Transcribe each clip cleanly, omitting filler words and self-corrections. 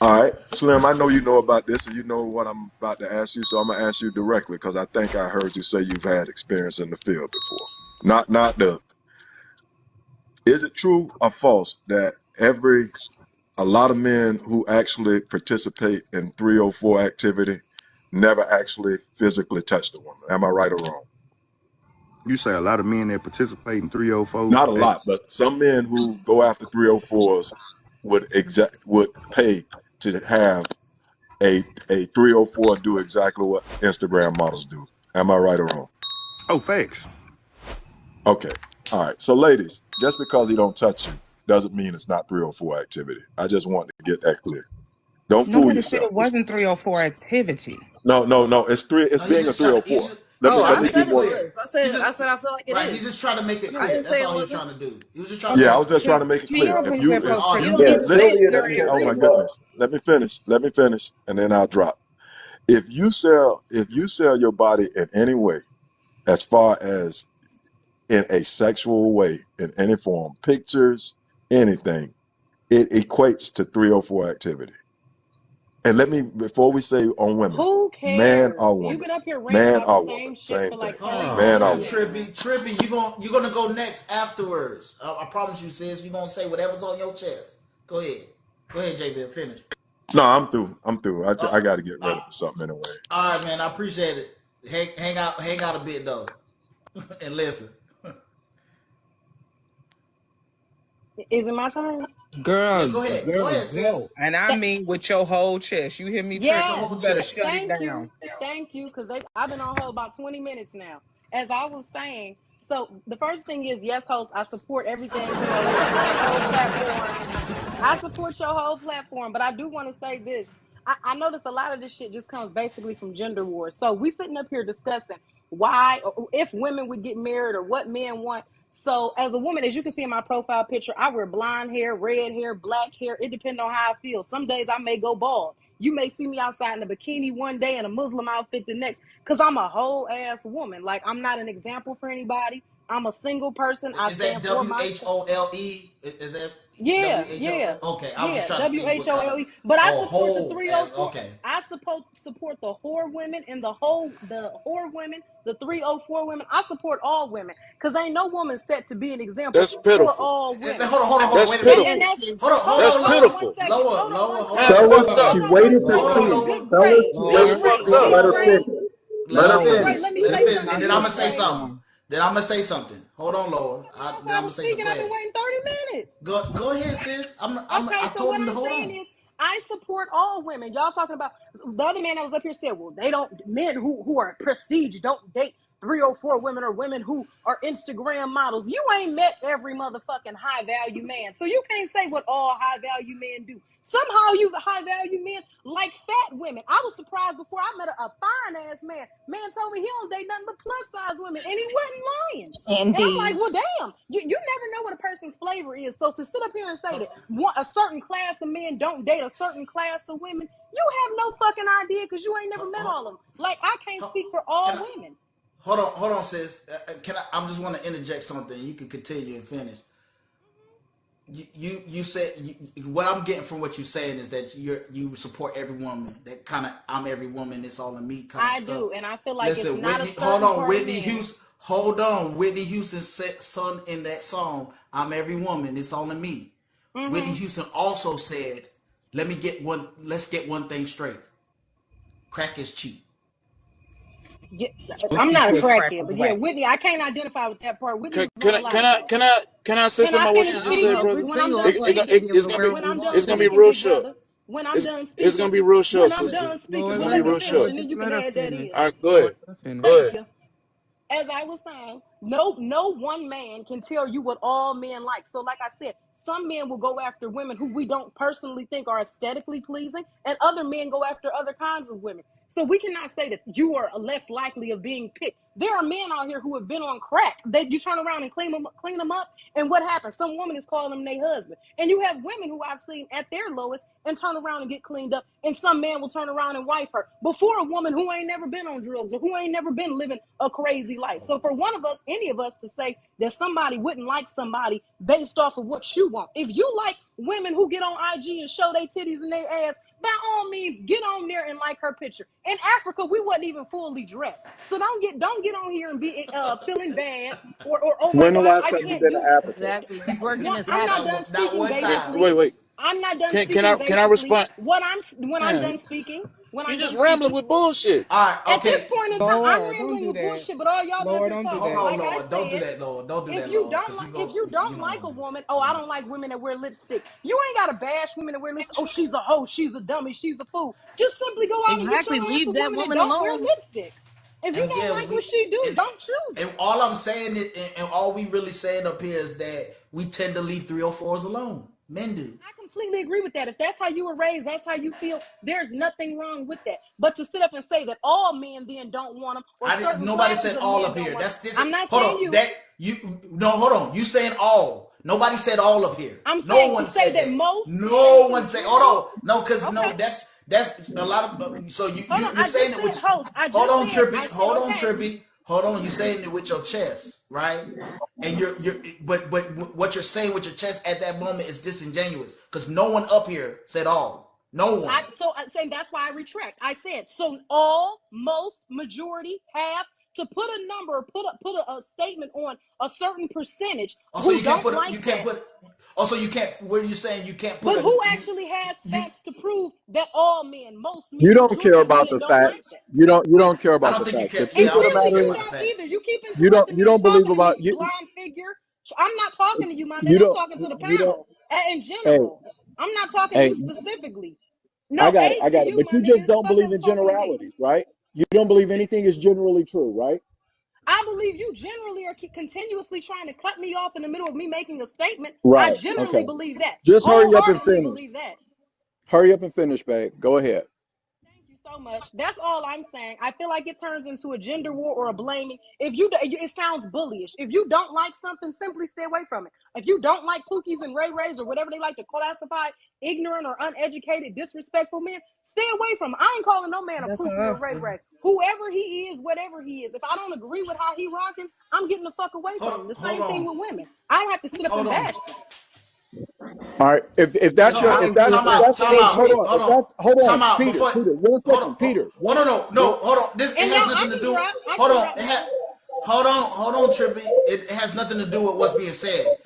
All right, Slim, I know you know about this and you know what I'm about to ask you, so I'm gonna ask you directly because I think I heard you say you've had experience in the field before. Not the. Is it true or false that a lot of men who actually participate in 304 activity never actually physically touch the woman? Am I right or wrong? You say a lot of men that participate in 304. Not a lot, but some men who go after 304s would pay to have a 304 do exactly what Instagram models do. Am I right or wrong? Oh, facts. Okay. All right. So ladies, just because he don't touch you doesn't mean it's not 304 activity. I just want to get that clear. Don't fool Nobody said yourself. it wasn't 304 activity. No. It's being a 304. Let me be more. I said I feel like it is. He's just trying to make it I clear. didn't That's say it all he was wasn't. trying to do. He was just trying to Yeah, make I it was just clear. trying to make it clear. Tia If was you, with folks You saying don't yeah, get listen. spit during your Oh my ritual. goodness. Let me finish, and then I'll drop. If you sell your body in any way, as far as in a sexual way, in any form, pictures, anything, it equates to 304 activity. And before we say on women, Who man cares? or You've woman, been up here ranting man about or the woman, same shit same for thing. like 30 Man or minutes. woman. Trippy, you're gonna go next afterwards. I promise you, sis. You're gonna say whatever's on your chest. Go ahead, JB, finish. No, I'm through. I Uh, got to get ready uh, for something anyway. all right, man. I appreciate it. Hang out a bit though, and listen. Is it my turn? Yeah, girl, go ahead, girl, go. sis. And I mean with your whole chest. You hear me, With your Trixie? Yes. You whole better chest. shut it down. Thank you, because I've been on hold about 20 minutes now. As I was saying, so the first thing is, yes, host, I support everything, your whole platform. I support your whole platform, but I do want to say this. I notice a lot of this shit just comes basically from gender wars. So we sitting up here discussing why, or if women would get married or what men want. So as a woman, as you can see in my profile picture, I wear blonde hair, red hair, black hair. It depends on how I feel. Some days I may go bald. You may see me outside in a bikini one day and a Muslim outfit the next, because I'm a whole ass woman. Like, I'm not an example for anybody. I'm a single person. I Is that stand for myself. WHOLE? Is that Yeah, WHO? yeah, Okay, I was just yeah. trying to see what kind of But I support the whole. 304. Okay, I support the whore women and the whore women, the 304 women. I support all women because ain't no woman set to be an example That's for pitiful. all women. hold on. That's Wait a And minute. pitiful. that's That's hold on one pitiful. second. Lower. That's Fellas, fucked Hold she up. on one waited to second. Hold on, finish. Lower. Fellas, she That's waited. fucked Big up. Let her Craig. finish. Let Let her her Big finish. Craig. finish. Let me Let her say finish, and something, then I'm Big gonna say Craig. something. Then I'm gonna say something. Hold on, Lower. Then I I'm gonna was say something. speaking. Go I've been ahead. waiting 30 minutes. Go ahead, sis. Okay, I so told what him to I'm hold saying on. is, I support all women. Y'all talking about the other man that was up here said, well, they don't, men who are prestige don't date 304 women or women who are Instagram models. You ain't met every motherfucking high value man, so you can't say what all high value men do. Somehow you high value men like fat women. I was surprised before I met a fine ass man. Man told me he don't date nothing but plus size women, and he wasn't lying. And I'm like, Indeed. well, damn, you never know what a person's flavor is. So to sit up here and say that a certain class of men don't date a certain class of women, you have no fucking idea because you ain't never met all of them. Like, I can't speak for Can all I women. hold on, sis? Can I just want to interject something? You can continue and finish. You said what I'm getting from what you're saying is that you support every woman. That kind of I'm every woman. It's all in me kind of I stuff. do, and I feel like it's Listen, not a Whitney. Hold certain on, part of Whitney men. Houston. Hold on, Whitney Houston said, "Son," in that song, "I'm every woman. It's all in me." Whitney Houston also said, Let's get one thing straight. Crack is cheap." Yeah, Well, I'm she not a said crack crackhead, was but yeah, whack. Whitney, I can't identify with that part. Whitney Can, was can on a I lot can of I shit. can I can I say Can something I about what you finish just speaking, said, host? brother? When I'm done It, speaking, it's gonna be when I'm done it's gonna be speaking, real big short. brother. When I'm done It's gonna speaking, be real short, when I'm sister. done speaking, It's Lord, just gonna let be let me her real finish, short. and finish. then you can Let her add that finish. in. All right, go Lord, ahead. let her finish. Go Thank ahead. you. As I was saying, no one man can tell you what all men like. So, like I said, some men will go after women who we don't personally think are aesthetically pleasing, and other men go after other kinds of women. So we cannot say that you are less likely of being picked. There are men out here who have been on crack. That you turn around and clean them up, and what happens? Some woman is calling them their husband. And you have women who I've seen at their lowest and turn around and get cleaned up, and some man will turn around and wife her before a woman who ain't never been on drugs or who ain't never been living a crazy life. So for one of us, any of us, to say that somebody wouldn't like somebody based off of what you want. If you like women who get on IG and show their titties and their ass, by all means, get on there and like her picture. In Africa, we wasn't even fully dressed, so don't get on here and be feeling bad or oh my When the gosh, last I time you can't been do to this. Africa? Exactly. He's working One, his I'm not ass off. done Not speaking. one time. Wait, Basically, wait. I'm not done Can speaking. I Basically, respond? when I'm Man, done speaking, when you I'm just done rambling speaking. with bullshit. All right, At this okay. point in time, I'm Lord, don't rambling do with that. bullshit, but all y'all done Lord, been don't do Hold talking. that. on, Like I Lord. Don't do said, that, Lord. Don't do if that, you Lord. don't Because like if you you're don't not like gonna a do that. woman, oh, I don't like women that wear lipstick. You ain't gotta bash women that wear lipstick. Oh, she's a hoe, she's a dummy, she's a fool. Just simply go out and get your Exactly. ass a Leave that woman that woman don't wear alone. lipstick. If you And don't yeah, like what she do, and don't choose and her. all I'm saying is, and all we really saying up here is that we tend to leave 304s alone. Men do. I completely agree with that. If that's how you were raised, that's how you feel, there's nothing wrong with that. But to sit up and say that all men then don't want them or I didn't. certain Nobody classes said of all men up don't here. want them, That's this. I'm not Hold saying on. you. That you no. Hold on. You saying all? Nobody said all up here. I'm No saying to one say said that that. most and No in one said. Hold general. on. No, because no. Okay. That's a lot of. So Hold on. you're I saying just it said with. host. Hold on, I Trippy. said Hold on, okay. Trippy. Hold on. You're saying it with your chest, right? And you're but what you're saying with your chest at that moment is disingenuous because no one up here said all. No one. I'm saying that's why I retract. I said so all, most, majority, half, to put a number, put a statement on a certain percentage Also, who you can't don't put a, like you can't that. put. Also, you can't. What are you saying? You can't put But a who you actually has you. facts to prove that all men, most You men, don't care majority of about men the don't like facts. that? You don't care I about don't the think you facts. The care. And Yeah, truth I of don't the think you clearly care matter you is about the don't facts. either. You keep you interrupting me and don't believe talking to about me, you blind figure. I'm not talking to you, my you nigga. I'm don't talking to the you don't panel in hey general. I'm not talking to hey you specifically. I No, got it, A I to got it. you, But my you nigga. just The don't fuck believe ever in talking to me. generalities, right? You don't believe anything is generally true, right? I believe you generally are continuously trying to cut me off in the middle of me making a statement. I Right. Okay. generally believe that. Just hurry up and Wholeheartedly finish. believe that. Hurry up and finish, babe. Go ahead. Thank you so much. That's all I'm saying. I feel like it turns into a gender war or a blaming. It sounds bullyish. If you don't like something, simply stay away from it. If you don't like Pookies and Ray Rays or whatever they like to classify ignorant or uneducated, disrespectful men, stay away from it. I ain't calling no man a That's Pookie or enough. Ray Ray. Whoever he is, whatever he is. If I don't agree with how he rocking, I'm getting the fuck away from him. The Hold same thing on. with women. I don't have to sit up Hold and on. bash them. All right. If So that's your how? if that's Time if out. that's the Time way, out. hold Hatred. on. Hold If on. that's hold on, Time out. Peter, Before. Peter, one Hold on. second, Peter. Oh One no no no. one Hold on. This it And has now I nothing to can do. drop. I Hold can on. drop now. Hold on, Trippy. It has nothing to do with what's being said.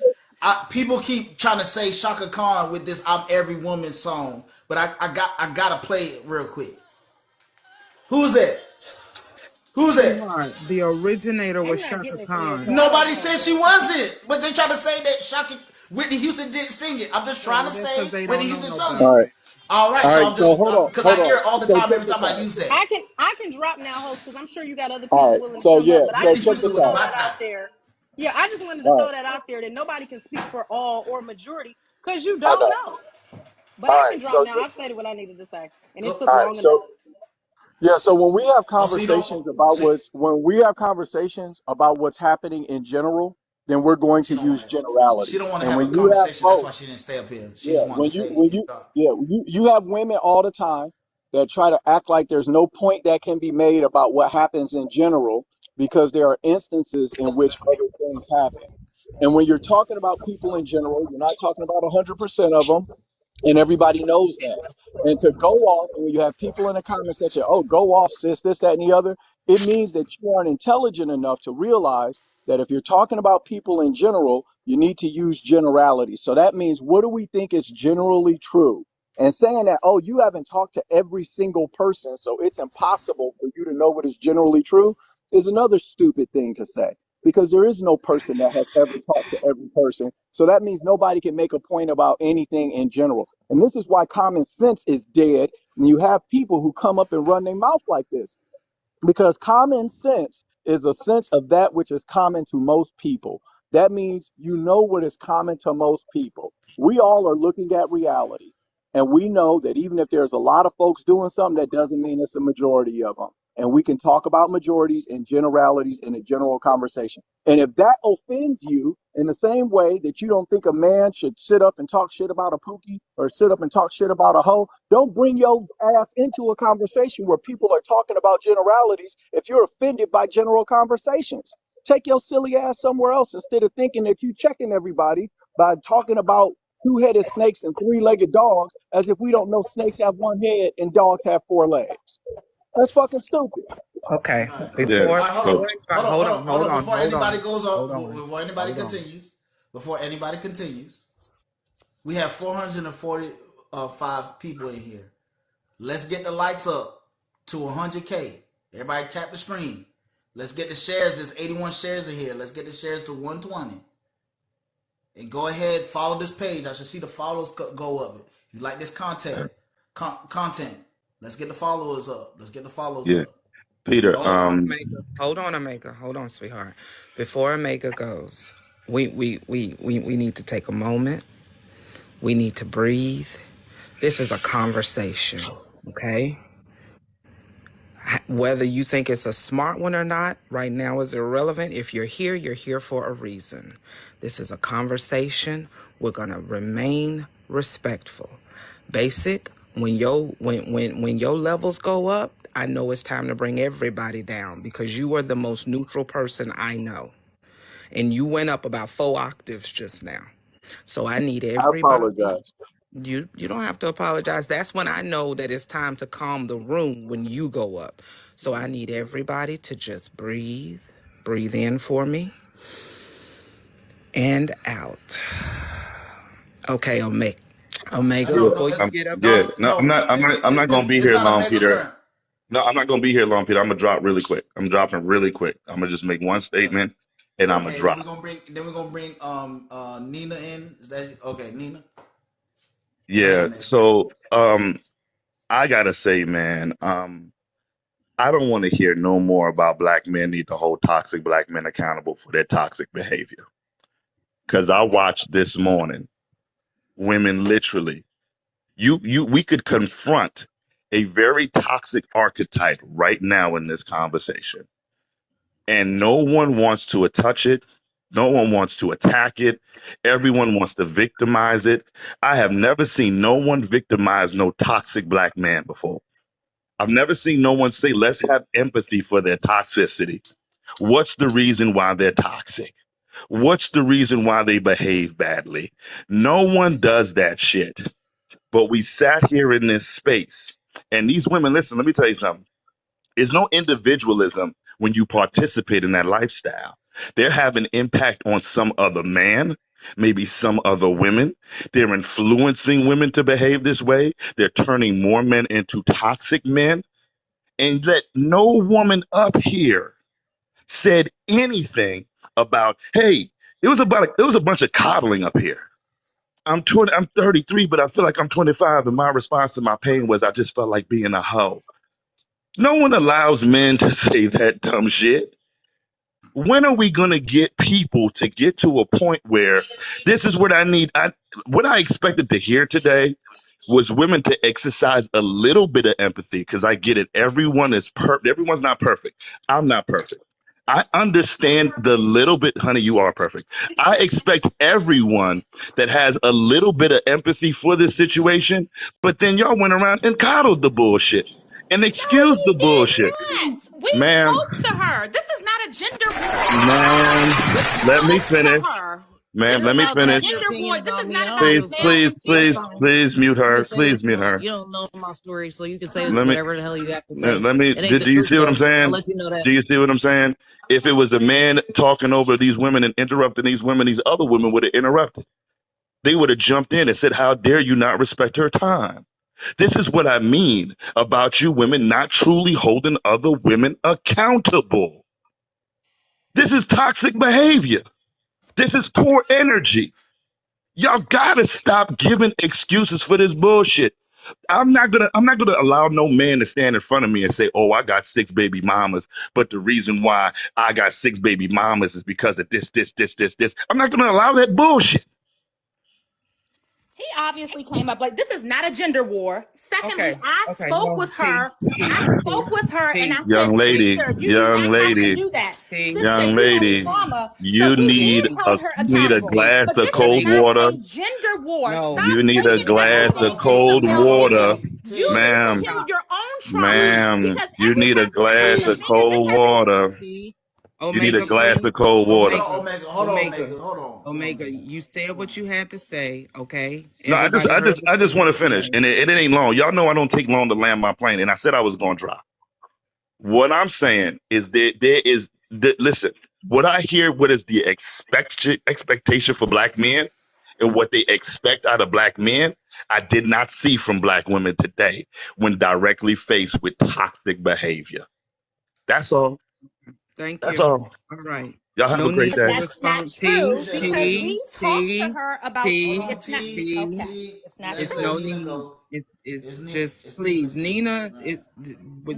People keep trying to say Shaka Khan with this "I'm Every Woman" song, but I gotta play it real quick. Who's that? Who's that? Sweetheart, the originator I'm was not Shaka getting it from you, so Khan. I don't Nobody know, said she bro. wasn't, but they try to say that Shaka Whitney Houston didn't sing it. I'm just trying Oh, to that's because say they Whitney don't know Houston no sung All it. better. right. All right, All so right. I'm So just hold on. because I Hold hear on. it all the So time check every this time I out. use that. I can drop now, host, because I'm sure you got other All people right. willing to So come up. yeah, But I so Whitney just check wanted Houston to this was throw out. my that out time. there. Yeah, I just wanted to All right. throw that out there that nobody can speak for all or majority because you I don't know. know. But All I right. can drop So now. I've said what I needed to say, and it Go. took all right. long enough. So yeah, so when we have Oh, so you don't conversations about see? what's happening in general, then we're going She to don't want use to. She don't generalities. want to And have a when you have conversation. That's both, why she didn't stay up here. She yeah, just wanted to say, you have women all the time that try to act like there's no point that can be made about what happens in general because there are instances in which other things happen. And when you're talking about people in general, you're not talking about 100% of them, and everybody knows that. And to go off, and when you have people in the comment section, oh, go off, sis, this, that, and the other, it means that you aren't intelligent enough to realize that if you're talking about people in general, you need to use generalities. So that means, what do we think is generally true? And saying that, oh, you haven't talked to every single person, so it's impossible for you to know what is generally true, is another stupid thing to say, because there is no person that has ever talked to every person. So that means nobody can make a point about anything in general. And this is why common sense is dead. And you have people who come up and run their mouth like this, because common sense is a sense of that which is common to most people. That means you know what is common to most people. We all are looking at reality, and we know that even if there's a lot of folks doing something, that doesn't mean it's a majority of them. And we can talk about majorities and generalities in a general conversation. And if that offends you, in the same way that you don't think a man should sit up and talk shit about a pookie or sit up and talk shit about a hoe, don't bring your ass into a conversation where people are talking about generalities if you're offended by general conversations. Take your silly ass somewhere else instead of thinking that you checking everybody by talking about two-headed snakes and three-legged dogs as if we don't know snakes have one head and dogs have four legs. That's fucking stupid. Okay. All right. Yeah. Before All right, So hold on, hold on, Before hold anybody on, goes hold up, on, before anybody continues, we have 445 people in here. Let's get the likes up to 100K. Everybody tap the screen. Let's get the shares. There's 81 shares in here. Let's get the shares to 120. And go ahead, follow this page. I should see the follows go up. If you like this content, let's get the followers up. yeah, Peter. Go ahead. Hold on, Amaka. Hold on, sweetheart. Before Amaka goes, we need to take a moment. We need to breathe. This is a conversation, okay? Whether you think it's a smart one or not, right now is irrelevant. If you're here for a reason. This is a conversation. We're gonna remain respectful. Basic, when your levels go up, I know it's time to bring everybody down because you are the most neutral person I know. And you went up about 4 octaves just now. So I need I everybody. apologize. You don't have to apologize. That's when I know that it's time to calm the room when you go up. So I need everybody to just breathe. Breathe in for me. And out. Okay, Omega. Before you get up Yeah. there. No, I'm not gonna be It's here not a long, Mega's Peter. turn. No, I'm not gonna be here long, Peter. I'm gonna drop really quick. I'm dropping really quick. I'm gonna just make one statement and I'm gonna Okay, then drop. we're gonna bring Nina in. Is that okay, Nina? Go ahead, Yeah. man. So I gotta say, man, I don't want to hear no more about black men need to hold toxic black men accountable for their toxic behavior. Cause I watched this morning women literally we could confront a very toxic archetype right now in this conversation. And no one wants to touch it. No one wants to attack it. Everyone wants to victimize it. I have never seen no one victimize no toxic black man before. I've never seen no one say, let's have empathy for their toxicity. What's the reason why they're toxic? What's the reason why they behave badly? No one does that shit. But we sat here in this space, and these women, listen, let me tell you something. There's no individualism when you participate in that lifestyle. They're having impact on some other man, maybe some other women. They're influencing women to behave this way. They're turning more men into toxic men. And let no woman up here said anything about, hey, it was a bunch of coddling up here. I'm 33, but I feel like I'm 25, and my response to my pain was I just felt like being a hoe. No one allows men to say that dumb shit. When are we gonna get people to get to a point where this is what I need? What I expected to hear today was women to exercise a little bit of empathy because I get it. Everyone's not perfect. I'm not perfect. I understand the little bit, honey, you are perfect. I expect everyone that has a little bit of empathy for this situation, but then y'all went around and coddled the bullshit and No, excused the we did bullshit. not. We Ma'am, spoke to her. This is not a gender war. ma'am, We let me spoke to finish. her. Ma'am, This You're let is me not allowed a to have finish. your gender war. opinions This on is me. not I don't about Please, give a male fuck. please, and That's please, female. fine. please mute You can her. say what Please you mute want. her. You don't know my story, so you can say Let me, whatever the hell you have to say. let me, It ain't the do you truth, see what I'm though. I'll saying? let you know that. Do you see what I'm saying? If it was a man talking over these women and interrupting these women, these other women would have interrupted. They would have jumped in and said, how dare you not respect her time? This is what I mean about you women not truly holding other women accountable. This is toxic behavior. This is poor energy. Y'all gotta stop giving excuses for this bullshit. I'm not gonna allow no man to stand in front of me and say, "Oh, I got 6 baby mamas," but the reason why I got 6 baby mamas is because of this. I'm not gonna allow that bullshit. He obviously came up like this is not a gender war. Secondly, Okay. I Okay. spoke No, with her. I spoke with her and I said, Young lady, sister, you do young not have to lady, do that. Sister, young you have lady, trauma. So you you did need hold her a accountable. glass But of this is cold not water. a gender war. No. Stop You need a bringing glass Hold of everything on, into cold hold on, water. femininity. T. You T. need to Ma'am, heal your own trauma T. ma'am, because you every need a time you glass bring of a gender, this cold has water. T. You need a Omega, glass please. of cold Hold water. on, Omega, Omega. Hold on, Omega, Omega. Hold on. Hold on, Omega. Omega. You said Hold what on. you had to say, okay? No, Everybody heard what I you just had want to to finish, say. and it ain't long. Y'all know I don't take long to land my plane, and I said I was going to drive. What I'm saying is listen, what I hear, what is the expectation for black men and what they expect out of black men, I did not see from black women today when directly faced with toxic behavior. That's all. Thank That's you. all. All right. Y'all have No a great need Because to day. that's not respond. true. Appreciate it, Because Omega. we talked to her about. Hold T, on, It's not T. okay. T. It's not Let's It's let true. no Nina need. go. It's just It's please, Nina's T. Nina. All right.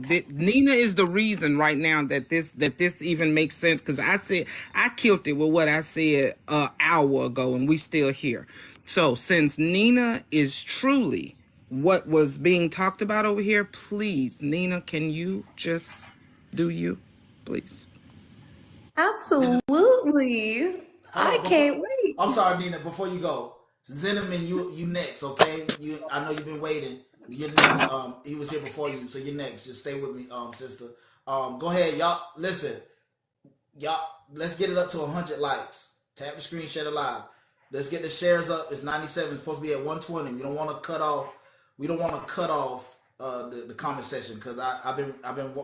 Okay. Nina is the reason right now that this even makes sense. Because I killed it with what I said an hour ago, and we still here. So since Nina is truly what was being talked about over here, please, Nina, can you just do you, please? Zin- Absolutely. Hold I on. can't wait. I'm sorry, Nina. Before you go, Zinneman, you next, okay? I know you've been waiting. You're next. He was here before you, so you're next. Just stay with me, sister. Go ahead, y'all. Listen, y'all. Let's get it up to 100 likes. Tap the screen, share it live. Let's get the shares up. It's 97. It's supposed to be at 120. We don't want to cut off. We don't want to cut off the comment section because I've been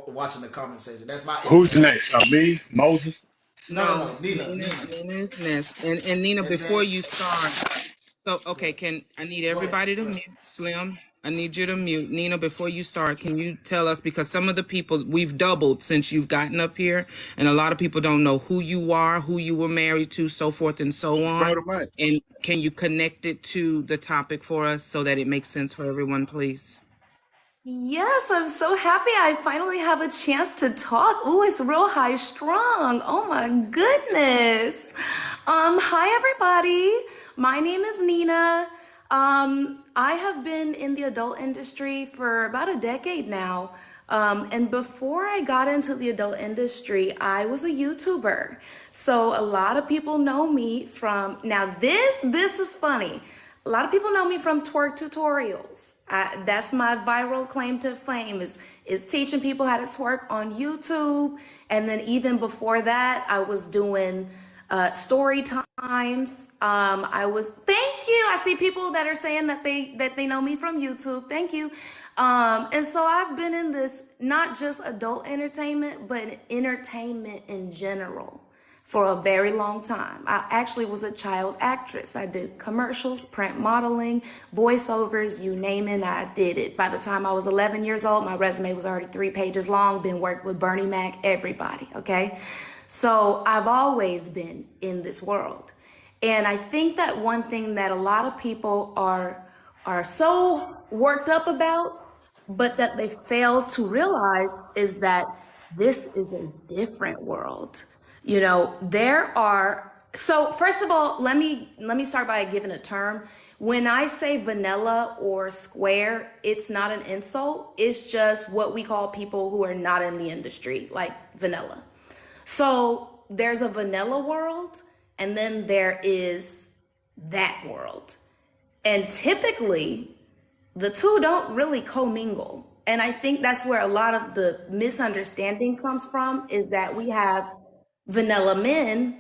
watching the comment section. That's my Who's entertainment. next? Me, Moses. No, No. Nina. Nina is next. And Nina, And then before you start, so go okay, ahead. can I need Go ahead. everybody to Go ahead. mute? Slim, I need you to mute. Nina, before you start, can you tell us, because some of the people we've doubled since you've gotten up here, and a lot of people don't know who you are, who you were married to, so forth and so Bro, on. the mic. And can you connect it to the topic for us so that it makes sense for everyone, please? Yes, I'm so happy I finally have a chance to talk. Ooh, it's real high strung. Oh my goodness. Hi everybody. My name is Nina. I have been in the adult industry for about a decade now. And before I got into the adult industry, I was a YouTuber. So a lot of people know me from, now this is funny. A lot of people know me from twerk tutorials. That's my viral claim to fame is teaching people how to twerk on YouTube. And then even before that, I was doing story times. Thank you. I see people that are saying that they know me from YouTube. Thank you. And so I've been in this not just adult entertainment, but entertainment in general for a very long time. I actually was a child actress. I did commercials, print modeling, voiceovers, you name it, I did it. By the time I was 11 years old, my resume was already 3 pages long, been worked with Bernie Mac, everybody, okay? So I've always been in this world. And I think that one thing that a lot of people are so worked up about, but that they fail to realize is that this is a different world. You know, there are, so first of all, let me start by giving a term. When I say vanilla or square, it's not an insult. It's just what we call people who are not in the industry, like vanilla. So there's a vanilla world, and then there is that world. And typically, the two don't really commingle. And I think that's where a lot of the misunderstanding comes from, is that we have vanilla men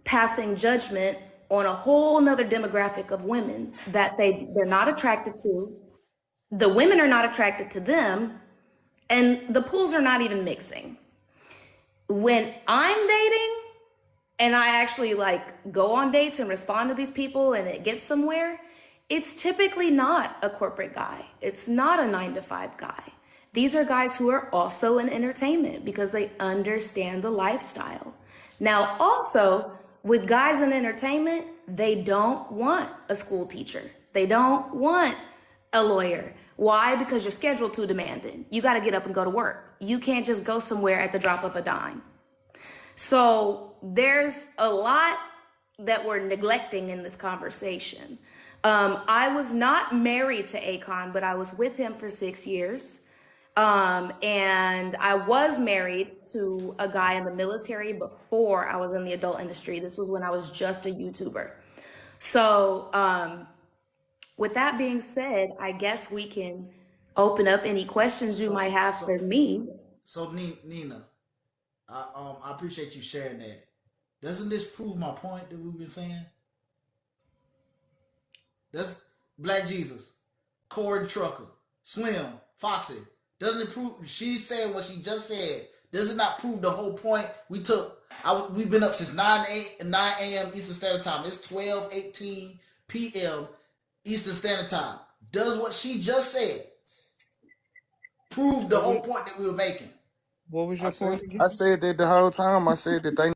passing judgment on a whole nother demographic of women that they're not attracted to. The women are not attracted to them, and the pools are not even mixing. When I'm dating and I actually like go on dates and respond to these people and it gets somewhere, it's typically not a corporate guy. It's not a 9 to 5 guy. These are guys who are also in entertainment because they understand the lifestyle. Now, also with guys in entertainment, they don't want a school teacher. They don't want a lawyer. Why? Because your schedule too demanding. You got to get up and go to work. You can't just go somewhere at the drop of a dime. So there's a lot that we're neglecting in this conversation. I was not married to Akon, but I was with him for 6 years. And I was married to a guy in the military before I was in the adult industry. This was when I was just a YouTuber. So with that being said, I guess we can open up any questions you might have for me. So Nina, I appreciate you sharing that. Doesn't this prove my point that we've been saying? That's Black Jesus, Corey Trucker, Slim, Foxy. Doesn't it prove she said what she just said? Does it not prove the whole point? We've been up since 9 a.m. Eastern Standard Time. It's 12:18 p.m. Eastern Standard Time. Does what she just said prove the whole point that we were making? What was your point again? I said that the whole time. I said that they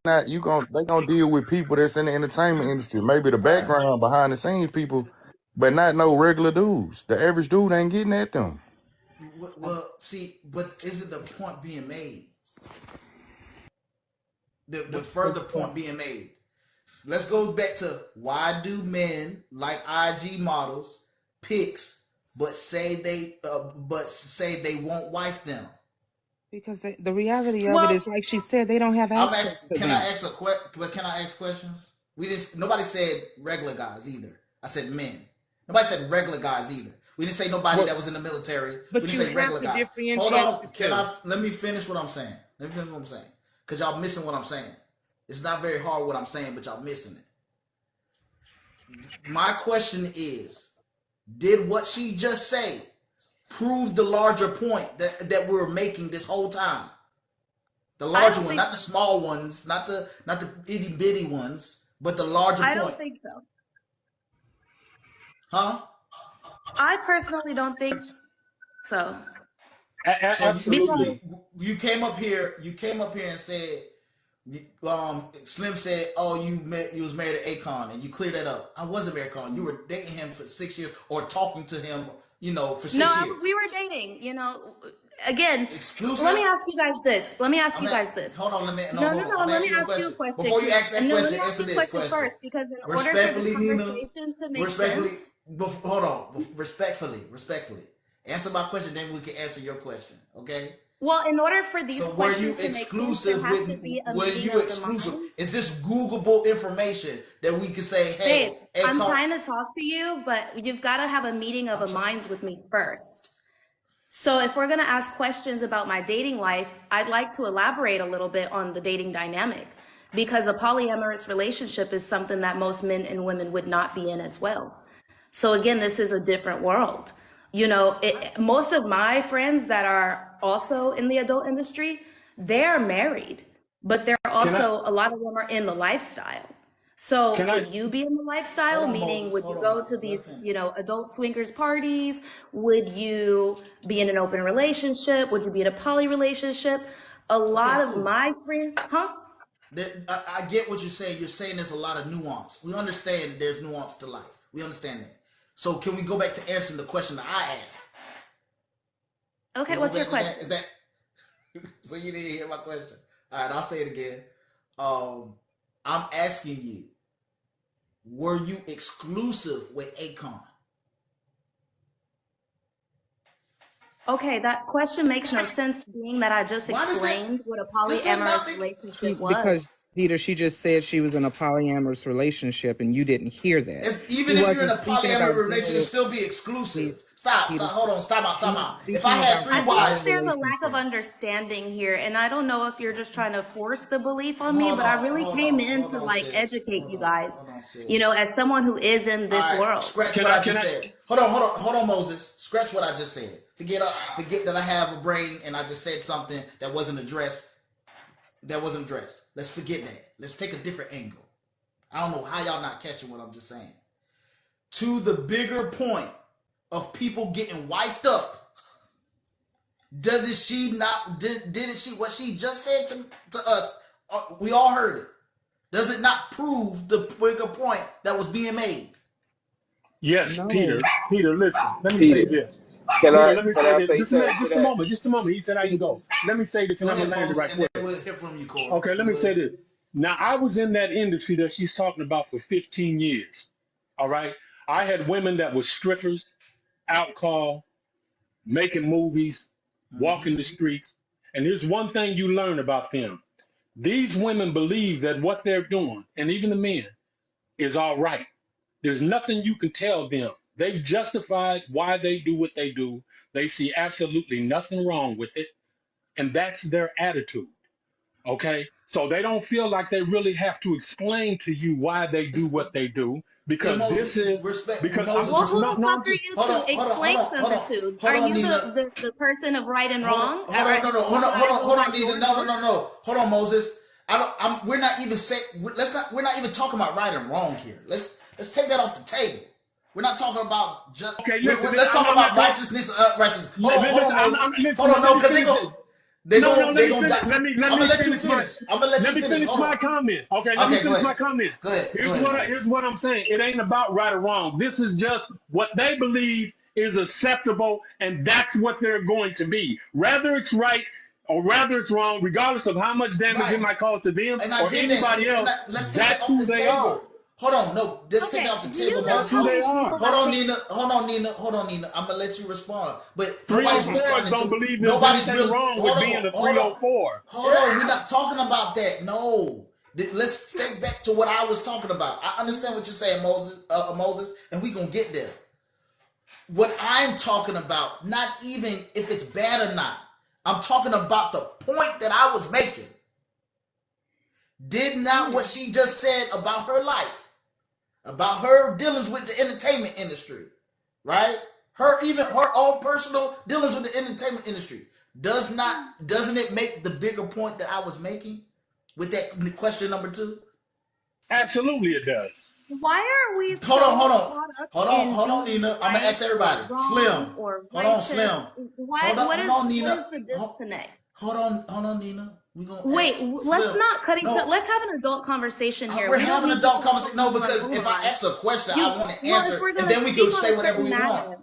gonna deal with people that's in the entertainment industry. Maybe the Right. background behind the scenes people, but not no regular dudes. The average dude ain't getting at them. Well, see, but isn't the point being made? The further point being made. Let's go back to why do men like IG models pics, but say they won't wife them? Because the reality of it is, like she said, they don't have access to Can them. I ask questions? Nobody said regular guys either. I said men. Nobody said regular guys either. We didn't say nobody that was in the military. But we didn't you say have regular to guys. differentiate. Hold on. Let me finish what I'm saying. Because y'all missing what I'm saying. It's not very hard what I'm saying, but y'all missing it. My question is, did what she just say prove the larger point that we were making this whole time? The larger one, not the small ones, not the itty bitty ones, but the larger point. I don't think so. Huh? I personally don't think so. Absolutely. You came up here and said, Slim said, "Oh, you was married to Akon," and you cleared that up. I wasn't married to Akon. You were dating him for 6 years, or talking to him, for 6 years. No, we were dating. Again, exclusive. Let me ask you guys this. Hold on, let me ask you a question. Before you ask that question, answer this question first, because in order for this conversation to make sense, hold on, respectfully, answer my question, then we can answer your question. Okay. Well, in order for these were you exclusive with? Were you exclusive? Is this Googleable information that we can say, "Hey, babe, I'm trying to talk to you, but you've got to have a meeting of the minds with me first." So if we're going to ask questions about my dating life, I'd like to elaborate a little bit on the dating dynamic, because a polyamorous relationship is something that most men and women would not be in as well. So again, this is a different world. Most of my friends that are also in the adult industry, they're married, but they're also, a lot of them are in the lifestyle. So would you be in the lifestyle? Meaning, would you go to these, adult swingers parties? Would you be in an open relationship? Would you be in a poly relationship? A lot of my friends, I get what you're saying. You're saying there's a lot of nuance. We understand there's nuance to life. We understand that. So can we go back to answering the question that I asked? Okay, what's your question? Is that so you didn't hear my question? All right, I'll say it again. I'm asking you, were you exclusive with Akon? Okay, that question makes no sense, being that I just explained what a polyamorous relationship was. Because, Peter, she just said she was in a polyamorous relationship, and you didn't hear that. Even if you're in a polyamorous relationship, it'll still be exclusive. Stop, hold on, time out. If I had 3 wives... There's a lack of understanding here, and I don't know if you're just trying to force the belief on me, but I really came in to, educate you guys, as someone who is in this world. Scratch what I just said. Hold on, Moses. Scratch what I just said. Forget that I have a brain and I just said something that wasn't addressed. Let's forget that. Let's take a different angle. I don't know how y'all not catching what I'm just saying. To the bigger point of people getting wifed up, didn't she what she just said to us, we all heard it. Does it not prove the bigger point that was being made? Yes, no. Peter, listen, let me say this. Let me say this. Just a moment. He said I can go. Let me say this, and I'm going to land it right quick. We'll hear from you, Corey. Okay, let me say this. Now, I was in that industry that she's talking about for 15 years. All right? I had women that were strippers, out call, making movies, walking the streets. And here's one thing you learn about them. These women believe that what they're doing, and even the men, is all right. There's nothing you can tell them. They've justified why they do what they do. They see absolutely nothing wrong with it. And that's their attitude. Okay, so they don't feel like they really have to explain to you why they do It's, what they do yeah, because this Moses, is respect because Moses, Well, who no the respect. no fuck I'm are just you Hold on, to hold on, hold explain on, hold something on, to? hold Are on, you Nina. the person of right and wrong? Hold on, no, no, Or should I go hold by on, Nina. yours? No, no, no, no. Hold on, Moses. We're not even we're not even talking about right and wrong here. Let's take that off the table. We're not talking about just. okay. Listen, Let's talk I'm not about talking. righteousness, righteousness. Hold Listen, on, Moses. listen. Hold on, Let no, me because finish it. No, no. Let they me gonna finish. die. Let I'm me gonna let you finish my. finish. I'm gonna let Let you me finish. finish Hold my on. comment. Okay, let me Okay, go finish my ahead. comment. Go ahead. Go ahead, Moses. Here's what I'm saying. It ain't about right or wrong. This is just what they believe is acceptable, and that's what they're going to be. Whether it's right or whether it's wrong, regardless of how much damage it Right. might cause to them And I or get that. anybody else, Let's take that that's off who the they are. table. Hold on, no, let's take Okay, that off the do you table, know That's Moses. who how they many are. people that think? Hold on, Nina. I'm gonna let you respond, but nobody's 304s responding don't to. believe there's Nobody's anything really. wrong with being a 304. Hold on. We're not talking about that. No. Let's stay back to what I was talking about. I understand what you're saying, Moses, and we gonna get there. What I'm talking about, not even if it's bad or not. I'm talking about the point that I was making. Did not what she just said about her life, about her dealings with the entertainment industry, right? Her own personal dealings with the entertainment industry doesn't it make the bigger point that I was making with that question number two? Absolutely, it does. Why are we so caught up in Hold on, being Nina. I'm gonna right ask or everybody. wrong Slim, or hold on, righteous? Slim. Why? Hold on, What is Nina. the disconnect? Hold on, Nina. We gonna Wait, ask let's Slim. not cut each other. No, Let's have an adult conversation here. we're We don't having need an to adult keep conversation. going No, on and because if I on. ask a question, I You want to well, if answer, we're and gonna then we can speak on say a whatever certain we want. matter,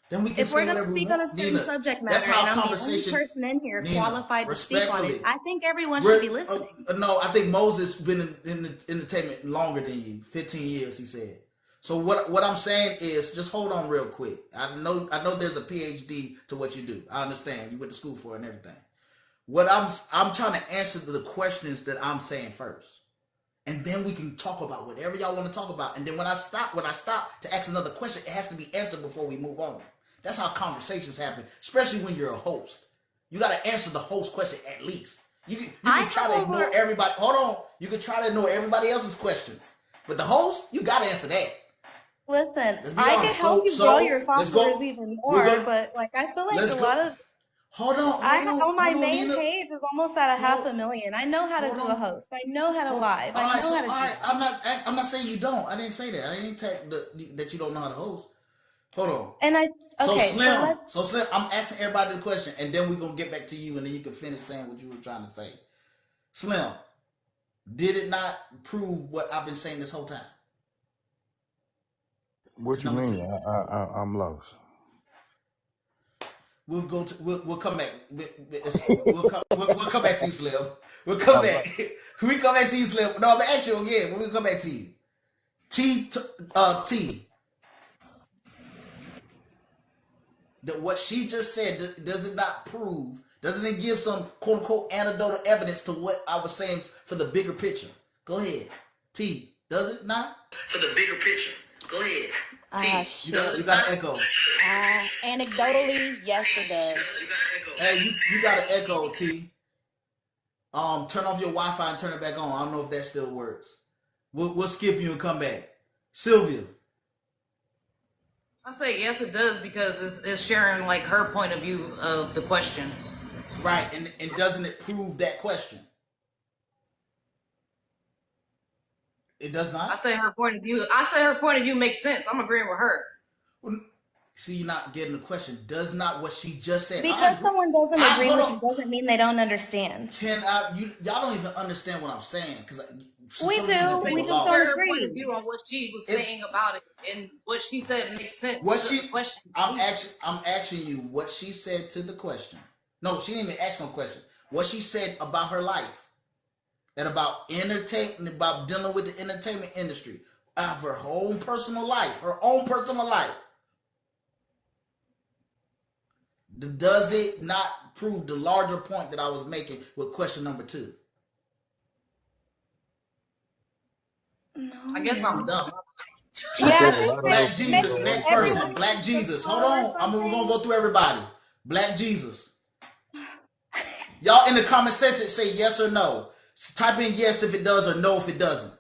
Then we can if we're say gonna whatever we speak on a want, certain Nina. subject That's matter, and how I'm the only conversation, person in here Nina. qualified to speak on it, Respectfully, I think everyone should be listening. no, I think Moses been in the entertainment longer than you, 15 years. He said. So what I'm saying is, just hold on real quick. I know there's a PhD to what you do. I understand you went to school for it and everything. What I'm trying to answer the questions that I'm saying first. And then we can talk about whatever y'all want to talk about. And then when I stop to ask another question, it has to be answered before we move on. That's how conversations happen, especially when you're a host. You got to answer the host question at least. You I can try to have ignore over. everybody. Hold on. You can try to ignore everybody else's questions. But the host, you got to answer that. Listen, Let's be I could honest. help you grow your Let's followers go. even We're more, going to, but like I feel like a let's go. lot of on my Hold on, main Nina. page is almost at a half Hold, a million. I know how to hold do a on. host. I know how to live. I All right, know so how to all do right, I'm not saying you don't. I didn't say that. I didn't take that you don't know how to host. Hold on. and I okay, so let's So Slim, I'm asking everybody the question, and then we're gonna get back to you, and then you can finish saying what you were trying to say. Slim, did it not prove what I've been saying this whole time? What you Number mean? two. I'm lost. We'll come back. We'll come back to you, Slim. We'll come back. We come back to you, Slim. No, I'm gonna ask you again, but we'll come back to you. T. That what she just said does it not prove? Doesn't it give some quote unquote anecdotal evidence to what I was saying for the bigger picture? Go ahead, T. Does it not? For the bigger picture. Go ahead. T. Shit. You got an echo. Anecdotally, yes, it does. Hey, you got an echo, T. Turn off your Wi-Fi and turn it back on. I don't know if that still works. We'll skip you and come back. Sylvia. I say yes, it does because it's sharing like her point of view of the question. Right, and doesn't it prove that question? It does not. I say her point of view. I say her point of view makes sense. I'm agreeing with her. Well, see, you're not getting the question. Does not what she just said? I because agree. someone doesn't agree Hold with on. you doesn't mean they don't understand. Y'all don't even understand what I'm saying because We do. We just don't Her point of agree. view on what she was saying about it and what she said makes sense to the question. I'm asking you what she said to the question. No, she didn't even ask no question. What she said about her life and about about dealing with the entertainment industry, of her own personal life, Does it not prove the larger point that I was making with question number two? No. I guess I'm dumb. She Yeah, I said a think lot of Black those things maybe Jesus, that weren't next true. person. everybody Black needs to Jesus. Hold slow or on. We're something. going to go through everybody. Black Jesus. Y'all in the comment section say yes or no. Type in yes if it does or no if it doesn't.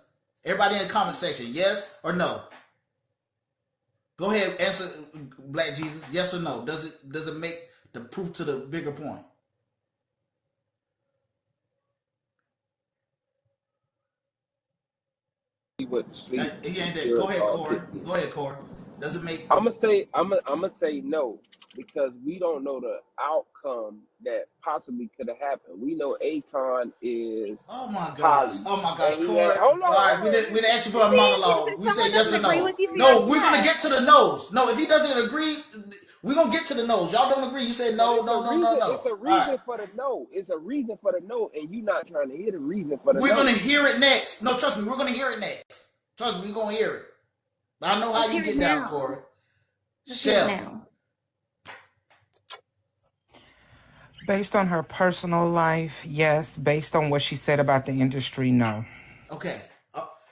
Everybody in the comment section, yes or no. Go ahead, answer, Black Jesus. Yes or no? Does it make the proof to the bigger point? He went to sleep. He ain't there. Sure, Go it's ahead, all Corey. picture. Go ahead, Corey. Does it make? I'm gonna say no because we don't know the outcome that possibly could have happened. We know Akon is Oh my gosh! poly, Oh my and gosh, he had. Corey! Hold All on, right, hold on. we didn't ask you for a See, monologue. if We said someone yes doesn't or agree no. with you, you're No, we're gonna upset. get to the no's. No, if he doesn't agree, we're gonna get to the no's. Y'all don't agree. You said But no, no, no, no, no. it's a All right, reason for the no. It's a reason for the no, and you not trying to hear the reason for the we're no. gonna hear it next. No, trust me, we're gonna hear it next. Trust me, we're gonna hear it. I know how Let's you hear it get down, now. Corey. Let's hear it Chef. now. Based on her personal life, yes. Based on what she said about the industry, no. Okay.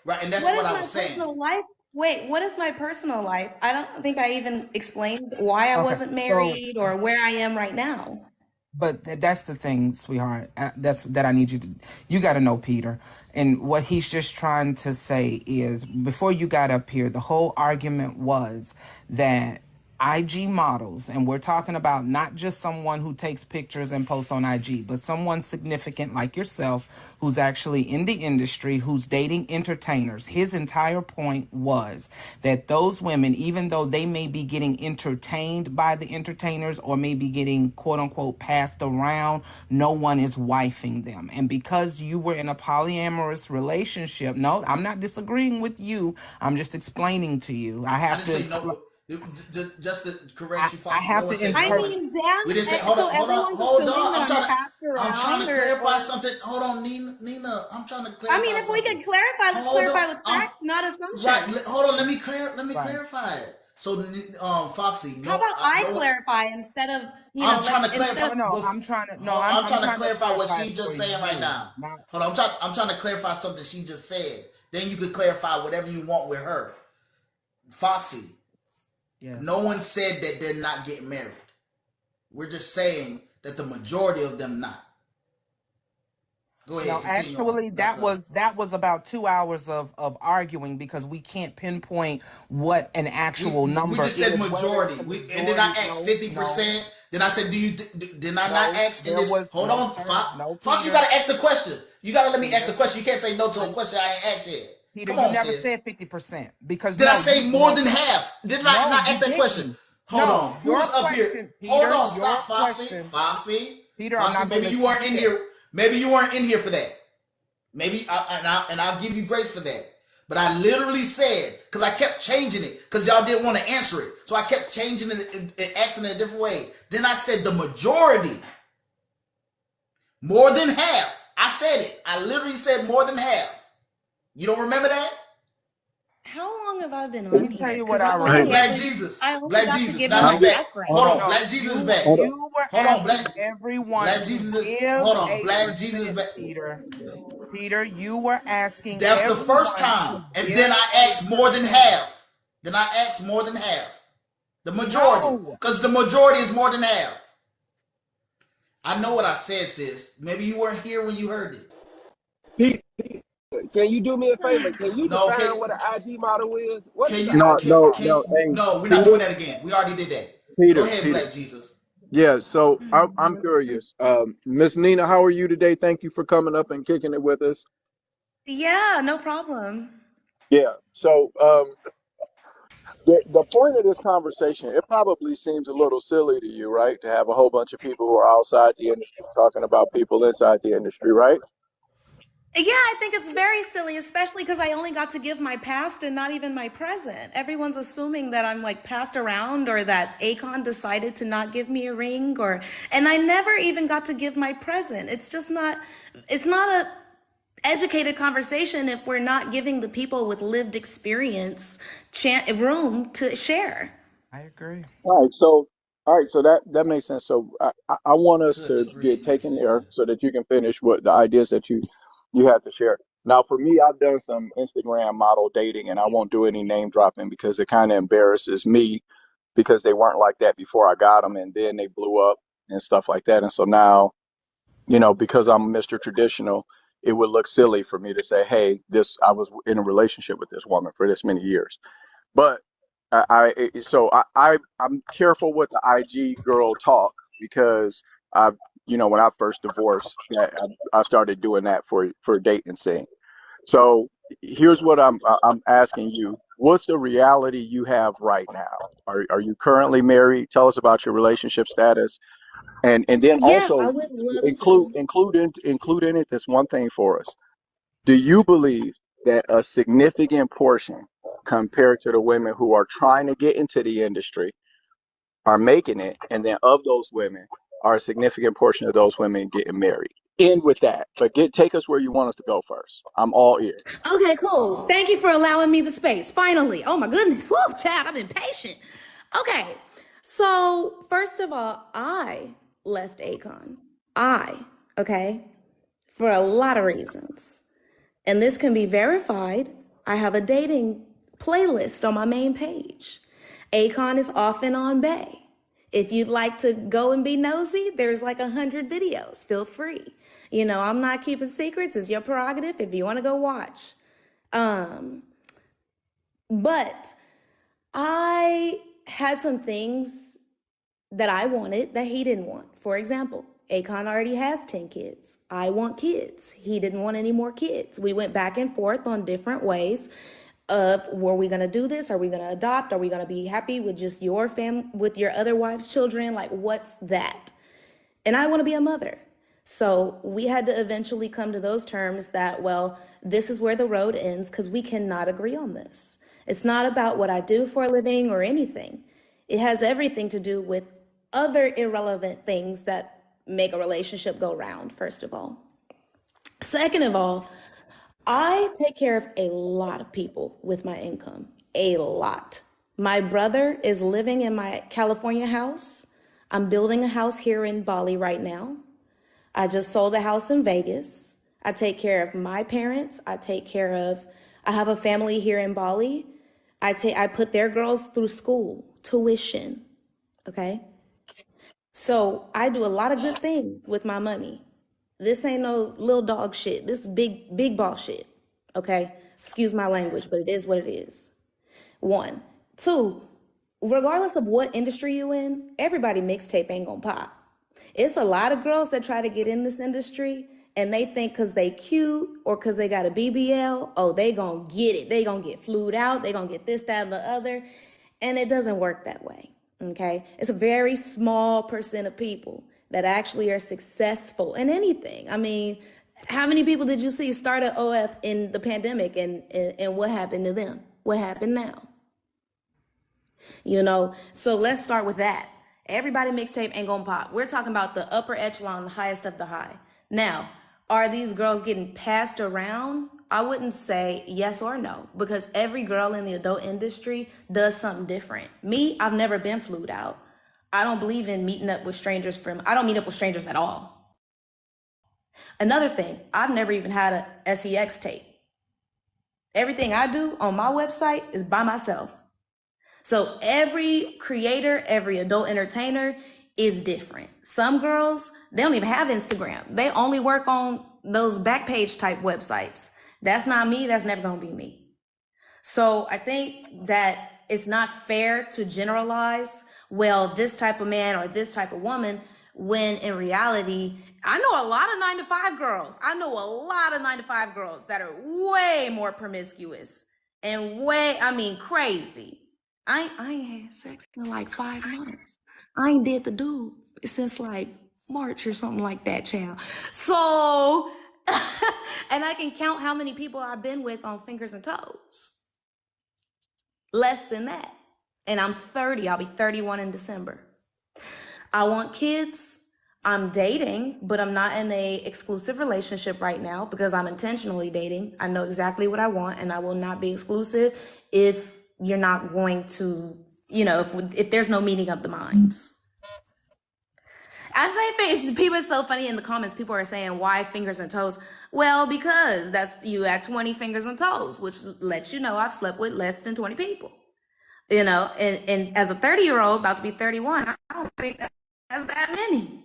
Right, and that's What what is I my was saying. personal life? Wait, what is my personal life? I don't think I even explained why I Okay, wasn't so married or where I am right now. but that's the thing, sweetheart. That I need you to. You got to know Peter, and what he's just trying to say is, before you got up here, the whole argument was that IG models, and we're talking about not just someone who takes pictures and posts on IG, but someone significant like yourself who's actually in the industry, who's dating entertainers. His entire point was that those women, even though they may be getting entertained by the entertainers or maybe getting quote unquote passed around, no one is wifing them. And because you were in a polyamorous relationship, no, I'm not disagreeing with you. I'm just explaining to you. I I have didn't to say explain. no. Just to I, correct you, I Foxy. No have one to said I no. interpret. mean, We didn't say. then, Hold on, so hold on, everyone's hold assuming on. that I'm passed I'm trying around to clarify or something. Hold on, Nina. I'm trying to I mean, clarify if we something. could clarify, let's Hold on. clarify with facts, not Right. assumptions. Hold on. Let me Right. clarify it. So, Foxy, How no, about I no one. clarify instead of, I'm trying to clarify. instead No, of no, I'm trying to. No, I'm I'm trying to trying to clarify what clarify she for just saying right you. now. Not. Hold on. I'm trying to clarify something she just said. Then you could clarify whatever you want with her. Foxy, no Yes. one said that they're not getting married. We're just saying that the majority of them not. Go ahead, No, continue on. actually, that was about 2 hours of arguing because we can't pinpoint what an actual We number just said is. Whether it's majority. a And then I majority, asked no, no, 50%. Then I said, did I not no. ask in There this? was Hold no, on, sir, no, Fox, you Peter. got to ask the question. You got to let me ask the Peter, question. You can't say no to a Peter, question I ain't asked yet. Peter, Come you on, never sis. said 50% because Did I no, say more than half? Did I no, not you ask that question? didn't. Hold No, on. Who your was up here? question, Hold Peter, on. your Stop, Foxy. question, Foxy. Peter. I'm Foxy, not gonna maybe let you you weren't do in that. here. Maybe you weren't in here for that. Maybe, and I'll give you grace for that. But I literally said, because I kept changing it, because y'all didn't want to answer it. So I kept changing it and asking it a different way. Then I said the majority, more than half. I said it. I literally said more than half. You don't remember that? how long have I been Let on me tell here? you what Because I Hey, remember. Black Jesus. I only Black got to Jesus. give Now you he's my back. hold Hold background. on, on. No, Black Jesus is you back. hold on. you were Hold on. asking everyone Black to Jesus is, give hold on. a Black Jesus is percent, back. Peter. Peter, you were asking That's the first everyone time. to And give then I a asked more than percent. half. Then I asked more than half. The majority. No. Because the majority is more than half. I know what I said, sis. Maybe you weren't here when you heard it. Pete, can you do me a favor? Can you No, define okay. what an IG model is? What is Can an you IG model? can Hey, no, we're not Peter, doing that again. We already did that. Go Peter, ahead, Peter. Black Jesus. Yeah, so I'm curious. Miss Nina, how are you today? Thank you for coming up and kicking it with us. Yeah, no problem. Yeah, so the point of this conversation, it probably seems a little silly to you, right? To have a whole bunch of people who are outside the industry talking about people inside the industry, right? Yeah, I think it's very silly, especially because I only got to give my past and not even my present. Everyone's assuming that I'm like passed around or that Akon decided to not give me a ring and I never even got to give my present. It's not a educated conversation if we're not giving the people with lived experience room to share. I agree. All right, so that makes sense. So I want us To a to degree, get it makes taken sense. there so that you can finish what the ideas that you have to share. Now, for me, I've done some Instagram model dating, and I won't do any name dropping because it kind of embarrasses me because they weren't like that before I got them, and then they blew up and stuff like that. And so now because I'm Mr. Traditional, it would look silly for me to say, hey, I was in a relationship with this woman for this many years. But I'm careful with the IG girl talk because I've, when I first divorced, that I started doing that for dating scene. So here's what I'm asking you. What's the reality you have right now? Are you currently married? Tell us about your relationship status. And then Yeah, I also would love include to. include in it this one thing for us. Do you believe that a significant portion compared to the women who are trying to get into the industry are making it, and then of those women are a significant portion of those women getting married? End with that, but take us where you want us to go first. I'm all ears. Okay, cool. Thank you for allowing me the space. Finally. Oh my goodness. Whoa, Chad, I've been patient. Okay. So, first of all, I left Akon. Okay, for a lot of reasons. And this can be verified. I have a dating playlist on my main page. Akon is often on Bay. If you'd like to go and be nosy, there's like 100 videos. Feel free. I'm not keeping secrets. It's your prerogative if you want to go watch. Um, but I had some things that I wanted that he didn't want. For example, Akon already has 10 kids. I want kids. He didn't want any more kids. We went back and forth on different ways of, were we going to do this? Are we going to adopt? Are we going to be happy with just your family, with your other wife's children? Like, what's that? And I want to be a mother. So we had to eventually come to those terms that, well, this is where the road ends because we cannot agree on this. It's not about what I do for a living or anything. It has everything to do with other irrelevant things that make a relationship go round, first of all. Second of all, I take care of a lot of people with my income, a lot. My brother is living in my California house. I'm building a house here in Bali right now. I just sold a house in Vegas. I take care of my parents. I have a family here in Bali. I put their girls through school, tuition, okay? So I do a lot of good things with my money. This ain't no little dog shit. This is big ball shit, okay? Excuse my language, but it is what it is. One. Two, regardless of what industry you in, everybody mixtape ain't gonna pop. It's a lot of girls that try to get in this industry and they think because they cute or because they got a BBL, oh, they gonna get it. They gonna get flued out. They gonna get this, that, and the other. And it doesn't work that way, okay? It's a very small percent of people that actually are successful in anything. I mean, how many people did you see start at OF in the pandemic and what happened to them? What happened now? So let's start with that. Everybody mixtape ain't gonna pop. We're talking about the upper echelon, the highest of the high. Now, are these girls getting passed around? I wouldn't say yes or no, because every girl in the adult industry does something different. Me, I've never been flued out. I don't believe in meeting up with strangers I don't meet up with strangers at all. Another thing, I've never even had a SEX tape. Everything I do on my website is by myself. So every creator, every adult entertainer is different. Some girls, they don't even have Instagram. They only work on those backpage type websites. That's not me. That's never going to be me. So I think that it's not fair to generalize, well, this type of man or this type of woman, when in reality, I know a lot of 9-to-5 girls. I know a lot of 9-to-5 girls that are way more promiscuous and crazy. I ain't had sex in like 5 months. I ain't did the dude since like March or something like that, child. So, and I can count how many people I've been with on fingers and toes. Less than that. And I'm 30. I'll be 31 in December. I want kids. I'm dating, but I'm not in a exclusive relationship right now because I'm intentionally dating. I know exactly what I want, and I will not be exclusive if you're not going to, if there's no meeting of the minds. I say things, people, it's so funny in the comments, people are saying, why fingers and toes? Well, because you had 20 fingers and toes, which lets you know I've slept with less than 20 people. And as a 30-year-old about to be 31, I don't think that's that many.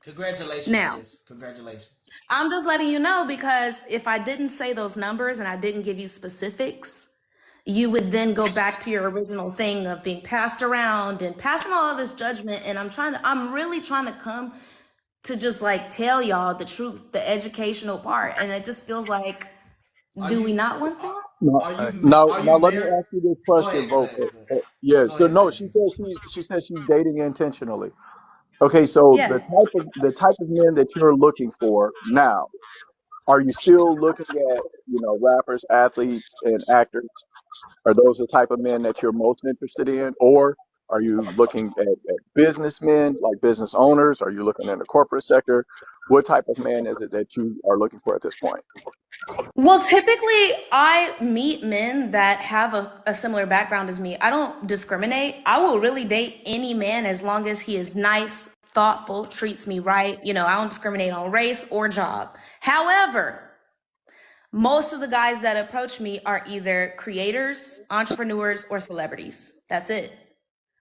Congratulations, Now, sis. Congratulations. I'm just letting you know because if I didn't say those numbers and I didn't give you specifics, you would then go back to your original thing of being passed around and passing all this judgment. And I'm really trying to come to just like tell y'all the truth, the educational part. And it just feels like, Are do we you not want that? No, are Hey, you now, are now you let me married? ask you this Go question, ahead. Go Vote. ahead. Go ahead. Yeah. Go So ahead, no, Black she Jesus. said she's dating intentionally. Okay. So Yeah. the type of men that you're looking for now, are you still looking at, rappers, athletes, and actors? Are those the type of men that you're most interested in? Or are you looking at businessmen, like business owners? Are you looking in the corporate sector? What type of man is it that you are looking for at this point? Well, typically, I meet men that have a similar background as me. I don't discriminate. I will really date any man as long as he is nice, thoughtful, treats me right. I don't discriminate on race or job. However, most of the guys that approach me are either creators, entrepreneurs, or celebrities. That's it.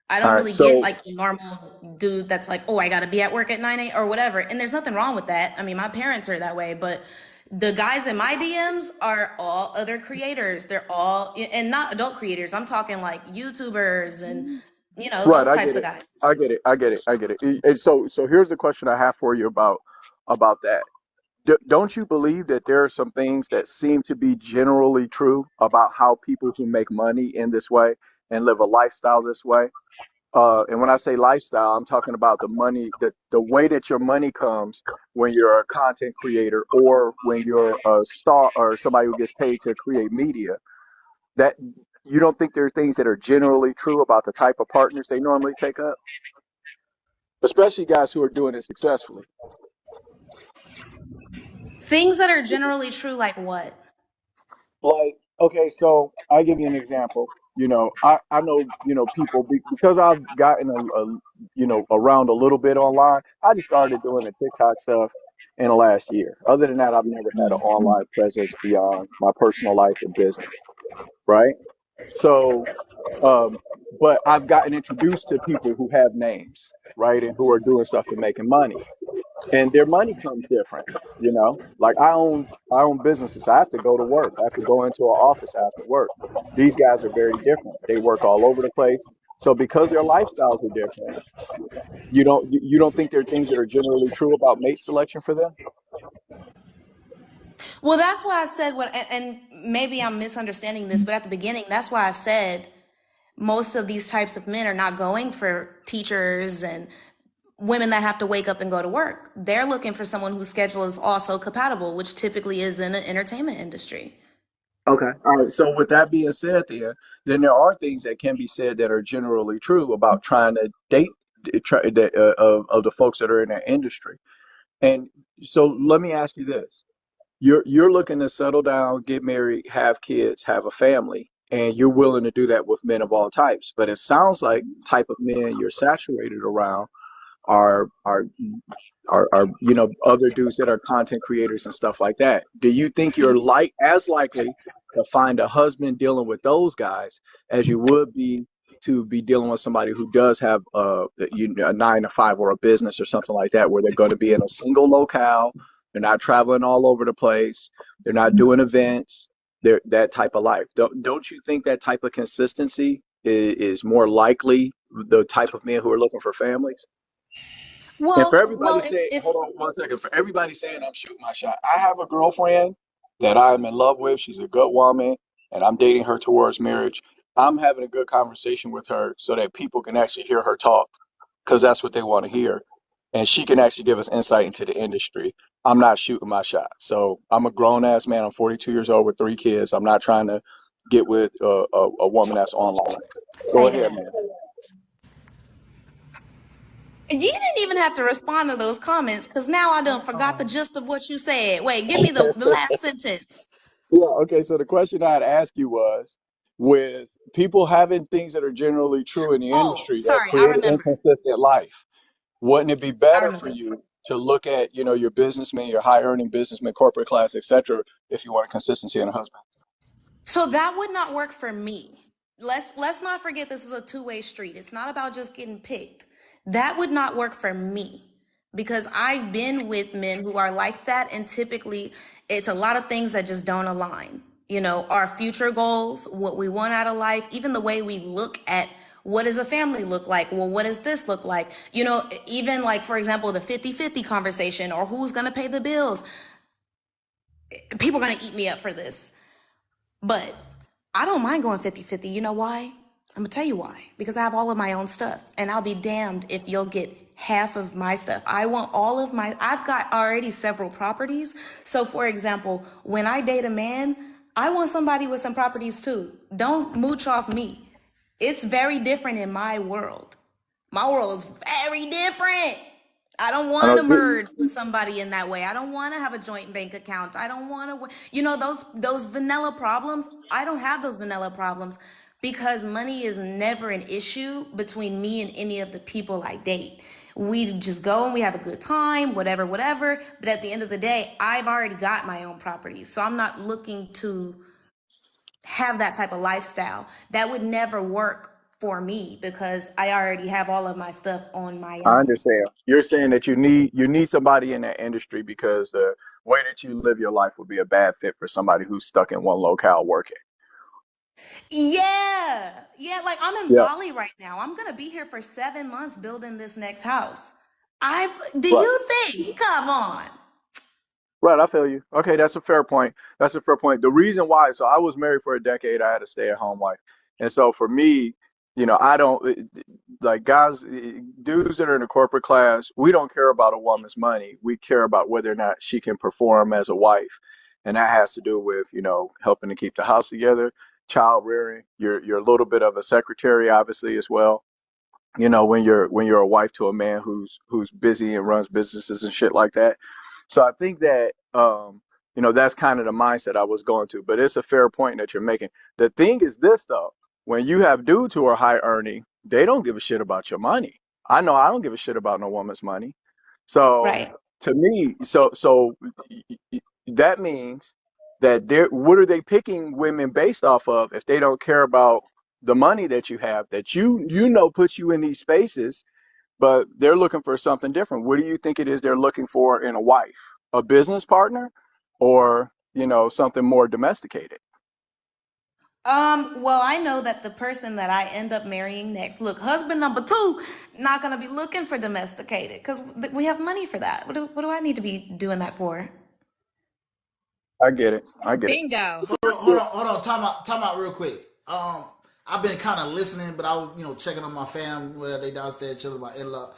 I All don't right. really get So like the normal dude that's like, oh, I got to be at work at 9 a.m. or whatever. And there's nothing wrong with that. I mean, my parents are that way, but the guys in my DMs are all other creators. They're all, and not adult creators. I'm talking like YouTubers and, right, those I types get of it. guys. I get it. I get it. I get it. And so here's the question I have for you about that. Don't you believe that there are some things that seem to be generally true about how people who make money in this way and live a lifestyle this way? And when I say lifestyle, I'm talking about the money, the way that your money comes when you're a content creator or when you're a star or somebody who gets paid to create media. That you don't think there are things that are generally true about the type of partners they normally take up, especially guys who are doing it successfully. Things that are generally true, like what? Like, okay, so I give you an example. I know, people because I've gotten around a little bit online. I just started doing the TikTok stuff in the last year. Other than that, I've never had an online presence beyond my personal life and business, right? So, um, but I've gotten introduced to people who have names, right, and who are doing stuff and making money, and their money comes different. Like I own businesses. I have to go to work. I have to go into an office after work. These guys are very different. They work all over the place. So because their lifestyles are different, you don't think there are things that are generally true about mate selection for them? Well, that's why I said what, and maybe I'm misunderstanding this, but at the beginning, that's why I said most of these types of men are not going for teachers and women that have to wake up and go to work. They're looking for someone whose schedule is also compatible, which typically is in the entertainment industry. Okay. All right. So with that being said, then there are things that can be said that are generally true about trying to date of the folks that are in that industry. And so let me ask you this. You're looking to settle down, get married, have kids, have a family, and you're willing to do that with men of all types. But it sounds like the type of men you're saturated around are other dudes that are content creators and stuff like that. Do you think you're as likely to find a husband dealing with those guys as you would be to be dealing with somebody who does have a 9 to 5 or a business or something like that, where they're going to be in a single locale, they're not traveling all over the place, they're not doing events, they're that type of life. Don't you think that type of consistency is more likely the type of men who are looking for families? And for everybody Well, if saying, if hold on 1 second, for everybody saying I'm shooting my shot, I have a girlfriend that I am in love with. She's a good woman, and I'm dating her towards marriage. I'm having a good conversation with her so that people can actually hear her talk because that's what they want to hear. And she can actually give us insight into the industry. I'm not shooting my shot. So I'm a grown ass man. I'm 42 years old with 3 kids. I'm not trying to get with a woman that's online. Go say ahead, that. man. You didn't even have to respond to those comments because now I done forgot the gist of what you said. Wait, give me the last sentence. Yeah, okay. So the question I'd ask you was, with people having things that are generally true in the Oh, industry that sorry, I create an remember. inconsistent life, wouldn't it be I better for remember. you to look at, your businessmen, your high earning businessmen, corporate class, etc., if you want consistency in a husband? So that would not work for me. Let's not forget this is a two-way street. It's not about just getting picked. That would not work for me. because I've been with men who are like that, and typically it's a lot of things that just don't align. You know, our future goals, what we want out of life, even the way we look at what does a family look like? Well, what does this look like? You know, even like, for example, the 50-50 conversation or who's going to pay the bills. People are going to eat me up for this. But I don't mind going 50-50. You know why? I'm gonna tell you why. Because I have all of my own stuff, and I'll be damned if you'll get half of my stuff. I want all of my, I've got already several properties. So for example, when I date a man, I want somebody with some properties too. Don't mooch off me. It's very different in my world. My world is very different. I don't I want know. to merge with somebody in that way. I don't want to have a joint bank account. I don't want to, you know, those vanilla problems. I don't have those vanilla problems because money is never an issue between me and any of the people I date. We just go and we have a good time, whatever, whatever. But at the end of the day, I've already got my own property. So I'm not looking to have that type of lifestyle. That would never work for me because I already have all of my stuff on my I own. understand. You're saying that you need somebody in that industry because the way that you live your life would be a bad fit for somebody who's stuck in one locale working. Yeah. Yeah. Like I'm in Yeah. Bali right now. I'm going to be here for 7 months building this next house. Do Right. you think? Come on. Right. I feel you. Okay. That's a fair point. That's a fair point. The reason why, so I was married for a decade. I had a stay-at-home wife. And so for me, I don't like guys, dudes that are in the corporate class, we don't care about a woman's money. We care about whether or not she can perform as a wife. And that has to do with, helping to keep the house together, child rearing. You're a little bit of a secretary, obviously, as well. When you're a wife to a man who's busy and runs businesses and shit like that. So I think that that's kind of the mindset I was going to. But it's a fair point that you're making. The thing is this though, when you have dudes who are high earning, they don't give a shit about your money. I know I don't give a shit about no woman's money. So Right. to me, that means that what are they picking women based off of if they don't care about the money that you have that puts you in these spaces, but they're looking for something different. What do you think it is they're looking for in a wife? A business partner or, something more domesticated? Well, I know that the person that I end up marrying next, look, husband number two, not gonna be looking for domesticated because we have money for that. What do I need to be doing that for? I get it. I get it. Bingo. Hold on. Time out real quick. I've been kind of listening, but I was, checking on my fam, where they downstairs chilling. My in-law,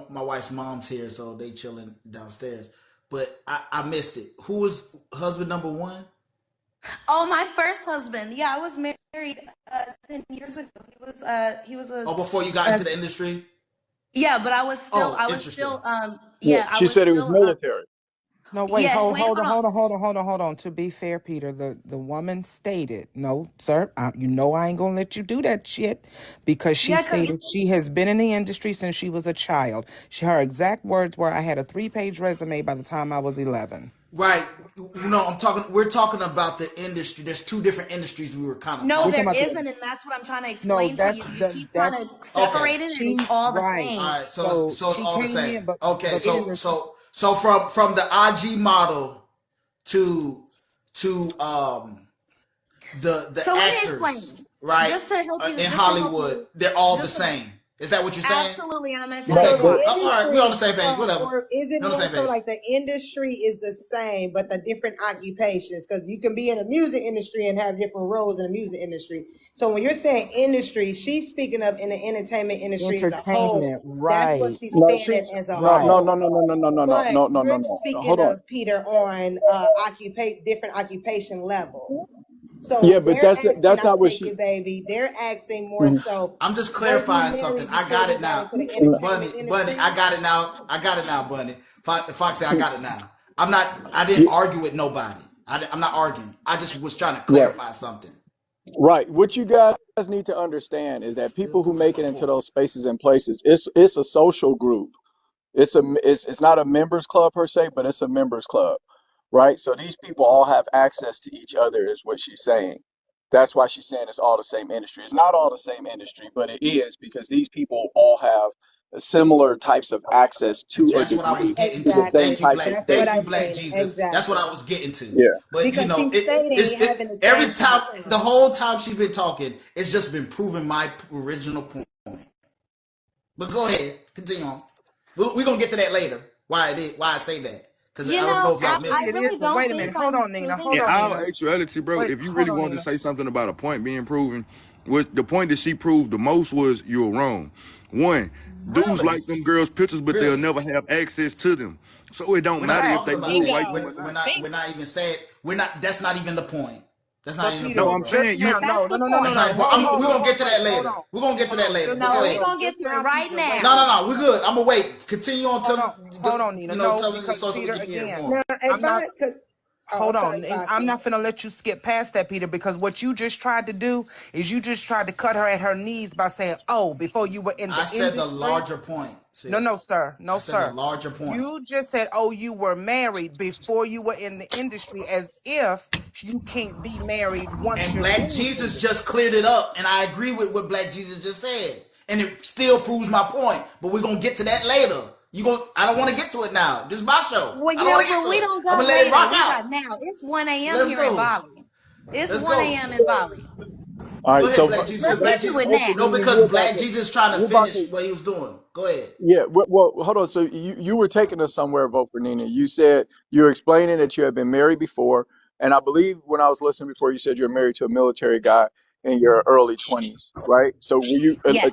my wife's mom's here, so they chilling downstairs. But I missed it. Who was husband number one? Oh, my first husband. Yeah, I was married 10 years ago. He was a Oh, before you got uh, into the industry? yeah, but I was still Oh, interesting. Yeah. yeah, I She was said it was still military. No, wait, yeah, hold, wait, hold on, hold on. hold on, hold on, hold on, hold on. To be fair, Peter, the woman stated, no, sir, you know I ain't gonna let you do that shit because she Yeah, cuz stated she has been in the industry since she was a child. Her exact words were, I had a 3-page resume by the time I was 11. Right. I'm talking. We're talking about the industry. There's two different industries we were kind of no, We're talking talking there about about. isn't, and that's what I'm trying to no, explain to you. that's You the keep trying that's to Okay. separate it, and it's she's all the right. All same. right. So So it's she all the came same. in, but Okay. but So Peter, so so from the IG model to the So let me actors, explain, right, just to help you, in just to help Hollywood, you, they're all the just to same. Is that what you're saying? absolutely, and I'm going to tell But Okay. you So the Cool. why. All right. We're on the industry, same page. Whatever. or is it We're on the more same so page. like the industry is the same, but the different occupations? Because you can be in the music industry and have different roles in the music industry. So when you're saying industry, she's speaking of in the entertainment industry as a whole. entertainment, That's what right, she's no, saying it she's as a no, no, right. no, whole. no, no, no, no, no, no, But no, no, no, you're no. speaking Hold on. of Peter on different occupation level. Yeah, So but they're asking, that's I not what take she. it, baby. They're asking more Mhm. so, I'm just were you clarifying something. married I because got you it got now. into the entertainment Bunny, I industry? got it now. I got it now, Bunny. Foxy, I got it now. I didn't Yeah, argue with nobody. I'm not arguing. I just was trying to right. clarify something. Right. What you guys need to understand is that people who Who's make it into report? those spaces and places, it's a social group. It's not a members club per se, but it's a members club, right? So these people all have access to each other, is what she's saying. That's why she's saying it's all the same industry. It's not all the same industry, but it is because these people all have similar types of access to a That's what I was degree getting to the to. same Exactly. type of That's what space. Thank you, I Black said. Jesus. That's what I Exactly. was getting to. Yeah. But Because she's stating it's having the every same type time, of the person. whole time she's been talking, it's just been proving my original point. But go ahead, continue on. We're gonna get to that later. Why I say that? Because I You don't know, know if y'all I missed Actually, it. it really is. don't Wait a think minute. Hold I'm on, Nina. proving Hold In on, all Nina. anything. actuality, bro, Wait, if you hold really on, wanted to Nina. say something about a point being proven, was the point that she proved the most was you're wrong. One, dudes Really, like them girls' pictures, but they'll really. never have access to them. So it don't We're not matter if talking they Facts. do about a that. white Bingo. woman or We're not. not. We're Bingo. not even saying. We're not. That's not even the point. That's not But even the Peter, No, point, I'm bro. just saying you. now, That's no, no, the no, no, no, That's point. no. not. Hold, We're hold, gonna hold, get to wait, that hold later. on. We're gonna get to Hold that on. later. Just But go now, We're ahead. gonna get just to it now, right Peter. Wait No, a no, now. minute. no. We're good. I'm gonna wait. Continue on Hold till on. Hold on, Nina. No, tell us because so we Peter, can hear again, more. Now, if I'm not. I, because, oh, I'm Hold sorry, on, and I'm Foxy. not finna let you skip past that, Peter, because what you just tried to do is you just tried to cut her at her knees by saying, "Oh, before you were in I the said the industry." larger point, No, no, sis. sir. I No, said the sir. larger point. You just said, "Oh, you were married before you were in the industry," as if you can't be married once And you're Black in the Jesus just industry. cleared it up, and I agree with what Black Jesus just said, and it still proves my point. But we're gonna get to that later. You go. I don't want to get to it now. This is my show. Well, I you don't know, want to get but to we it. don't I'm got gonna let it later. rock We out. got now. It's 1 a.m. Let's here in go. Bali. It's Let's 1 go. a.m. in Bali. All Go right. ahead, So, Black Jesus. Because Let's Black get to Jesus. it Hope now. No, Nina, because you're about Black to, Jesus is trying to you're about finish to, what he was doing. Go ahead. yeah. Well, hold on. So you were taking us somewhere, vote for Nina. You said you were explaining that you had been married before, and I believe when I was listening before, you said you were married to a military guy in your early 20s, right? So will you Yeah.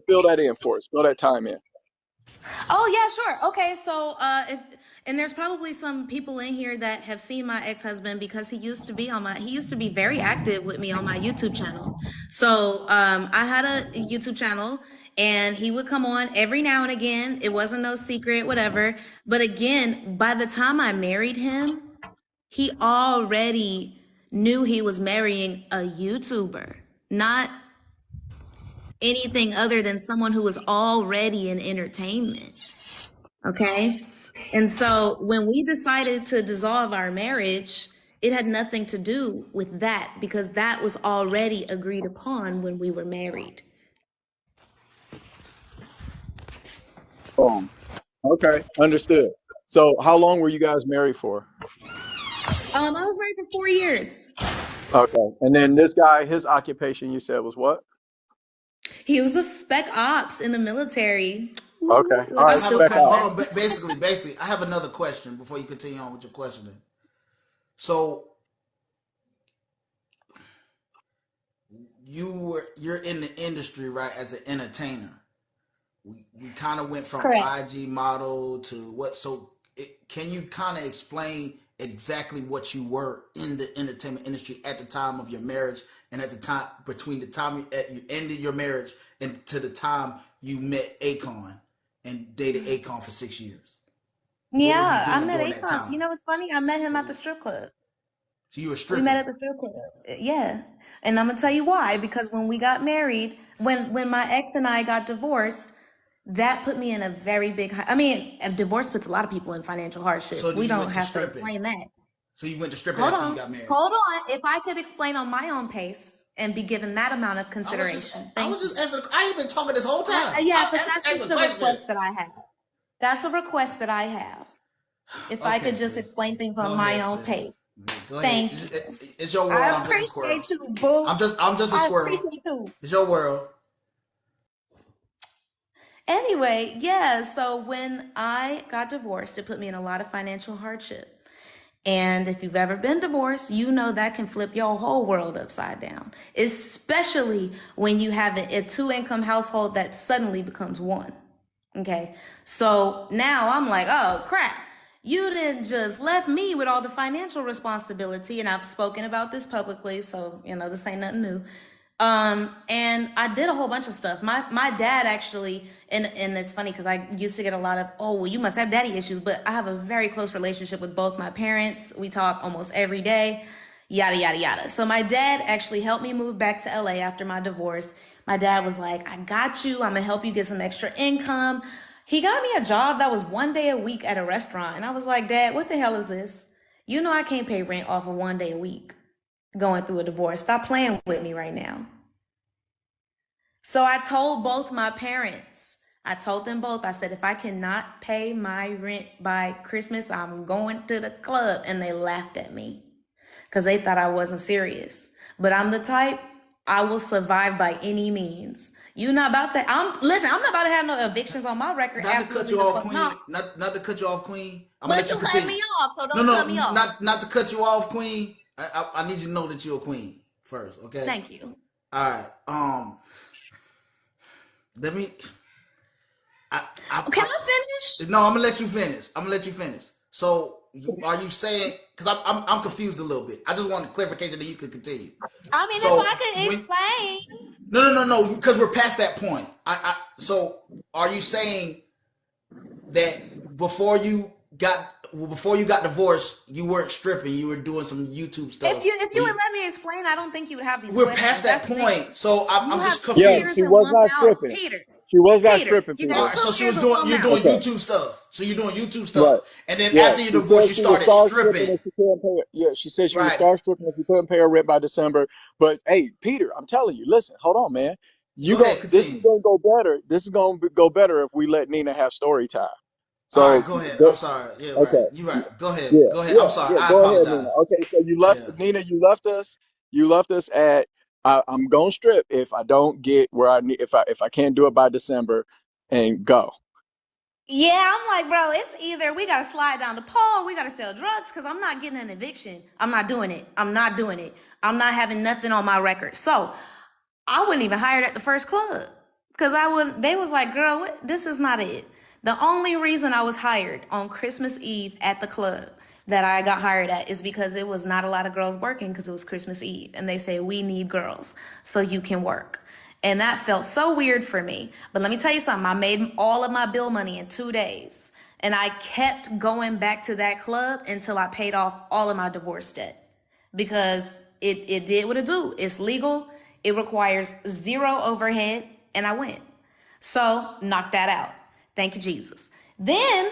fill that in for us? Fill that time in. Oh yeah, sure. Okay, so if and there's probably some people in here that have seen my ex-husband because he used to be very active with me on my YouTube channel. So I had a YouTube channel and he would come on every now and again. It wasn't no secret, whatever. But again, by the time I married him, he already knew he was marrying a YouTuber, not anything other than someone who was already in entertainment. Okay. And so when we decided to dissolve our marriage, it had nothing to do with that because that was already agreed upon when we were married. Boom. Okay, understood. So how long were you guys married for? I was married for 4 years. Okay, and then this guy, his occupation, you said was what? He was a spec ops in the military. Okay, Ooh, all look, I I'm right, have a still spec question. ops. Hold coveted. on. Basically, I have another question before you continue on with your questioning. So you're in the industry, right, as an entertainer. We kind of went from Correct. IG model to what? So can you kind of explain exactly what you were in the entertainment industry at the time of your marriage and at the time between the time you ended your marriage and to the time you met Akon and dated Akon for 6 years? What was you Yeah, I doing met during that Akon. time? You know what's funny? I met him at the strip club. So you were We met stripping. at the strip club. Yeah. And I'm gonna tell you why. Because when we got married, when my ex and I got divorced, that put me in a very big. I mean, a divorce puts a lot of people in financial hardship. So We you don't went to have to stripping. explain that. So you went to stripping Hold after you on, got married. hold on. If I could explain on my own pace and be given that amount of consideration, I thank was just you. asking. I ain't been talking this whole time. Yeah, I but asked, that's asked just a a question. request that I have. That's a request that I have. If I Okay, could just sis. explain things Go on my ahead, own sis. pace. Go ahead. Thank you. It's your world. I I'm just a squirrel. appreciate you, boo. I'm just a I squirrel. appreciate you. It's your world. Anyway, yeah, so when I got divorced, it put me in a lot of financial hardship. And if you've ever been divorced, you know that can flip your whole world upside down, especially when you have a two-income household that suddenly becomes one. Okay. So now I'm like, oh crap. You didn't just left me with all the financial responsibility, and I've spoken about this publicly, so this ain't nothing new. And I did a whole bunch of stuff. My dad actually, and it's funny because I used to get a lot of, oh well, you must have daddy issues, but I have a very close relationship with both my parents. We talk almost every day, yada yada yada. So my dad actually helped me move back to LA after my divorce. My dad was like, I got you. I'm gonna help you get some extra income. He got me a job that was 1 day a week at a restaurant. And I was like, Dad, what the hell is this? You know I can't pay rent off of 1 day a week going through a divorce. Stop playing with me right now. So I told both my parents, I told them both, I said, if I cannot pay my rent by Christmas, I'm going to the club. And they laughed at me because they thought I wasn't serious. But I'm the type, I will survive by any means. You're not about to, listen, I'm not about to have no evictions on my record. Not to cut Absolutely you the off, fuck Queen. not. Not to cut you off, Queen. I'm gonna But let you you cut continue. me off, so No, don't cut no, me off. not to cut you off, Queen. I need you to know that you're a queen first, okay? Thank you. All right. Let me. Can I finish? No, I'm gonna let you finish. So, are you saying? Because I'm confused a little bit. I just want clarification that you could continue. I mean, if So I could when explain. no, because we're past that point. So are you saying that before you got divorced, you weren't stripping, you were doing some YouTube stuff? If you would let me explain, I don't think you would have these We're questions. past that That's the thing. point, so You I'm have just two Yeah, confused. ears she and was one not mouth. stripping. Peter, She was not Peter, stripping, you All Peter. got right, two so ears and one you're mouth. doing Okay. YouTube stuff. So you're doing YouTube Right. stuff, and then Yeah. after your She divorce, said you she would started start stripping stripping. if she couldn't pay. Yeah, she said she would Right. start stripping if she couldn't pay her rent by December. But hey, Peter, I'm telling you, listen, hold on, man. Go ahead, This is continue. gonna go better. This is gonna go better if we let Nina have story time. All So right, go ahead. go, I'm sorry. Yeah, right. okay. You right. Go ahead. Yeah, Go ahead. yeah, I'm sorry. yeah. I Go ahead, Nina. apologize. Okay, so you left Yeah. Nina. You left us. You left us at. I'm gonna strip if I don't get where I need. If I can't do it by December, and go. Yeah, I'm like, bro, it's either we gotta slide down the pole, we gotta sell drugs, because I'm not getting an eviction. I'm not doing it. I'm not doing it. I'm not having nothing on my record. So I wouldn't even hire at the first club. Because they was like, girl, this is not it. The only reason I was hired on Christmas Eve at the club that I got hired at is because it was not a lot of girls working because it was Christmas Eve. And they say, we need girls so you can work. And that felt so weird for me. But let me tell you something. I made all of my bill money in 2 days. And I kept going back to that club until I paid off all of my divorce debt. Because it did what it do. It's legal. It requires zero overhead. And I went. So knock that out. Thank you, Jesus. Then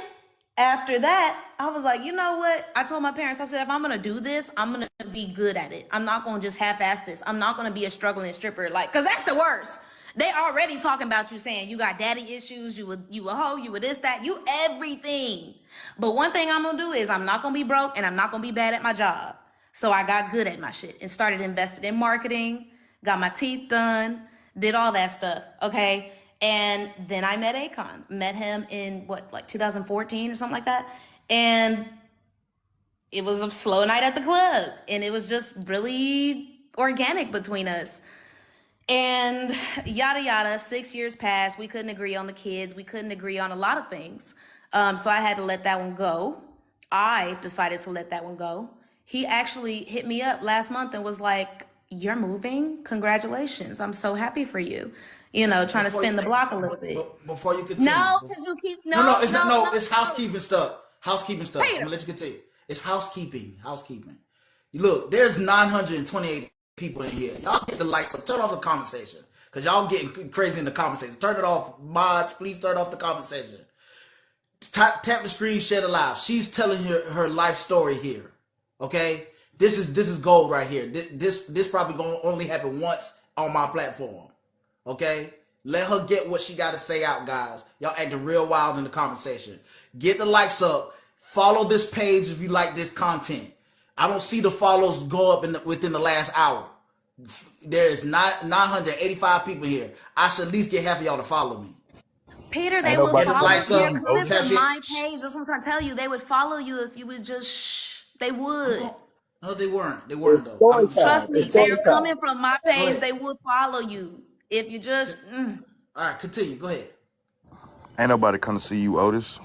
after that, I was like, you know what? I told my parents, I said, if I'm gonna do this, I'm gonna be good at it. I'm not gonna just half-ass this. I'm not gonna be a struggling stripper, like, cause that's the worst. They already talking about you saying you got daddy issues, you a hoe, you a this, that, you everything. But one thing I'm gonna do is I'm not gonna be broke and I'm not gonna be bad at my job. So I got good at my shit and started investing in marketing, got my teeth done, did all that stuff, okay? And then I met Akon. Met him in like 2014 or something like that. And it was a slow night at the club. And it was just really organic between us. And yada yada, 6 years passed. We couldn't agree on the kids. We couldn't agree on a lot of things. So I had to let that one go. I decided to let that one go. He actually hit me up last month and was like, you're moving? Congratulations. I'm so happy for you. You know, trying to Before spin you, the block a little bit. before you continue. No, because you keep, No, no, it's not. no, No, no, it's no. housekeeping stuff. Housekeeping stuff. I'm Peter. gonna let you continue. It's housekeeping. Housekeeping. Look, there's 928 people in here. Y'all get the likes up. Turn off the conversation because y'all getting crazy in the conversation. Turn it off, mods. Please turn off the conversation. Tap the screen, share the live. She's telling her life story here. Okay, this is gold right here. This probably gonna only happen once on my platform. Okay, let her get what she got to say out, guys. Y'all acting real wild in the conversation. Get the likes up. Follow this page if you like this content. I don't see the follows go up within the last hour. There's 985 people here. I should at least get half of y'all to follow me. Peter, they Ain't would Get nobody the follow trying to likes you. see They're up. you, coming Otis. Tap from shit. my page. That's what I'm trying to tell you. They would follow you if you would just shh. They I'm would. going. No, they weren't. They weren't It's though. story I'm just time. Trust saying. It's me, story they're Continue. time. coming from my Go page. ahead. They would follow you. If you just All right, continue. Go ahead. Ain't nobody come to see you, Otis.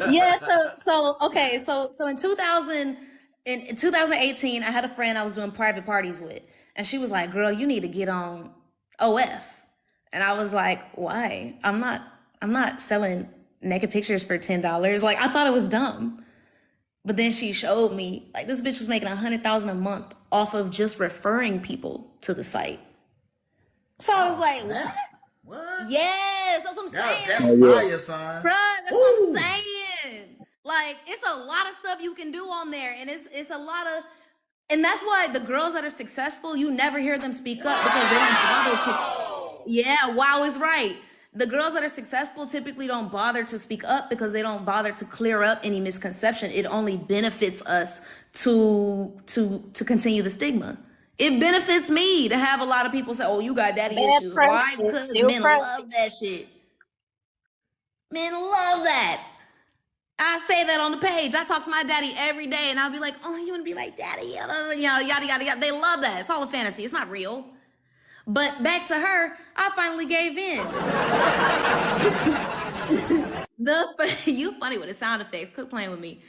yeah, so okay, so in 2018, I had a friend I was doing private parties with, and she was like, "Girl, you need to get on OF." And I was like, "Why? I'm not selling naked pictures for $10." Like I thought it was dumb. But then she showed me like this bitch was making 100,000 a month off of just referring people to the site. So I was Oh like, "What?" snap! What? Yes, that's what I'm That's Oh saying. yeah. fire, son. Bruh, that's what I'm Woo! saying. Like, it's a lot of stuff you can do on there, and it's a lot of, and that's why the girls that are successful, you never hear them speak up because they don't bother to. Yeah, wow is right. The girls that are successful typically don't bother to speak up because they don't bother to clear up any misconception. It only benefits us to continue the stigma. It benefits me to have a lot of people say, "Oh, you got daddy Bad issues." Why? precedent, Because still men love precedent. that shit. Men love that. I say that on the page. I talk to my daddy every day, and I'll be like, "Oh, you want to be like daddy?" Yada yada yada. They love that. It's all a fantasy. It's not real. But back to her, I finally gave in. You funny with the sound effects. Quit playing with me.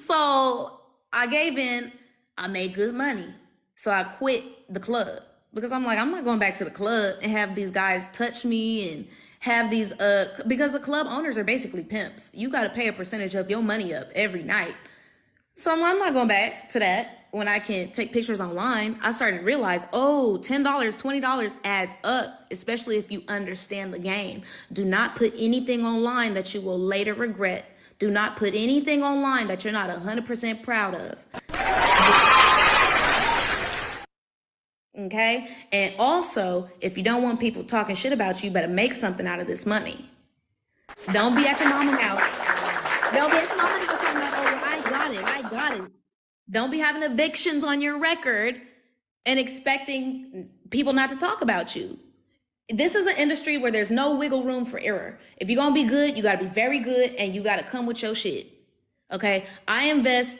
So I gave in. I made good money. So I quit the club because I'm like, I'm not going back to the club and have these guys touch me and have these because the club owners are basically pimps. You got to pay a percentage of your money up every night. So I'm not going back to that when I can take pictures online. I started to realize, oh, $10, $20 adds up, especially if you understand the game. Do not put anything online that you will later regret. Do not put anything online that you're not 100% proud of. Okay? And also, if you don't want people talking shit about you, you better make something out of this money. Don't be at your mama's house. Don't be at your mama's house talking about, oh, I got it. I got it. Don't be having evictions on your record and expecting people not to talk about you. This is an industry where there's no wiggle room for error. If you're going to be good, you got to be very good and you got to come with your shit. Okay? I invest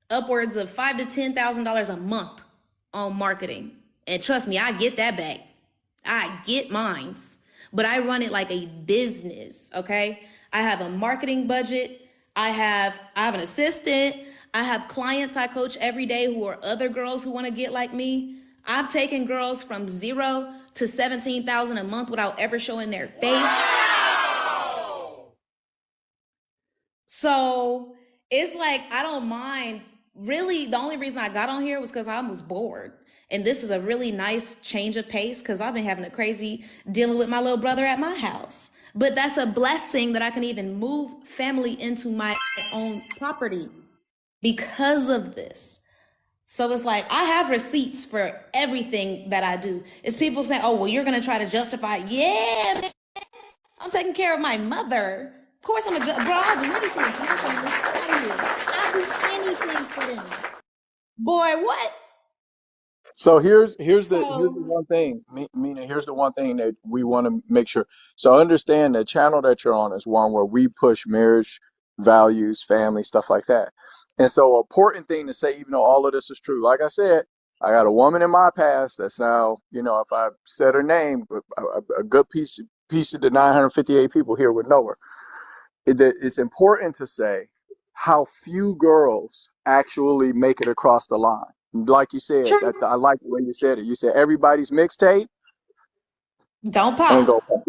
upwards of $5,000 to $10,000 a month on marketing. And trust me, I get that back. I get mines. But I run it like a business, okay? I have a marketing budget. I have an assistant. I have clients I coach every day who are other girls who want to get like me. I've taken girls from 0 to 17,000 a month without ever showing their face. So it's like, I don't mind. Really, the only reason I got on here was because I was bored. And this is a really nice change of pace because I've been having a crazy dealing with my little brother at my house. But that's a blessing that I can even move family into my own property because of this. So it's like, I have receipts for everything that I do. It's people saying, oh, well, you're going to try to justify. Yeah, man, I'm taking care of my mother. Of course I'm bro, I'll do anything for my family. I'll do anything for them. Boy, what? So here's the So, one thing, Mina. Here's the one thing that we want to make sure. So understand the channel that you're on is one where we push marriage, values, family, stuff like that. And so, important thing to say, even though all of this is true, like I said, I got a woman in my past that's now, if I said her name, a good piece of the 958 people here would know her. It's important to say how few girls actually make it across the line. Like you said, true. I like the way you said it. You said everybody's mixtape Don't and pop. go.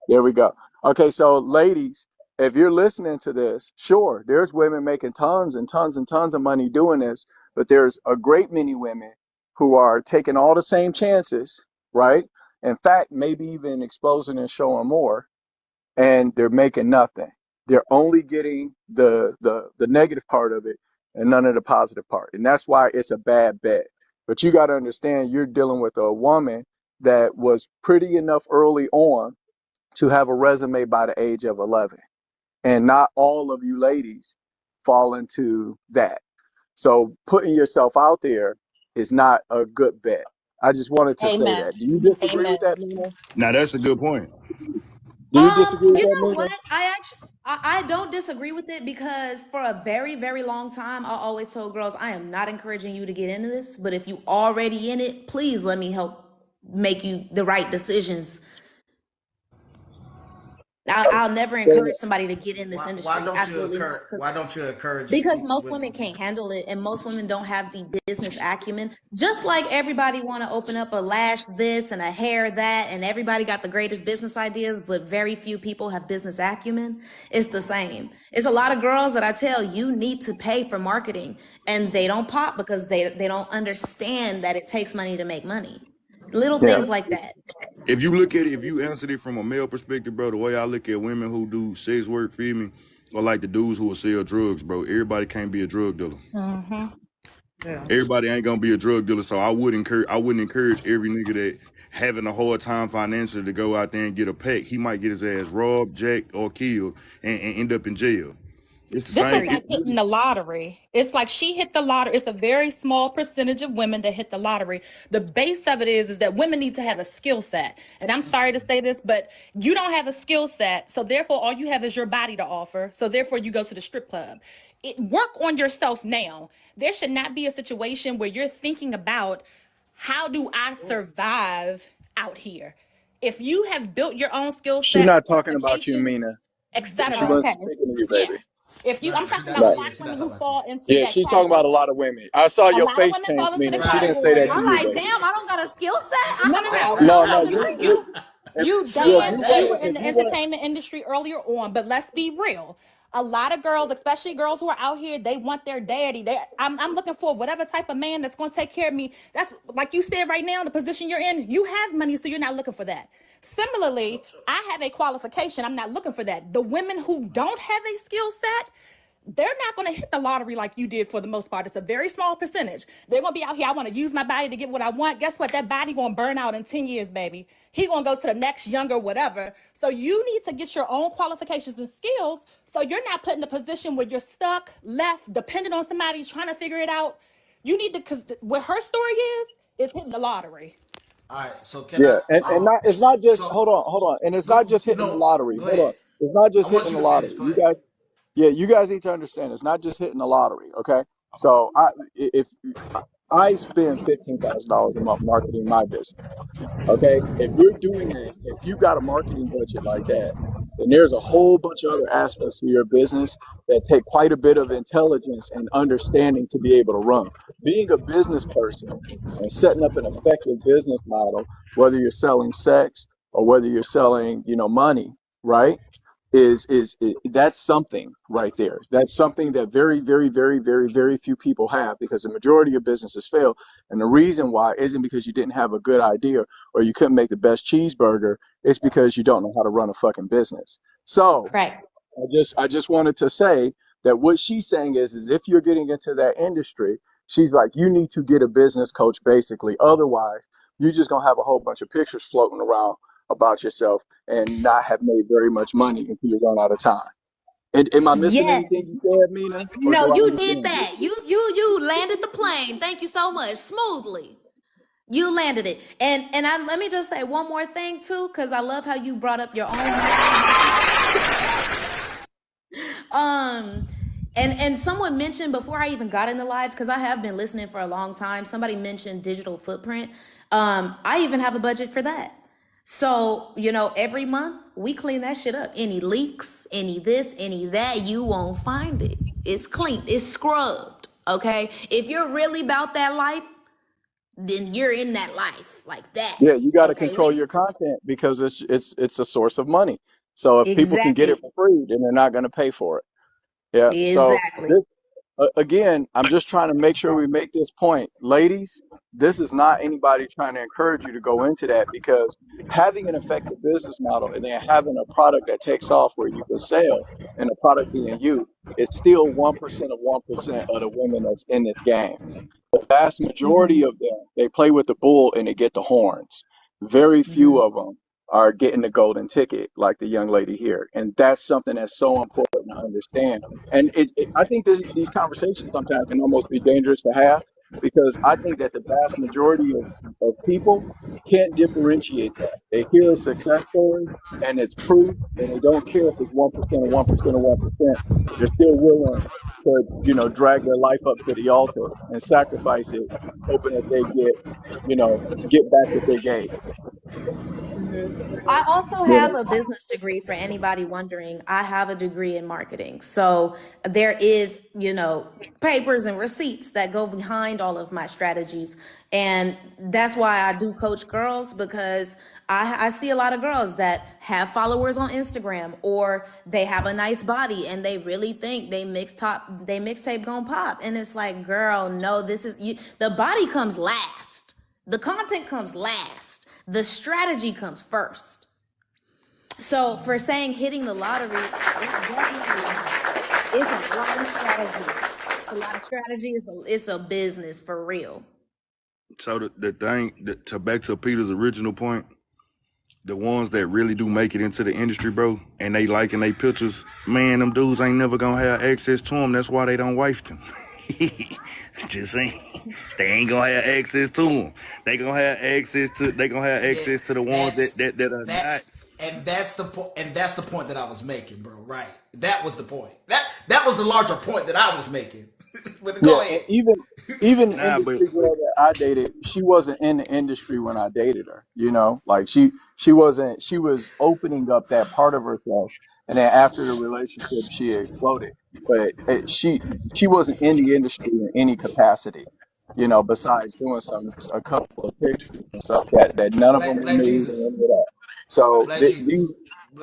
There we go. Okay, so ladies, if you're listening to this, sure, there's women making tons and tons and tons of money doing this, but there's a great many women who are taking all the same chances, right? In fact, maybe even exposing and showing more, and they're making nothing. They're only getting the negative part of it and none of the positive part. And that's why it's a bad bet. But you got to understand you're dealing with a woman that was pretty enough early on to have a resume by the age of 11. And not all of you ladies fall into that. So putting yourself out there is not a good bet. I just wanted to say Amen. that. Do you disagree Amen. with that, Mina? Now that's a good point. Do you disagree with You that, know Mina? what? I don't disagree with it because for a very, very long time, I always told girls, I am not encouraging you to get into this, but if you already in it, please let me help make you the right decisions. I'll never encourage somebody to get in this Why industry. don't you Absolutely encourage? not. Why don't you encourage Because most women? women can't handle it and most women don't have the business acumen. Just like everybody want to open up a lash this and a hair that and everybody got the greatest business ideas, but very few people have business acumen. It's the same. It's a lot of girls that I tell you need to pay for marketing and they don't pop because they don't understand that it takes money to make money. Little Yeah. things like that. If you look at it, if you answered it from a male perspective, bro, the way I look at women who do sex work, feel me, or like the dudes who will sell drugs, bro, everybody can't be a drug dealer. Mm-hmm. Yeah. Everybody ain't gonna be a drug dealer, so I wouldn't encourage every nigga that having a hard time financially to go out there and get a pack. He might get his ass robbed, jacked, or killed and end up in jail. It's the This is same. Period. like It's hitting really, the lottery. It's like she hit the lottery. It's a very small percentage of women that hit the lottery. The base of it is that women need to have a skill set. And I'm sorry to say this, but you don't have a skill set. So therefore, all you have is your body to offer. So therefore, you go to the strip club. Work on yourself now. There should not be a situation where you're thinking about how do I survive out here? If you have built your own skill She's set, not talking about you, qualifications, Mina. She etc. wasn't Okay. speaking to you, Yeah. baby. If you, I'm Right. She's talking not about Right. talking. Yeah, black she's not women talking who about you. fall into Yeah, that she's talking about a category. lot of women. I saw A your lot of face women change, fall into the Mina. She Right. didn't say that category. to I'm you, like, baby. damn, I don't got a skill set. I No, don't no, have no. a No, Listen, no, college listen. degree. if You if Shut you danced. You want were that. in if the you want entertainment industry earlier on, but let's be real. A lot of girls, especially girls who are out here, they want their daddy. I'm looking for whatever type of man that's going to take care of me. That's like you said right now, the position you're in, you have money, so you're not looking for that. Similarly, So I have a qualification. I'm not looking for that. The women who don't have a skill set, they're not going to hit the lottery like you did for the most part. It's a very small percentage. They're going to be out here. I want to use my body to get what I want. Guess what? That body going to burn out in 10 years, baby. He going to go to the next younger whatever. So you need to get your own qualifications and skills so you're not put in a position where you're stuck, left, dependent on somebody trying to figure it out. You need to, because what her story is hitting the lottery. all right. So can Yeah, I? and not it's not just So hold on, and it's not go. just hitting the No. lottery. Go Hold on, ahead. it's not I just want hitting you the to finish. lottery. Go You ahead. guys, yeah, you guys need to understand it's not just hitting the lottery. Okay, so if I spend $15,000 a month marketing my business. Okay, if you're doing that, if you got a marketing budget like that, then there's a whole bunch of other aspects of your business that take quite a bit of intelligence and understanding to be able to run. Being a business person and setting up an effective business model, whether you're selling sex or whether you're selling, money, right? That's something right there. That's something that very, very, very, very, very few people have because the majority of businesses fail. And the reason why isn't because you didn't have a good idea or you couldn't make the best cheeseburger. It's because you don't know how to run a fucking business. So Correct. I just wanted to say that what she's saying is if you're getting into that industry, she's like, you need to get a business coach basically. Otherwise, you're just gonna have a whole bunch of pictures floating around about yourself and not have made very much money until you run out of time. And am I missing anything Yes. you said, Mina? Or No, do I you did understand it? that. You landed the plane. Thank you so much. Smoothly. You landed it. And let me just say one more thing too, because I love how you brought up your own marketing. Um, and someone mentioned before I even got in the live, because I have been listening for a long time. Somebody mentioned digital footprint. I even have a budget for that. So, every month we clean that shit up. Any leaks, any this, any that, you won't find it. It's clean, it's scrubbed. Okay. If you're really about that life, then you're in that life like that. Yeah, you got to Okay. control your content because it's a source of money. So if people can get it Exactly. for free, then they're not going to pay for it. Yeah. So Exactly. this again, I'm just trying to make sure we make this point. Ladies, this is not anybody trying to encourage you to go into that because having an effective business model and then having a product that takes off where you can sell and the product being you is still 1% of 1% of the women that's in this game. The vast majority of them, they play with the bull and they get the horns. Very few of them are getting the golden ticket like the young lady here. And that's something that's so important to understand. And I think these conversations sometimes can almost be dangerous to have because I think that the vast majority of people can't differentiate that. They hear a success story and it's proof, and they don't care if it's 1% or 1% or 1%. They're still willing to, drag their life up to the altar and sacrifice it, hoping that they get back what they gave. I also You have know? a business degree for anybody wondering. I have a degree in marketing. So there is, papers and receipts that go behind all of my strategies. And that's why I do coach girls because I see a lot of girls that have followers on Instagram or they have a nice body and they really think they mixtape gonna pop. And it's like, girl, no, this is you. The body comes last. The content comes last. The strategy comes first. So for saying hitting the lottery, it's a lot of strategy. It's a lot of strategy. It's a business for real. So the thing, to back to Peter's original point, the ones that really do make it into the industry, bro, and they liking they pictures, man, them dudes ain't never gonna have access to them. That's why they don't wife them. Just saying, they ain't gonna have access to them. They gonna have access to. They gonna have Yeah, access to the ones that are not. that's the point, and that's the point that I was making, bro. Right? That was the point. That was the larger point that I was making. But Yeah, go and ahead. even the Nah, but industry girl that I dated, she wasn't in the industry when I dated her. You know, like she wasn't. She was opening up that part of herself, and then after the relationship, she exploded. But she wasn't in the industry in any capacity. You know, besides doing a couple of pictures and stuff that none of them were Black nude and Jesus, any of that. So Black Jesus,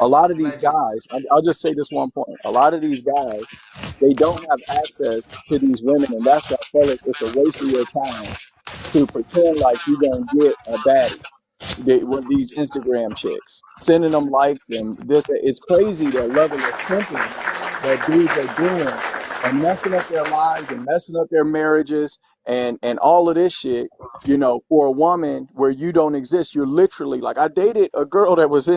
a lot of these Black Jesus. guys, I'll just say this one point. A lot of these guys, they don't have access to these women, and that's why, fellas, it's a waste of your time to pretend like you're gonna get a baddie. With these Instagram chicks, sending them likes and this, it's crazy the level of pimping that dudes are doing and messing up their lives and messing up their marriages and all of this shit. You know, for a woman where you don't exist, you're literally like, I dated a girl that was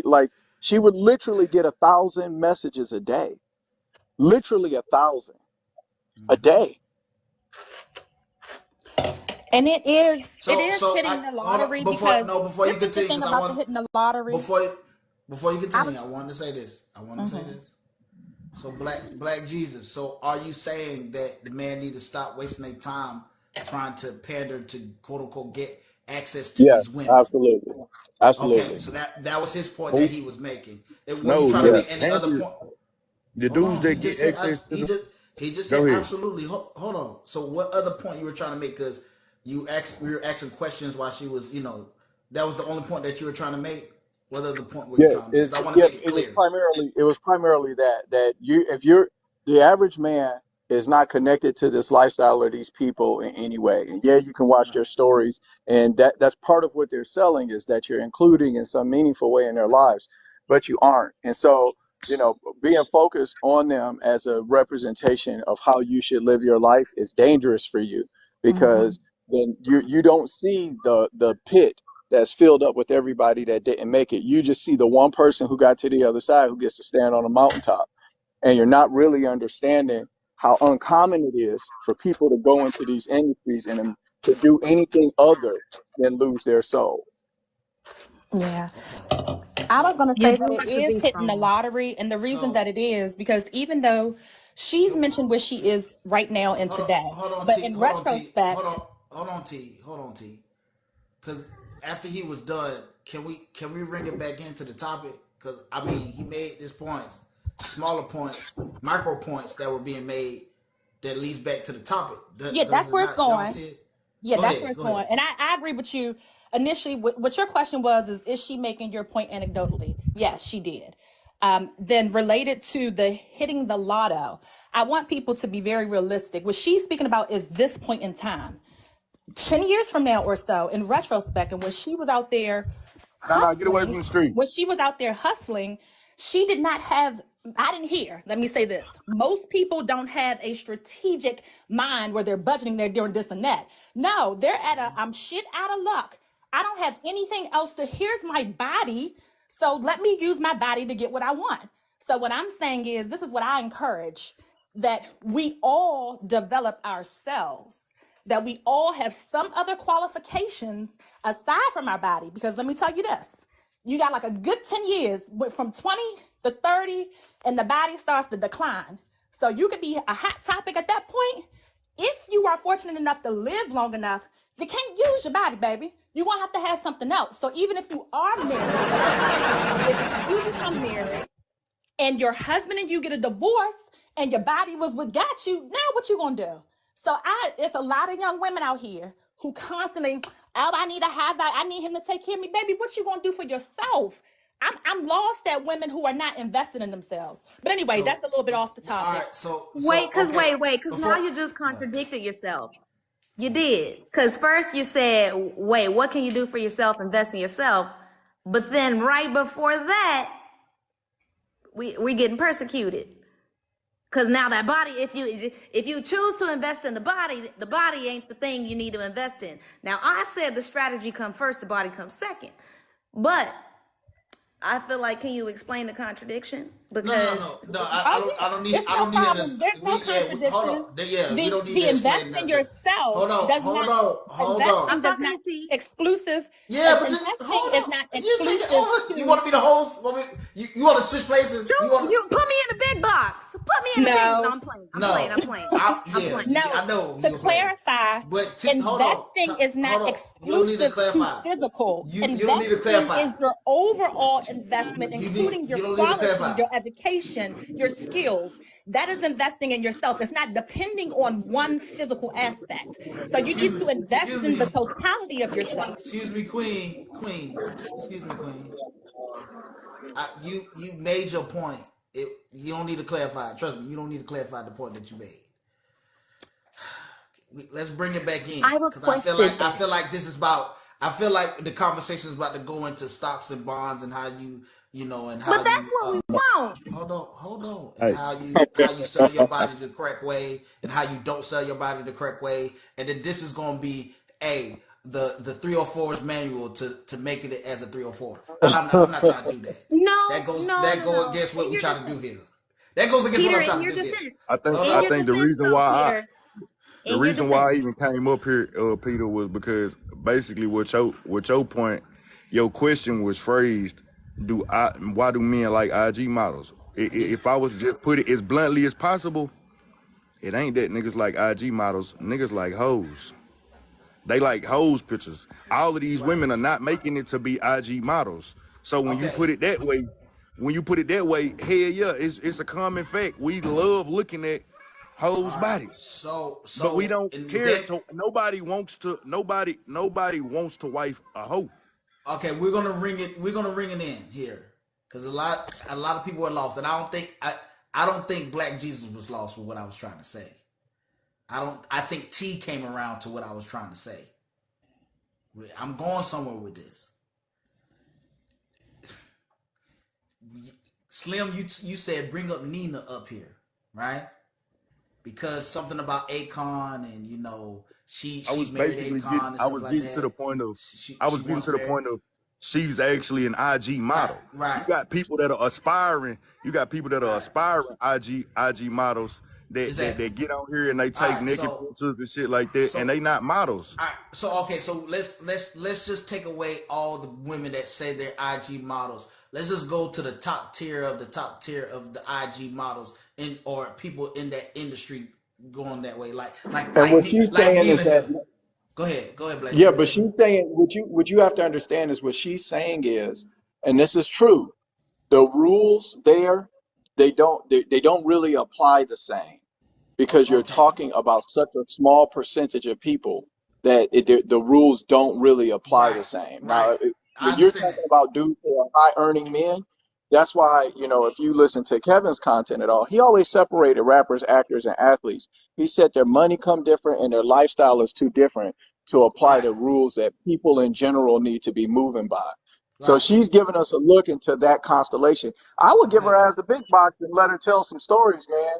like, she would literally get 1,000 messages a day, literally 1,000 a day. And it So is so I hitting the hold on lottery before because no before you this is the continue thing because I about the want hitting the lottery. before before you I was continue I wanted to say this. I want to say mhm. this. So Black Jesus. So are you saying that the man need to stop wasting their time trying to pander to quote unquote get access to Yes, these women? absolutely, Okay, absolutely. so that was his point that who? he was making. And were you No, trying to Yeah. the make any other Panthers, point? the Hold dudes on, he that get just said access to them. he just said Go ahead. absolutely. Hold on. So what other point you were trying to make? Because we were asking questions while she was, that was the only point that you were trying to make. What other point were you Yeah, trying to make? Because I want to yeah, make it clear. it was primarily that you if you're the average man is not connected to this lifestyle or these people in any way. And yeah, you can watch their Right. stories and that's part of what they're selling is that you're including in some meaningful way in their lives, but you aren't. And so, you know, being focused on them as a representation of how you should live your life is dangerous for you because then you don't see the pit that's filled up with everybody that didn't make it. You just see the one person who got to the other side who gets to stand on a mountaintop. And you're not really understanding how uncommon it is for people to go into these industries and to do anything other than lose their soul. Yeah. Okay. I was So going to You say do that it have to is be hitting the strong. lottery. And the reason so that it is because even though she's so mentioned where she is right now and today, hold on but T in hold on T retrospect, hold on T. Because after he was done, can we bring it back into the topic? Because I mean, he made his points, smaller points, micro points that were being made that leads back to the topic. yeah, Does that's it where it's not? Y'all don't going. see it? Yeah, Go that's where ahead. it's Go ahead. going. And I agree with you. Initially, what your question was is she making your point anecdotally? Yes, she did. Then related to the hitting the lotto, I want people to be very realistic. What she's speaking about is this point in time. 10 years from now or so, in retrospect, and when she was out there Nah, get away from hustling, the street. she did not have, I didn't hear, let me say this. Most people don't have a strategic mind where they're budgeting, they're doing this and that. No, they're at I'm shit out of luck. I don't have anything else to, here's my body. So let me use my body to get what I want. So what I'm saying is, this is what I encourage, that we all develop ourselves, that we all have some other qualifications aside from our body. Because let me tell you this, you got like a good 10 years from 20 to 30, and the body starts to decline. So you could be a hot topic at that point. If you are fortunate enough to live long enough, you can't use your body, baby. You're going to have something else. So even if you are married, if you become married and your husband and you get a divorce and your body was what got you, now what you gonna do? So it's a lot of young women out here who constantly, oh, I need a high value, I need him to take care of me. Baby, what you gonna do for yourself? I'm lost at women who are not invested in themselves. But anyway, So that's a little bit off the all topic. right. Okay. Because now Before you just what? contradicted yourself. You did. Because first you said, wait, what can you do for yourself? Invest in yourself. But then right before that, we getting persecuted. Cause now that body, if you choose to invest in the body ain't the thing you need to invest in. Now I said the strategy come first, the body comes second. But I feel like, can you explain the contradiction? No, no, Because no, no. Oh yeah, it's I no don't need problem. to. There's no Hold contradiction. on. Yeah, we don't need The to invest explain in that. yourself Hold on, does not, hold on. I'm investing does talking not to T. exclusive. Yeah, but just Investing hold is on. not You take it exclusive over. You to. want to be the host? You want to switch places? You Sure, want to? you put me in the big box. Put me in the big. No, No, I'm playing. I'm playing. I'm No. playing. I'm Yeah, playing. I no. know To you're playing. clarify, But hold on. investing is not Hold on. You don't need to exclusive to clarify. physical. You don't need to Investing clarify. is your overall investment, including your You don't need to quality, clarify. your education, your skills. That is investing in yourself. It's not depending on one physical aspect. So you need to invest Excuse in the me. totality of yourself. Excuse me, Queen. Queen. Excuse me, Queen. You made your point. You don't need to clarify. Trust me, you don't need to clarify the point that you made. Let's bring it back in I because requested I that. feel like this is about. I feel like the conversation is about to go into stocks and bonds and how and But how that's you what we want. hold on, and Hey, how you sell your body the correct way and how you don't sell your body the correct way, and then this is going to be the 304's manual to make it as a 304. And I'm not trying to do that. No, no, That no, go no. against what In we're your trying to do defense, here. That goes against what Peter, I'm in trying your to do here. defense, Hold in I on. your think the defense, reason though, why Peter, the in your reason why I defense. even came up here, Peter, was because basically what your point, your question was phrased. Why do men like IG models? Yeah. If I was to just put it as bluntly as possible, it ain't that niggas like IG models. Niggas like hoes. They like hoes pictures. All of these Right. women are not making it to be IG models. So when you Okay. put it that way, hell yeah, it's a common fact. We love looking at All hoes' right. bodies. But we So don't and with care that, to nobody wants to wife a hoe. okay, we're gonna ring it. We're gonna ring it in here because a lot of people are lost, and I don't think Black Jesus was lost with what I was trying to say. I think T came around to what I was trying to say. I'm going somewhere with this. Slim, you said bring up Nina up here, right? Because something about Akon and I she was married basically getting Akon and I stuff was like getting to the that. point of I She was getting wants to the married. point of she's actually an IG Right, model. right. You got people that are aspiring, Right. aspiring IG models Exactly. that get on here and they All take right. naked pictures and shit like that, and So they not models. all right. So okay. So let's just take away all the women that say they're IG models. Let's just go to the top tier of the IG models or people in that industry going that way. And what she's Like saying is Nina that, here. Go ahead, Black yeah, Jesus. but she's saying what you have to understand is what she's saying is, and this is true. The rules there, they don't really apply the same because you're Okay. talking about such a small percentage of people that the rules don't really apply Right. the same. Right. Now, I when you're understand talking that. about dudes who are high earning men, that's why, if you listen to Kevin's content at all, he always separated rappers, actors, and athletes. He said their money come different and their lifestyle is too different to apply Right. the rules that people in general need to be moving by. So Right. she's giving us a look into that constellation. I would give her Exactly. ass the big box and let her tell some stories, man.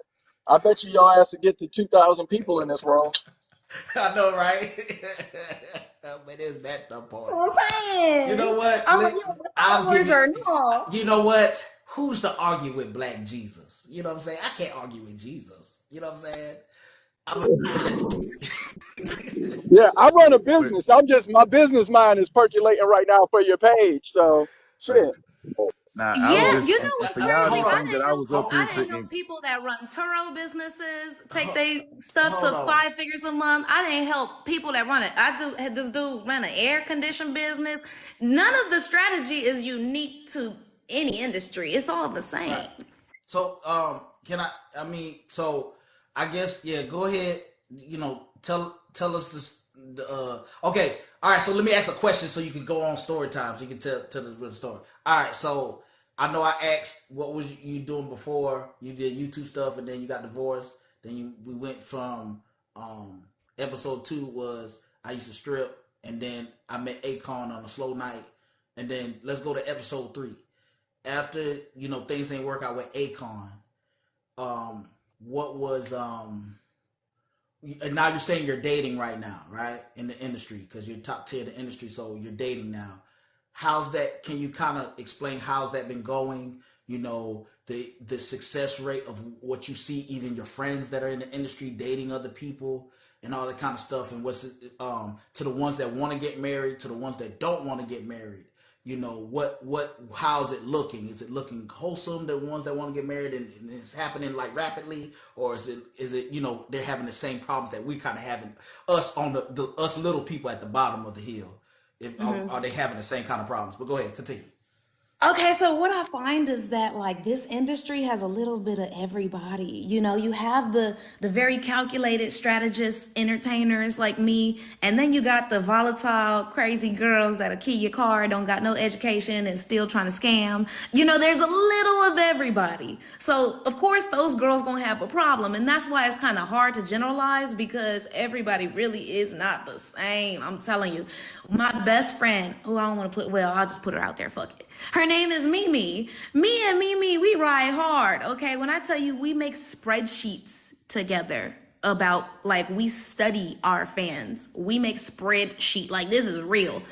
I bet you your ass to get to 2,000 people in this room. I know, right? But is that the point? What I'm You saying. know what? I'm like, you know, the I'll give followers you. are no. You know what? Who's to argue with Black Jesus? You know what I'm saying? I can't argue with Jesus. You know what I'm saying? I'm gonna let. Yeah, I run a But business. My business mind is percolating right now for your page. So, but shit. now I was Yeah, So just you and, know and what's for y'all crazy? to hold on. think that I was up here I to didn't help people that run Turo businesses take Ho- their stuff Hold to on. 5 figures a month. I didn't help people that run it. I do had this dude run an air conditioned business. None of the strategy is unique to any industry. It's all the Right. same. So, can I? I mean, so I guess yeah. Go ahead. Tell us this. Okay. All right. So let me ask a question so you can go on story time so you can tell the real story. All right. So I know I asked what was you doing before you did YouTube stuff and then you got divorced. We went from episode 2 was I used to strip and then I met Akon on a slow night and then let's go to episode 3 after things ain't work out with Akon, um, what was and now you're saying you're dating right now, right? In the industry, because you're top tier in the industry, so you're dating now. How's that? Can you kind of explain how's that been going? You know, the success rate of what you see, even your friends that are in the industry dating other people and all that kind of stuff, and what's to the ones that want to get married, to the ones that don't want to get married. You know, how's it looking? Is it looking wholesome? The ones that want to get married and it's happening like rapidly, or is it you know they're having the same problems that we kind of having us on the us little people at the bottom of the hill? Are they having the same kind of problems? But go ahead, continue. Okay, so what I find is that like this industry has a little bit of everybody. You know, you have the very calculated strategists, entertainers like me, and then you got the volatile, crazy girls that'll key your car, don't got no education and still trying to scam. You know, there's a little of everybody. So of course those girls gonna have a problem, and that's why it's kind of hard to generalize because everybody really is not the same. I'm telling you, my best friend, who I don't want to put, well, I'll just put her out there. Fuck it. Her name is Mimi. Me and Mimi, we ride hard, okay? When I tell you we make spreadsheets together about, like, we study our fans. We make spreadsheet, like, this is real.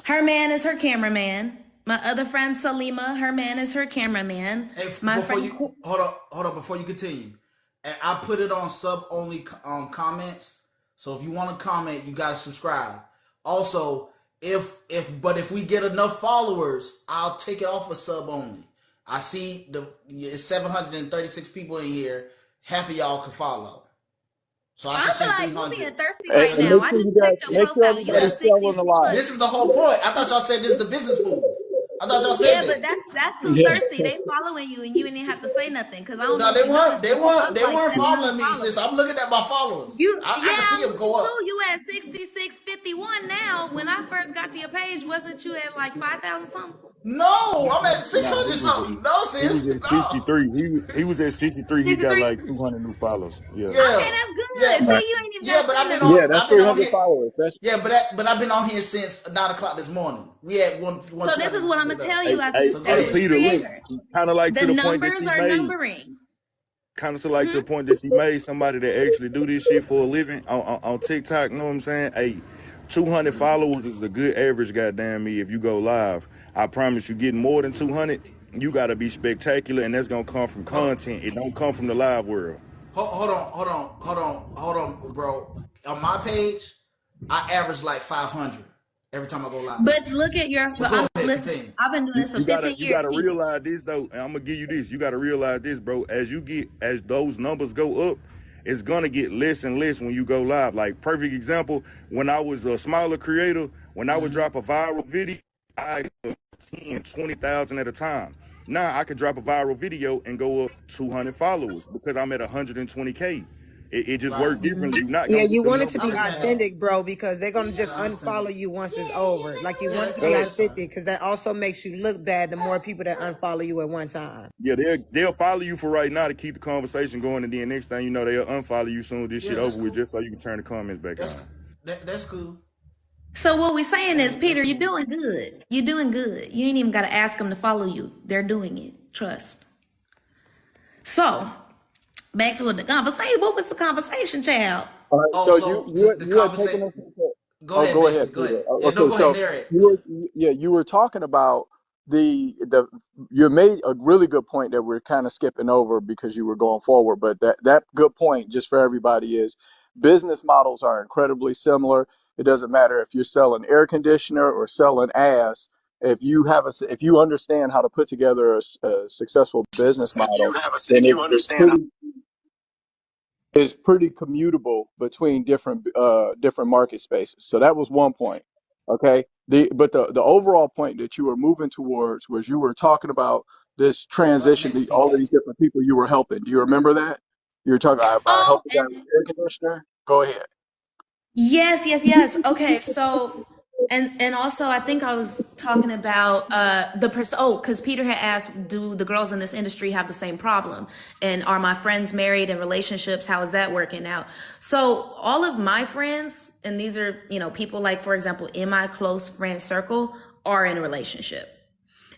Her man is her cameraman. My other friend Salima, her man is her cameraman. Hey, My before friend, you hold on before you continue, and I put it on sub only comments. So if you want to comment, you gotta subscribe. Also, if we get enough followers, I'll take it off of sub only. I see it's 736 people in here. Half of y'all can follow, so I I should feel see like you 300. being thirsty And, right and now. make I sure just you guys, checked your make sure profile. You got everybody's Yes, still on 60 the line. followers. this is the whole point. I thought y'all said this is the business move. I thought y'all said Yeah, but that. that's too Yeah. thirsty. They following you and you didn't even have to say nothing. Cause I don't know No, if you know, they you woke weren't up they like weren't 700 following me. Since followers. I'm looking at my followers, You, I yeah, can I'm see them looking go up. too. You at 6651 now. When I first got to your page, wasn't you at like 5,000 something? No, I'm at Nah, 600 something. No, he was sis, at no. 63. He was at 63. He got 63? like 200 new followers. Yeah. Okay, Yeah, that's yeah, good. All right. See, you ain't even yeah. got to But say Yeah, nothing. that's I've been on 300 here. followers. That's Yeah, but I've been on here since 9 o'clock this morning. We had one So this twenty is what I'm when we going to get up. tell Hey, you as, hey, So go as hey, a ahead. Peter, look, creator. kind of like The to the point that numbers he are made. numbering. Kind of like to the point that he made. Somebody that actually do this shit for a living on TikTok. Know what I'm saying? Hey, 200 followers is a good average. Goddamn me, if you go live, I promise you, getting more than 200, you gotta be spectacular, and that's gonna come from Hold on, content. It don't come from the live world. hold on, bro. On my page, I average like 500 every time I go live. But look at your, But but go I'm, ahead, listen, continue. I've been doing this for You gotta 15 you years, gotta Pete. realize this though, and I'm gonna give you this. You gotta realize this, bro. As those numbers go up, it's gonna get less and less when you go live. Like perfect example, when I was a smaller creator, when I would drop a viral video, I 10, 20,000 at a time. Now I can drop a viral video and go up 200 followers because I'm at 120K. It just Right. worked differently. You're not Yeah, gonna you get them want it to I numbers be every understand that. time. authentic, bro, because they're gonna just Yeah, I understand unfollow that. you once it's over. Like you want Yeah, it to be that's fine. authentic, because that also makes you look bad. The more people that unfollow you at one time. Yeah, they'll follow you for right now to keep the conversation going, and then next thing you know, they'll unfollow you soon as this Yeah, shit that's over with, cool. just so you can turn the comments back That's on. that's cool. So what we're saying is, Peter, That's you're cool. doing good. You're doing good. You ain't even got to ask them to follow you. They're doing it. Trust. So back to the conversation. What was the conversation, child? all right. Oh, So you so you the you had taken conversation. us into. Go Oh, ahead, go ahead, basically. Go Peter. ahead. Yeah, no, Okay, go ahead, so narrate. you were talking about the you made a really good point that we're kind of skipping over because you were going forward, but that good point just for everybody is business models are incredibly similar. It doesn't matter if you're selling air conditioner or selling ass. If you have if you understand how to put together a successful business model, then it's pretty commutable between different market spaces. So that was one point. Okay. The overall point that you were moving towards was you were talking about this Let the transition next to all speaker. of these different people you were helping. Do you remember that? You were talking about Oh, helping that with and air conditioner. Go ahead. yes, yes, yes. Okay, so and also I think I was talking about the person. Oh, because Peter had asked, do the girls in this industry have the same problem? And are my friends married in relationships? How is that working out? So all of my friends, and these are people like, for example, in my close friend circle, are in a relationship.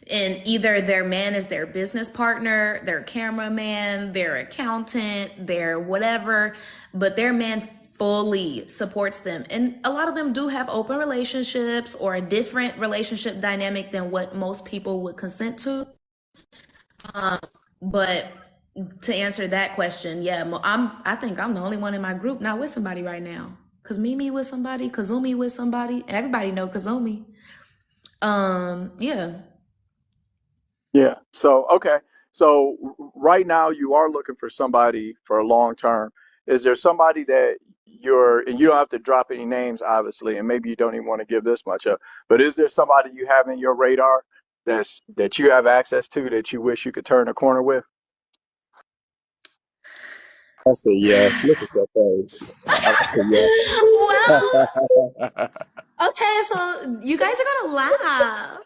And either their man is their business partner, their cameraman, their accountant, their whatever, but their man fully supports them. And a lot of them do have open relationships or a different relationship dynamic than what most people would consent to. But to answer that question, yeah, I think I'm the only one in my group not with somebody right now. Cause Mimi with somebody, Kazumi with somebody, and everybody know Kazumi. Yeah. Yeah. So, okay. So right now you are looking for somebody for a long term. Is there somebody that and you don't have to drop any names, obviously, and maybe you don't even want to give this much up, but is there somebody you have in your radar that you have access to that you wish you could turn a corner with? I say yes. Look at your face. I say Well, yes. okay, so you guys are gonna laugh.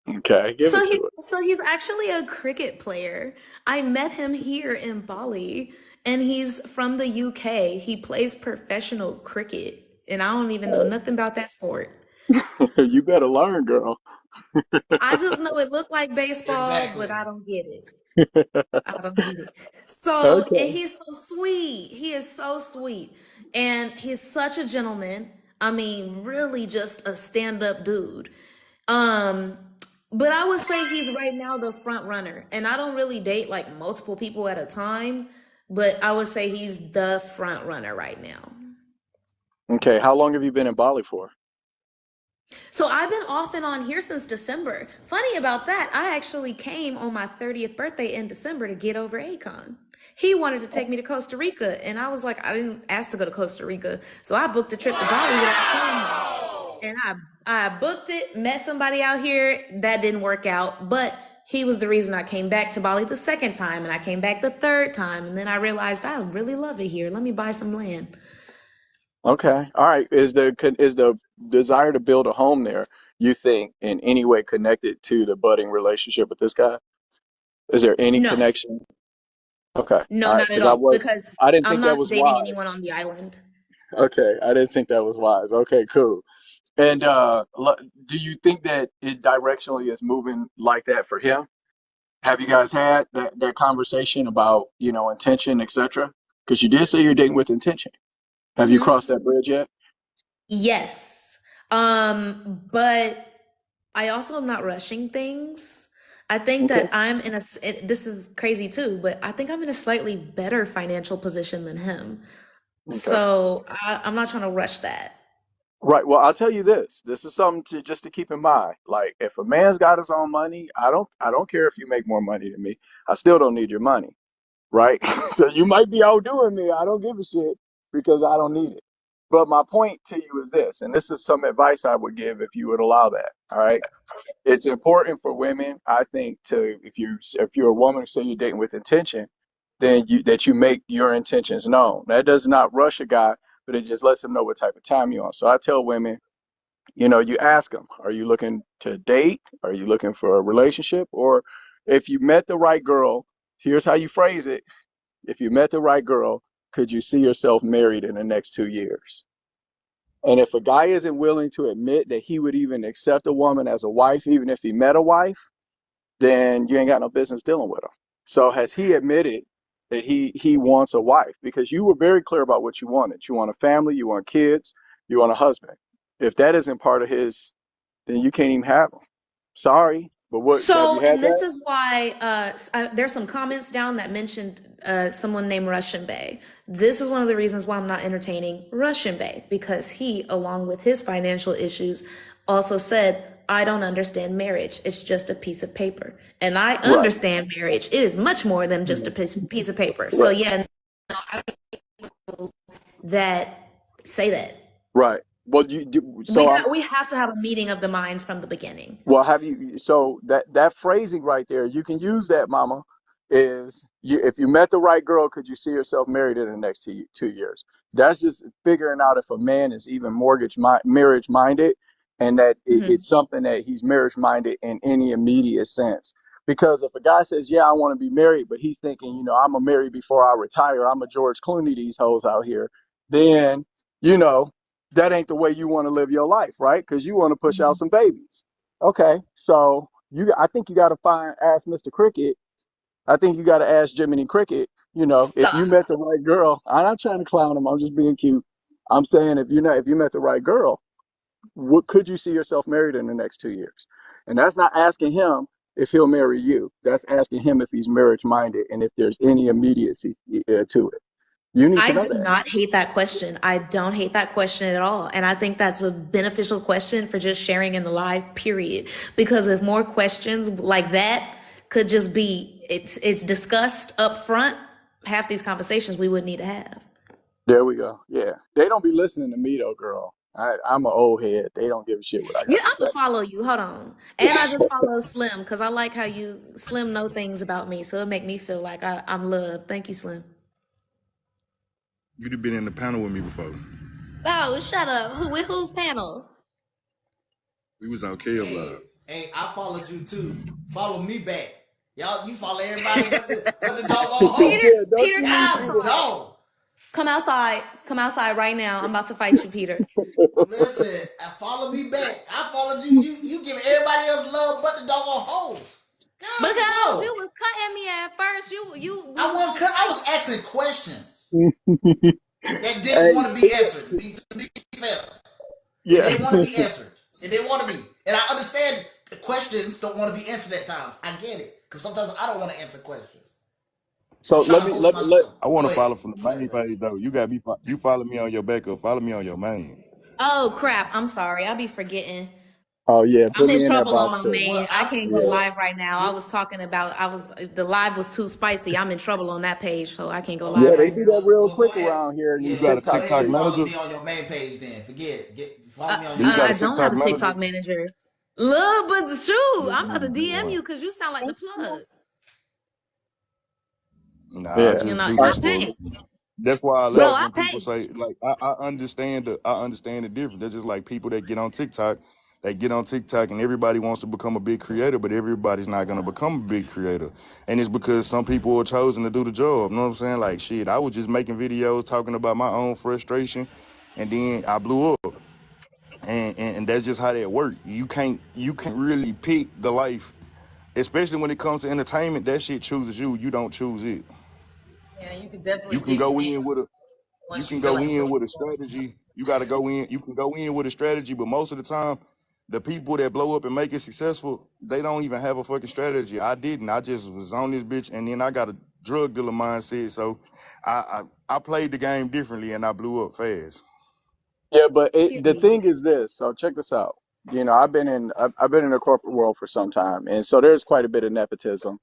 Okay, give it to So he's actually a cricket player. I met him here in Bali, and he's from the UK. He plays professional cricket, and I don't even know nothing about that sport. it. You better learn, girl. I just know it looked like baseball, but Exactly. I don't get it. I don't get it. So, and Okay. he's so sweet. He is so sweet. And he's such a gentleman. I mean, really just a stand-up dude. Um, but I would say he's right now the front runner. And I don't really date like multiple people at a time, but I would say he's the front runner right now. Okay. How long have you been in Bali for? So I've been off and on here since December. Funny about that, I actually came on my 30th birthday in December to get over Akon. He wanted to take me to Costa Rica, and I was like, I didn't ask to go to Costa Rica, so I booked a trip to Bali without telling him. And I booked it, met somebody out here. That didn't work out, but he was the reason I came back to Bali the second time, and I came back the third time, and then I realized I really love it here. Let me buy some land. Okay. All right. Is the desire to build a home there, you think, in any way connected to the budding relationship with this guy? Is there any No, connection? Okay. no, All right. not at Because all, because I didn't I'm think that not was dating wise. anyone on the island. Okay. I didn't think that was wise. Okay. Cool. And do you think that it directionally is moving like that for him? Have you guys had that conversation about, intention, etc.? Because you did say you're dating with intention. Have you Hmm. crossed that bridge yet? Yes. But I also am not rushing things. I think Okay. that this is crazy too, but I think I'm in a slightly better financial position than him. Okay. So I'm not trying to rush that. Right. Well, I'll tell you this. This is something to keep in mind. Like, if a man's got his own money, I don't care if you make more money than me. I still don't need your money. Right? So you might be outdoing me. I don't give a shit because I don't need it. But my point to you is this, and this is some advice I would give if you would allow that. All right. It's important for women, I think, to if you're a woman, say you're dating with intention, then you make your intentions known. That does not rush a guy, but it just lets him know what type of time you're on. So I tell women, you ask them, are you looking to date? Are you looking for a relationship? Or if you met the right girl, here's how you phrase it. If you met the right girl, could you see yourself married in the next 2 years? And if a guy isn't willing to admit that he would even accept a woman as a wife, even if he met a wife, then you ain't got no business dealing with him. So has he admitted that he wants a wife? Because you were very clear about what you wanted. You want a family, you want kids, you want a husband. If that isn't part of his, then you can't even have him. Sorry, but what have So, you had and this that? is why there's some comments down that mentioned someone named Russian Bay. This is one of the reasons why I'm not entertaining Russian Bay, because he, along with his financial issues, also said, I don't understand marriage. It's just a piece of paper. And I Right. understand marriage. It is much more than just a piece of paper. So, Right. yeah, no, I don't that say that. Right. Well, you do. We So I'm. got we have to have a meeting of the minds from the beginning. Well, have you? So that phrasing right there, you can use that, Mama. If you met the right girl, could you see yourself married in the next 2 years? That's just figuring out if a man is even marriage minded, and that Mhm. it's something that he's marriage minded in any immediate sense. Because if a guy says, "Yeah, I want to be married," but he's thinking, "I'm gonna marry before I retire. I'm a George Clooney these hoes out here," then you know that ain't the way you want to live your life, right? Because you want to push out Mhm. some babies. Okay, so I think you got to ask Mr. Cricket. I think you got to ask Jiminy Cricket. You know, if you Stop. met the right girl, I'm not trying to clown him. I'm just being cute. I'm saying if you met the right girl, what could you see yourself married in the next 2 years? And that's not asking him if he'll marry you. That's asking him if he's marriage minded and if there's any immediacy to it. You need to I know do that. not hate that question. I don't hate that question at all. And I think that's a beneficial question for just sharing in the live, period. Because if more questions like that could just be it's discussed up front, half these conversations we would need to have. There we go. Yeah, they don't be listening to me though, girl. I'm an old head. They don't give a shit what I Yeah, got to I'm say. gonna follow you. Hold on. And I just follow Slim because I like how you Slim know things about me. So it make me feel like I'm loved. Thank you, Slim. You'd have been in the panel with me before. Oh, shut up. Who with whose panel? We was on Kev Hey, Live. hey, I followed you too. Follow me back. Y'all, you follow everybody but the doggone Peter, hoes. Don't Peter, you come leave Guys, Peter? outside. dog. Come outside. Come outside right now. I'm about to fight you, Peter. Listen, follow me back. I followed you. You give everybody else love but the doggone hoes. Guys, Because no. you was cutting me at first. We I was wasn't gonna cut. I fight. was asking questions that didn't Hey, want to be answered. To be fair, and yeah. they didn't want to be answered. And they want to be. And I understand questions don't want to be answered at times. I get it because sometimes I don't want to answer questions. I'm So trying let to me host let my let show. I want Go to ahead. follow from the Go ahead, main brother. page though. You got me. You follow me on your backup. Follow me on your main. Oh crap! I'm sorry. I'll be forgetting. Oh yeah, I'm put in me in that trouble on box my too. main. Well, I I can't go Yeah. live right now. I well, was talking about. The live was too spicy. I'm in trouble on that page, so I can't go oh, live Yeah, they right well, do now. that well, real well, go quick ahead. around here in Yeah, these You got a go TikTok ahead TikTok and streets. follow manager? me on your main page. Then forget it. Follow me on Do your you got main a I don't page. have TikTok a manager? TikTok manager. Look, but shoot, I'm about to Mm, DM boy. you because you sound like the plug. Nah, I Yeah. You just know, do All I right. this for. pay. That's why I No, So laugh I when people pay. say like I understand the difference. That's just like people that get on TikTok. They get on TikTok and everybody wants to become a big creator, but everybody's not gonna become a big creator. And it's because some people are chosen to do the job. You know what I'm saying? Like shit, I was just making videos talking about my own frustration, and then I blew up. And that's just how that works. You can't really pick the life, especially when it comes to entertainment. That shit chooses you. You don't choose it. Yeah, you could You definitely can get go canned in with a you once you can feel go like in doing with a strategy. You got to go in. You can go in with a strategy, but most of the time, the people that blow up and make it successful, they don't even have a fucking strategy. I didn't. I just was on this bitch, and then I got a drug dealer mindset. So, I played the game differently, and I blew up fast. yeah, but the Period. thing is this. So check this out. You know, I've been in the corporate world for some time, and so there's quite a bit of nepotism.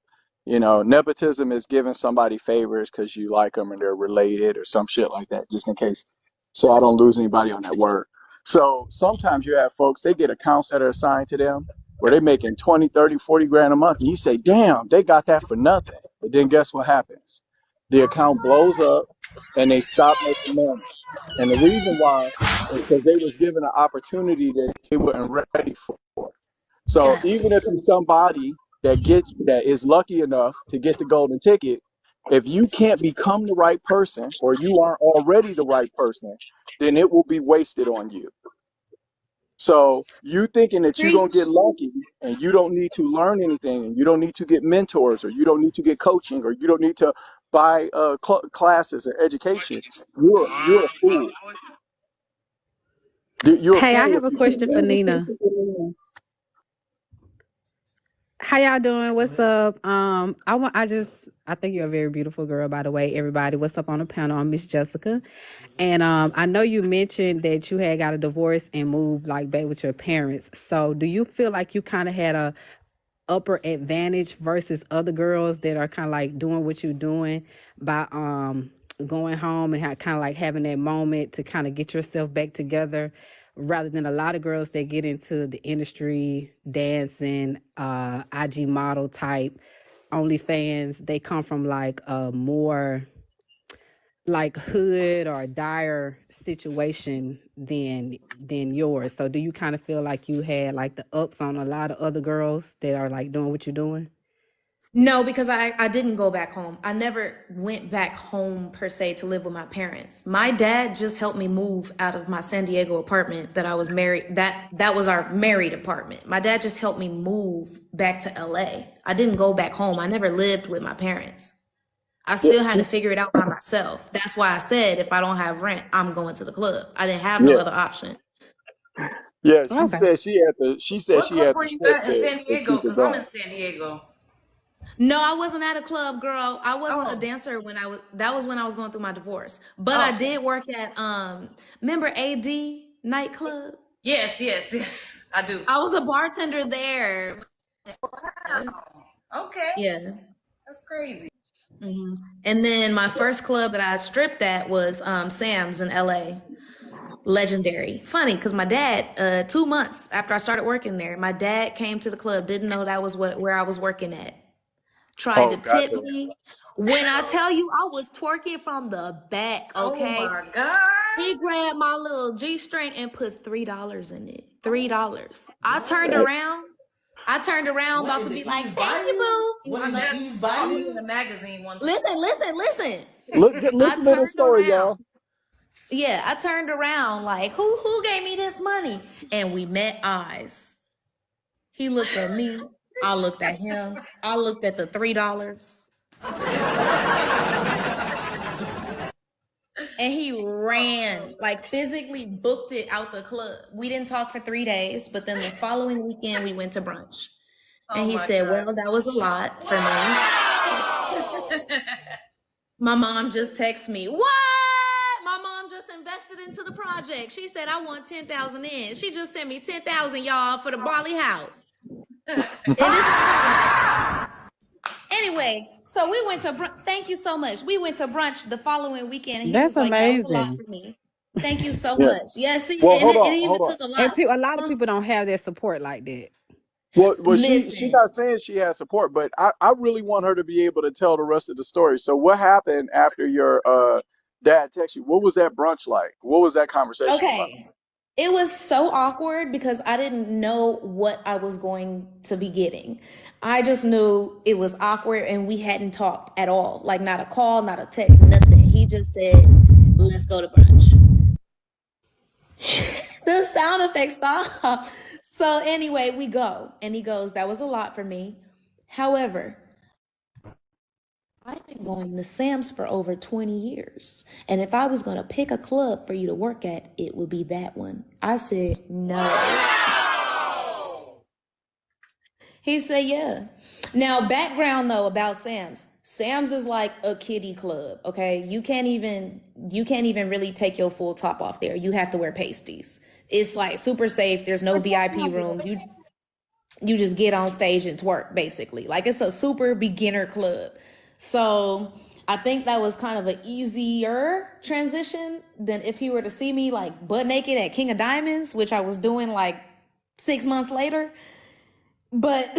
You know, nepotism is giving somebody favors because you like them and they're related or some shit like that, just in case. So I don't lose anybody on that word. So sometimes you have folks, they get accounts that are assigned to them where they're making 20, 30, 40 grand a month. And you say, damn, they got that for nothing. But then guess what happens? The account blows up and they stop making money. And the reason why is because they was given an opportunity that they weren't ready for. So God. even if you're somebody that is lucky enough to get the golden ticket, if you can't become the right person or you aren't already the right person, then it will be wasted on you. So you thinking that you're gonna get Preach. lucky and you don't need to learn anything and you don't need to get mentors or you don't need to get coaching or you don't need to buy classes or education, you're a fool. You're a Hey, I fool have if a you think question for that. Nina. How y'all doing? Go What's ahead. up? I think you're a very beautiful girl, by the way. Everybody, what's up on the panel? I'm Miss Jessica. What's up? And What's I up? know you mentioned that you had got a divorce and moved like back with your parents. So do you feel like you kind of had a upper advantage versus other girls that are kind of like doing what you're doing by going home and kind of like having that moment to kind of get yourself back together rather than a lot of girls that get into the industry dancing IG model type OnlyFans, they come from like a more like hood or dire situation than yours. So do you kind of feel like you had like the ups on a lot of other girls that are like doing what you're doing? No, because I didn't go back home. I never went back home per se to live with my parents. My dad just helped me move out of my San Diego apartment that I was married. That was our married apartment. My dad just helped me move back to LA. I didn't go back home. I never lived with my parents. I Yeah, still had to figure it out by myself. That's why I said if I don't have rent, I'm going to the club. I didn't have no yeah, other option. yeah. She Okay. said she had to. She said What she club had were to you strip at in San to Diego? keep it Because I'm going. in San Diego. No, I wasn't at a club, girl. I wasn't a Oh, dancer when I was that was when I was going through my divorce. But I oh, okay. did work at remember AD nightclub? Yes, yes, yes. I do. I was a bartender there. Wow. Okay. Yeah. That's crazy. hmm And then my first club that I stripped at was Sam's in LA. Legendary. Funny because my dad, 2 months after I started working there, my dad came to the club, didn't know that was where I was working at. Tried Oh, to tip gotcha. me. When I tell you I was twerking from the back, Oh okay? my God. He grabbed my little G string and put $3 in it. $3. I turned What? around. I turned around What about in to the be like, East thank you, Bayou? boo. He What in saw the that, East saw me in Bayou? the magazine one time. Listen. I Listen to this turned story, y'all. around. Yeah, I turned around like, who gave me this money? And we met eyes. He looked at me. I looked at him. I looked at the $3. And he ran, like physically booked it out the club. We didn't talk for 3 days, but then the following weekend we went to brunch. And Oh he my said, God. well, that was a lot for me. My mom just texted me, what? My mom just invested into the project. She said, I want 10,000 in. She just sent me 10,000, y'all, for the Bali house. And this Anyway, so we went to brunch. Thank you so much. We went to brunch the following weekend, and he That's was like, "That was a lot amazing. for me. Thank you so Yeah. much." Yeah, see, Well, and hold it on, even hold on. took a lot. And a lot of Huh? people don't have that support like that. Well, she Listen, not saying she has support, but I really want her to be able to tell the rest of the story. So what happened after your dad texted you? What was that brunch like? What was that conversation about? okay. It was so awkward because I didn't know what I was going to be getting. I just knew it was awkward, and we hadn't talked at all. Like not a call, not a text, nothing. He just said, "Let's go to brunch." The sound effects stop. So anyway, we go, and he goes, "That was a lot for me. However, I've been going to Sam's for over 20 years. And if I was going to pick a club for you to work at, it would be that one." I said, "No." He said, "Yeah." Now, background though about Sam's. Sam's is like a kiddie club, okay? You can't even really take your full top off there. You have to wear pasties. It's like super safe. There's no VIP rooms. You just get on stage and twerk basically. Like it's a super beginner club. So I think that was kind of an easier transition than if you were to see me like butt naked at King of Diamonds, which I was doing like 6 months later. But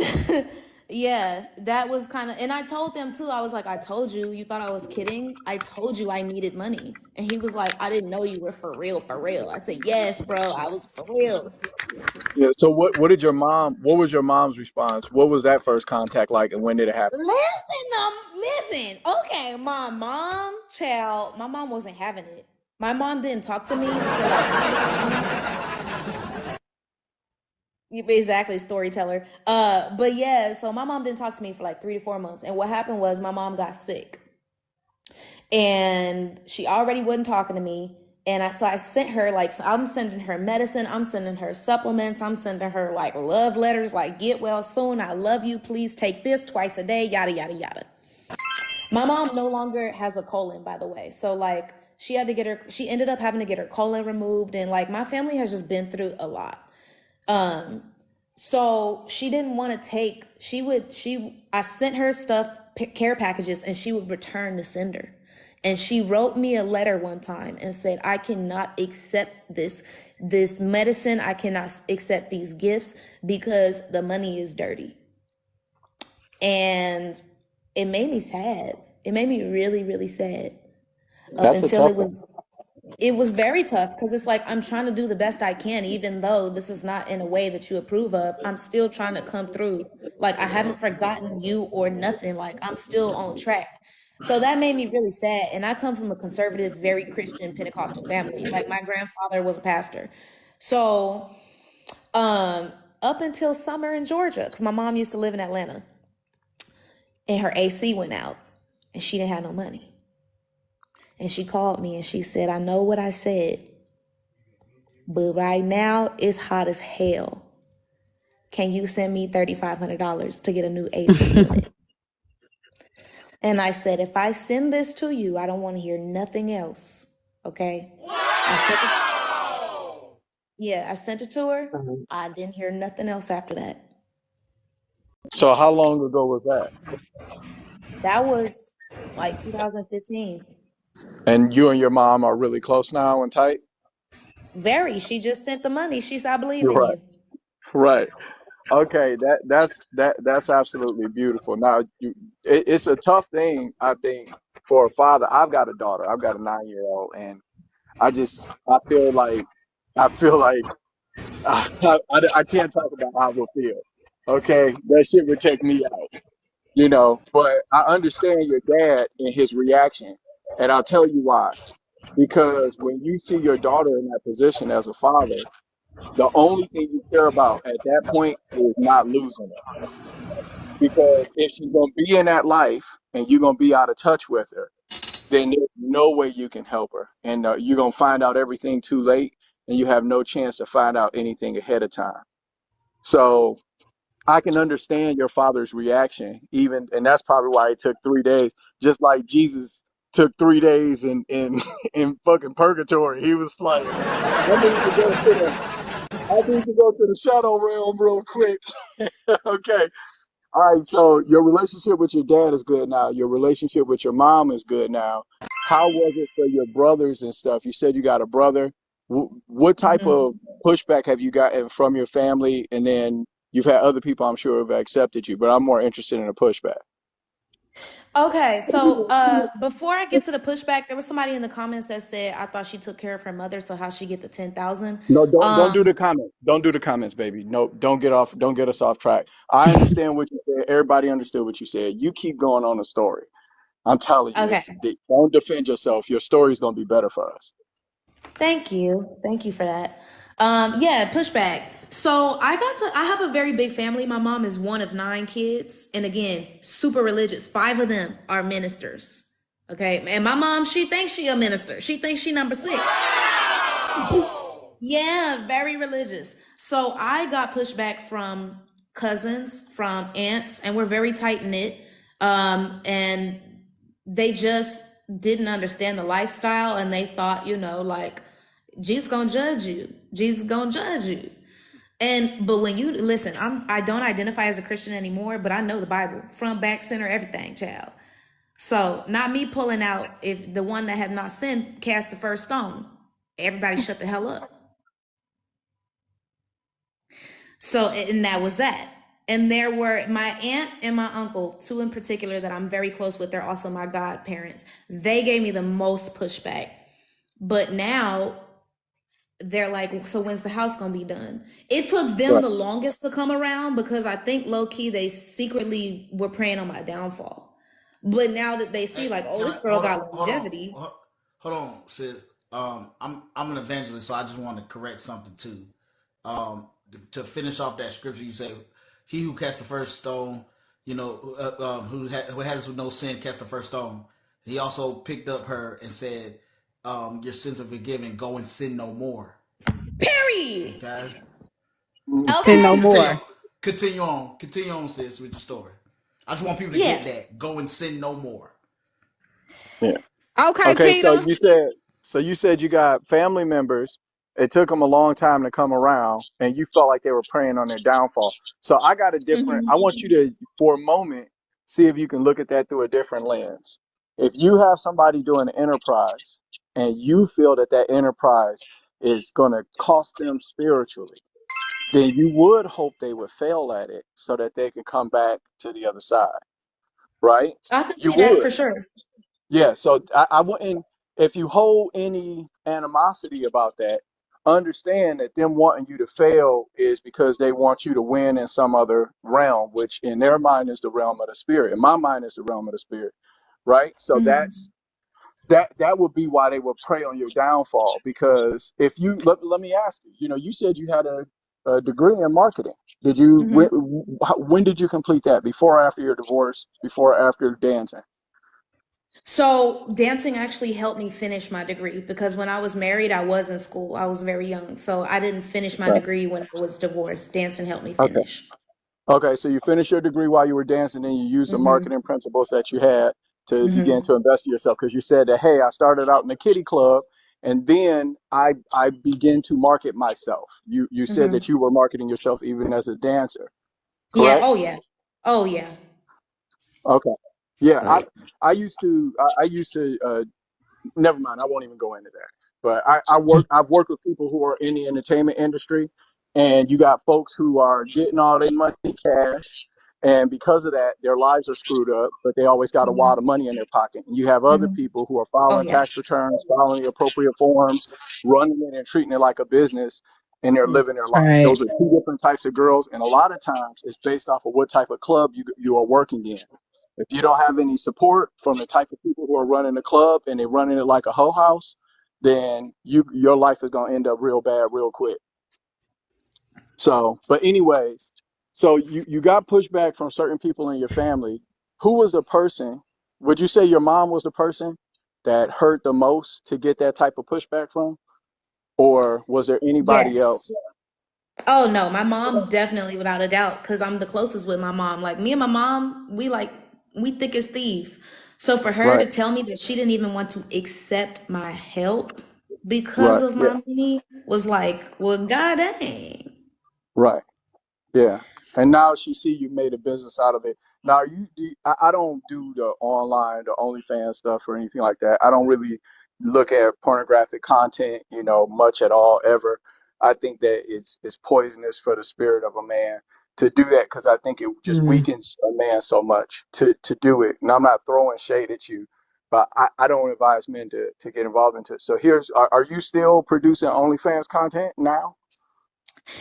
yeah, that was kind of, and I told them too, I was like, "I told you, you thought I was kidding. I told you I needed money." And he was like, "I didn't know you were for real, for real." I said, "Yes, bro, I was for real." Yeah. So what did your mom? What was your mom's response? What was that first contact like, and when did it happen? Listen. Okay, my mom wasn't having it. My mom didn't talk to me for exactly, storyteller. But yeah, so my mom didn't talk to me for like 3 to 4 months. And what happened was my mom got sick, and she already wasn't talking to me. And I sent her like, so I'm sending her medicine, I'm sending her supplements, I'm sending her like love letters, like get well soon, I love you, please take this twice a day, yada yada yada. My mom no longer has a colon, by the way. So like she ended up having to get her colon removed, and like my family has just been through a lot. Um, so she didn't want to take, I sent her stuff, care packages, and she would return the sender. And she wrote me a letter one time and said, "I cannot accept this medicine. I cannot accept these gifts because the money is dirty." And it made me sad. It made me really, really sad up That's a until tough it one. was it was very tough because it's like I'm trying to do the best I can, even though this is not in a way that you approve of. I'm still trying to come through. Like I haven't forgotten you or nothing. Like I'm still on track. So that made me really sad. And I come from a conservative, very Christian Pentecostal family. Like my grandfather was a pastor. So up until summer in Georgia, because my mom used to live in Atlanta, and her AC went out and she didn't have no money. And she called me and she said, I know what I said, but right now it's hot as hell. Can you send me $3,500 to get a new AC unit? And I said, if I send this to you, I don't want to hear nothing else. Okay? I sent it to her. Mhm. I didn't hear nothing else after that. So how long ago was that? That was like 2015. And you and your mom are really close now and tight? Very. She just sent the money. She said, I believe You're in right. you. Right. Okay, that's absolutely beautiful. Now, it's a tough thing, I think, for a father. I've got a daughter. I've got a 9-year-old, and I feel like I can't talk about how I will feel. Okay, that shit would take me out, you know. But I understand your dad and his reaction, and I'll tell you why. Because when you see your daughter in that position as a father, the only thing you care about at that point is not losing her. Because if she's gonna be in that life and you're gonna be out of touch with her, then there's no way you can help her, and you're gonna find out everything too late, and you have no chance to find out anything ahead of time. So I can understand your father's reaction, even, and that's probably why it took 3 days, just like Jesus took 3 days in in fucking purgatory. He was like, I need to go to the shadow realm real quick. Okay. All right, so your relationship with your dad is good now. Your relationship with your mom is good now. How was it for your brothers and stuff? You said you got a brother. What type Mhm. of pushback have you gotten from your family? And then you've had other people, I'm sure, have accepted you, but I'm more interested in the pushback. Okay, so before I get to the pushback, there was somebody in the comments that said I thought she took care of her mother, so how she get the 10,000? No, don't do the comments. Don't do the comments, baby. No, don't get us off track. I understand what you said. Everybody understood what you said. You keep going on the story. I'm telling you, Okay, don't defend yourself. Your story is gonna be better for us. thank you for that. Yeah, pushback. So I have a very big family. My mom is one of 9 kids, and again, super religious. 5 of them are ministers. Okay, and my mom, she thinks she a minister. She thinks she number 6. Yeah, very religious. So I got pushback from cousins, from aunts, and we're very tight knit. And they just didn't understand the lifestyle, and they thought, like Jesus gonna judge you. Jesus gonna judge you. And but when you listen, I don't identify as a Christian anymore, but I know the Bible front, back, center, everything, child. So not me pulling out. If the one that have not sinned cast the first stone, everybody shut the hell up. So, and that was that. And there were my aunt and my uncle, 2 in particular that I'm very close with. They're also my godparents. They gave me the most pushback. But now they're like, so when's the house gonna be done? It took them Right. the longest to come around because I think low key they secretly were preying on my downfall. But now that they see, Hey, like, oh, can this I girl got longevity. hold on, sis. I'm an evangelist, so I just want to correct something too. To finish off that scripture, you say, "He who cast the first stone, who has no sin, cast the first stone." He also picked up her and said, "Your sins are forgiven. Go and sin no more." Period. Okay, Sin Okay. no continue, more. continue on, sis, with your story. I just want people to get Yes. that. Go and sin no more. Yeah. Okay, Okay, so Peter. you said you got family members. It took them a long time to come around, and you felt like they were preying on their downfall. So I want you to, for a moment, see if you can look at that through a different lens. If you have somebody doing an enterprise, and you feel that that enterprise is going to cost them spiritually, then you would hope they would fail at it so that they can come back to the other side, right? I could You see that would. for sure. Yeah, so I wouldn't, if you hold any animosity about that, understand that them wanting you to fail is because they want you to win in some other realm, which in their mind is the realm of the spirit. In my mind is the realm of the spirit, right? So that would be why they would prey on your downfall. Because if you let me ask you, you said you had a degree in marketing. Did you when did you complete that? Before or after your divorce? Before or after dancing? So dancing actually helped me finish my degree because when I was married, I was in school. I was very young. So I didn't finish my Okay. degree when I was divorced. Dancing helped me Okay. finish. Okay, so you finished your degree while you were dancing, and you used the Hmm. marketing principles that you had to begin Hmm. to invest in yourself. Because you said that, hey, I started out in the kiddie club, and then I begin to market myself. You said Hmm. that you were marketing yourself even as a dancer, Yeah. correct? Oh, yeah. Oh, yeah. Okay. Yeah, Oh, yeah. I used to never mind. I won't even go into that. But I've worked with people who are in the entertainment industry, and you got folks who are getting all their money cash, and because of that, their lives are screwed up. But they always got a wad of money in their pocket. And you have other Hmm. people who are Oh, filing yeah. tax returns, filing the appropriate forms, running it and treating it like a business, and they're living their life. Right. Those are two different types of girls, and a lot of times it's based off of what type of club you are working in. If you don't have any support from the type of people who are running the club and they're running it like a hoe house, then your life is gonna end up real bad real quick. So, but anyways, so you got pushback from certain people in your family. Who was the person? Would you say your mom was the person that hurt the most to get that type of pushback from, or was there anybody else? Yes. Oh no, my mom definitely without a doubt because I'm the closest with my mom. Like me and my mom, we thick as thieves. So for her Right, to tell me that she didn't even want to accept my help because right, of yeah, my money was like, well, god dang. right. Yeah. And now she see you made a business out of it. Now I don't do the online, the OnlyFans stuff or anything like that. I don't really look at pornographic content, much at all ever. I think that it's poisonous for the spirit of a man to do that because I think it just Mm. weakens a man so much to do it. And I'm not throwing shade at you, but I don't advise men to get involved into it. So are you still producing OnlyFans content now?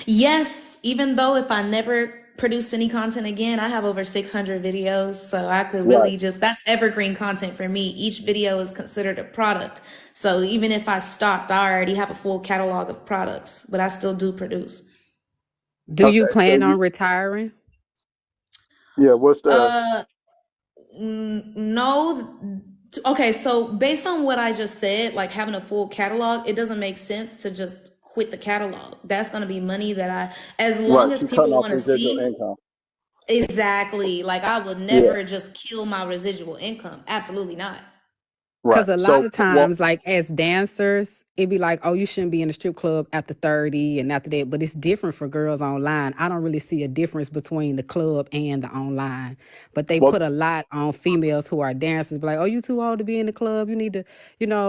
Yes, even though if I never produced any content again, I have over 600 videos. So I could Right. really that's evergreen content for me. Each video is considered a product. So even if I stopped, I already have a full catalog of products, but I still do produce. Do you Okay. So plan on retiring? yeah, what's the Uh, no. Okay, so based on what I just said, like having a full catalog, it doesn't make sense to just quit the catalog. That's going to be money that as long right? as You cutting people off want to residual see. income. Exactly. Like I would Yeah. never just kill my residual income. Absolutely not. Right. Because a lot So of well, times, like as dancers, it'd be like, oh, you shouldn't be in the strip club after 30 and after that. But it's different for girls online. I don't really see a difference between the club and the online. But they well, put a lot on females who are dancers, be like, oh, you too old to be in the club. You need to,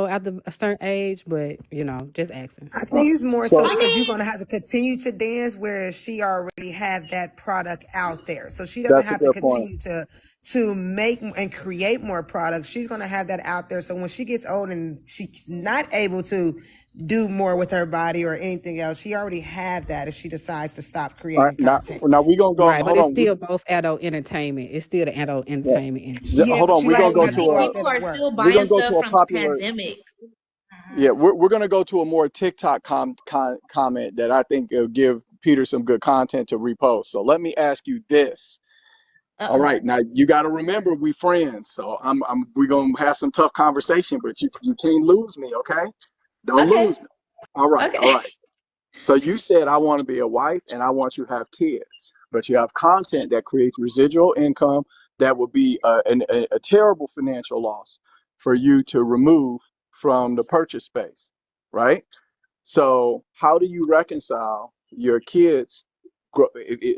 after a certain age. But, just asking. I think it's more so so I because you're mean, going to have to continue to dance, whereas she already have that product out there, so she doesn't that's a have to good point. continue to make and create more products. She's going to have that out there, so when she gets old and she's not able to do more with her body or anything else, she already have that if she decides to stop All right. creating Now, content. now we're gonna go. Right. But Hold it's on. still both adult entertainment. It's still the adult Yeah. entertainment industry. Yeah, Hold but on. you We're right. gonna always go But have to to see, go a. out there people to are work. still We're buying gonna go stuff to a from the popular. pandemic. Yeah. We're gonna go to a more TikTok comment that I think will give Peter some good content to repost. So let me ask you this. All Uh-oh. right. Now you got to remember we friends. So we're gonna have some tough conversation, but you can't lose me. Okay. Don't Okay. lose me. All right. All Okay. right. So you said I want to be a wife and I want to have kids, but you have content that creates residual income that would be a terrible financial loss for you to remove from the purchase space, right? So how do you reconcile your kids,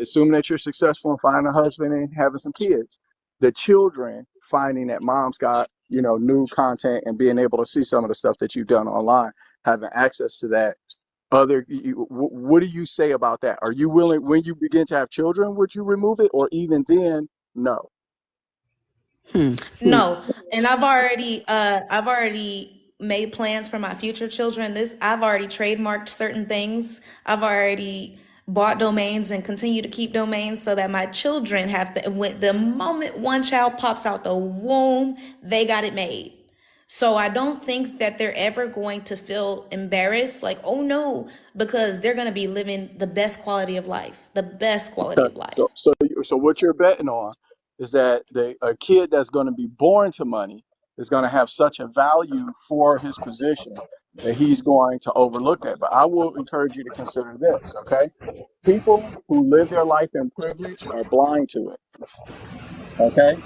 assuming that you're successful in finding a husband and having some kids, the children finding that mom's got, new content and being able to see some of the stuff that you've done online, having access to that what do you say about that? Are you willing when you begin to have children, would you remove it, or even then, no? Hmm. No, and I've already made plans for my future children. I've already trademarked certain things. I've already bought domains and continue to keep domains so that my children when the moment one child pops out the womb, they got it made. So I don't think that they're ever going to feel embarrassed, like, oh no, because they're going to be living the best quality of life, the best quality Okay. of life. So what you're betting on is that a kid that's going to be born to money is going to have such a value for his position that he's going to overlook that. But I will encourage you to consider this, okay? People who live their life in privilege are blind to it, okay?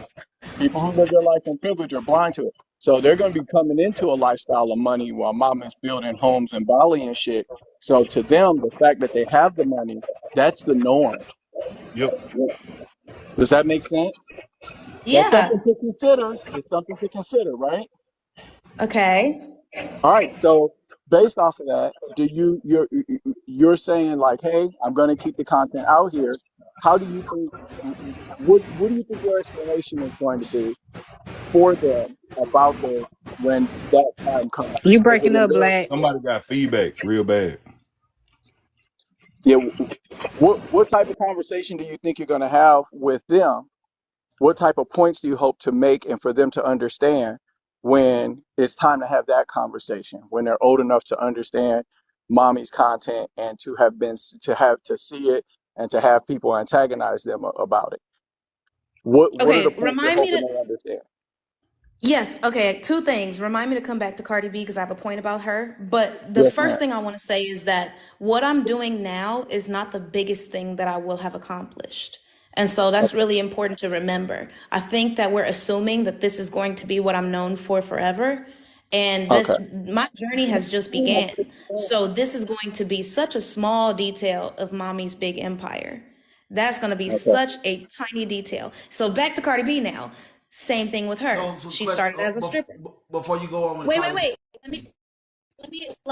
People who live their life in privilege are blind to it. So they're going to be coming into a lifestyle of money while mama's building homes in Bali and shit. So to them, the fact that they have the money, that's the norm. Yep. Does that make sense? That's something Yeah. to consider. It's something to consider, right? Okay. All right. So based off of that, you're saying like, hey, I'm going to keep the content out here. How do you think? What do you think your explanation is going to be for them about this when that time comes? You Is it breaking in up, their, Black? Somebody got feedback real bad. yeah? What type of conversation do you think you're going to have with them? What type of points do you hope to make and for them to understand when it's time to have that conversation, when they're old enough to understand mommy's content and to see it and to have people antagonize them about it? What are the Okay. points you're hoping they understand? Yes, okay, two things. Remind me to come back to Cardi B because I have a point about her. But the Yes, ma'am. first thing I want to say is that what I'm doing now is not the biggest thing that I will have accomplished. And so that's Okay. really important to remember. I think that we're assuming that this is going to be what I'm known for forever. And Okay. my journey has just began. So this is going to be such a small detail of mommy's big empire. That's going to be Okay. such a tiny detail. So back to Cardi B now. Same thing with her. So She question started as a stripper. before you go on with the Wait, wait, Cardi. wait. Let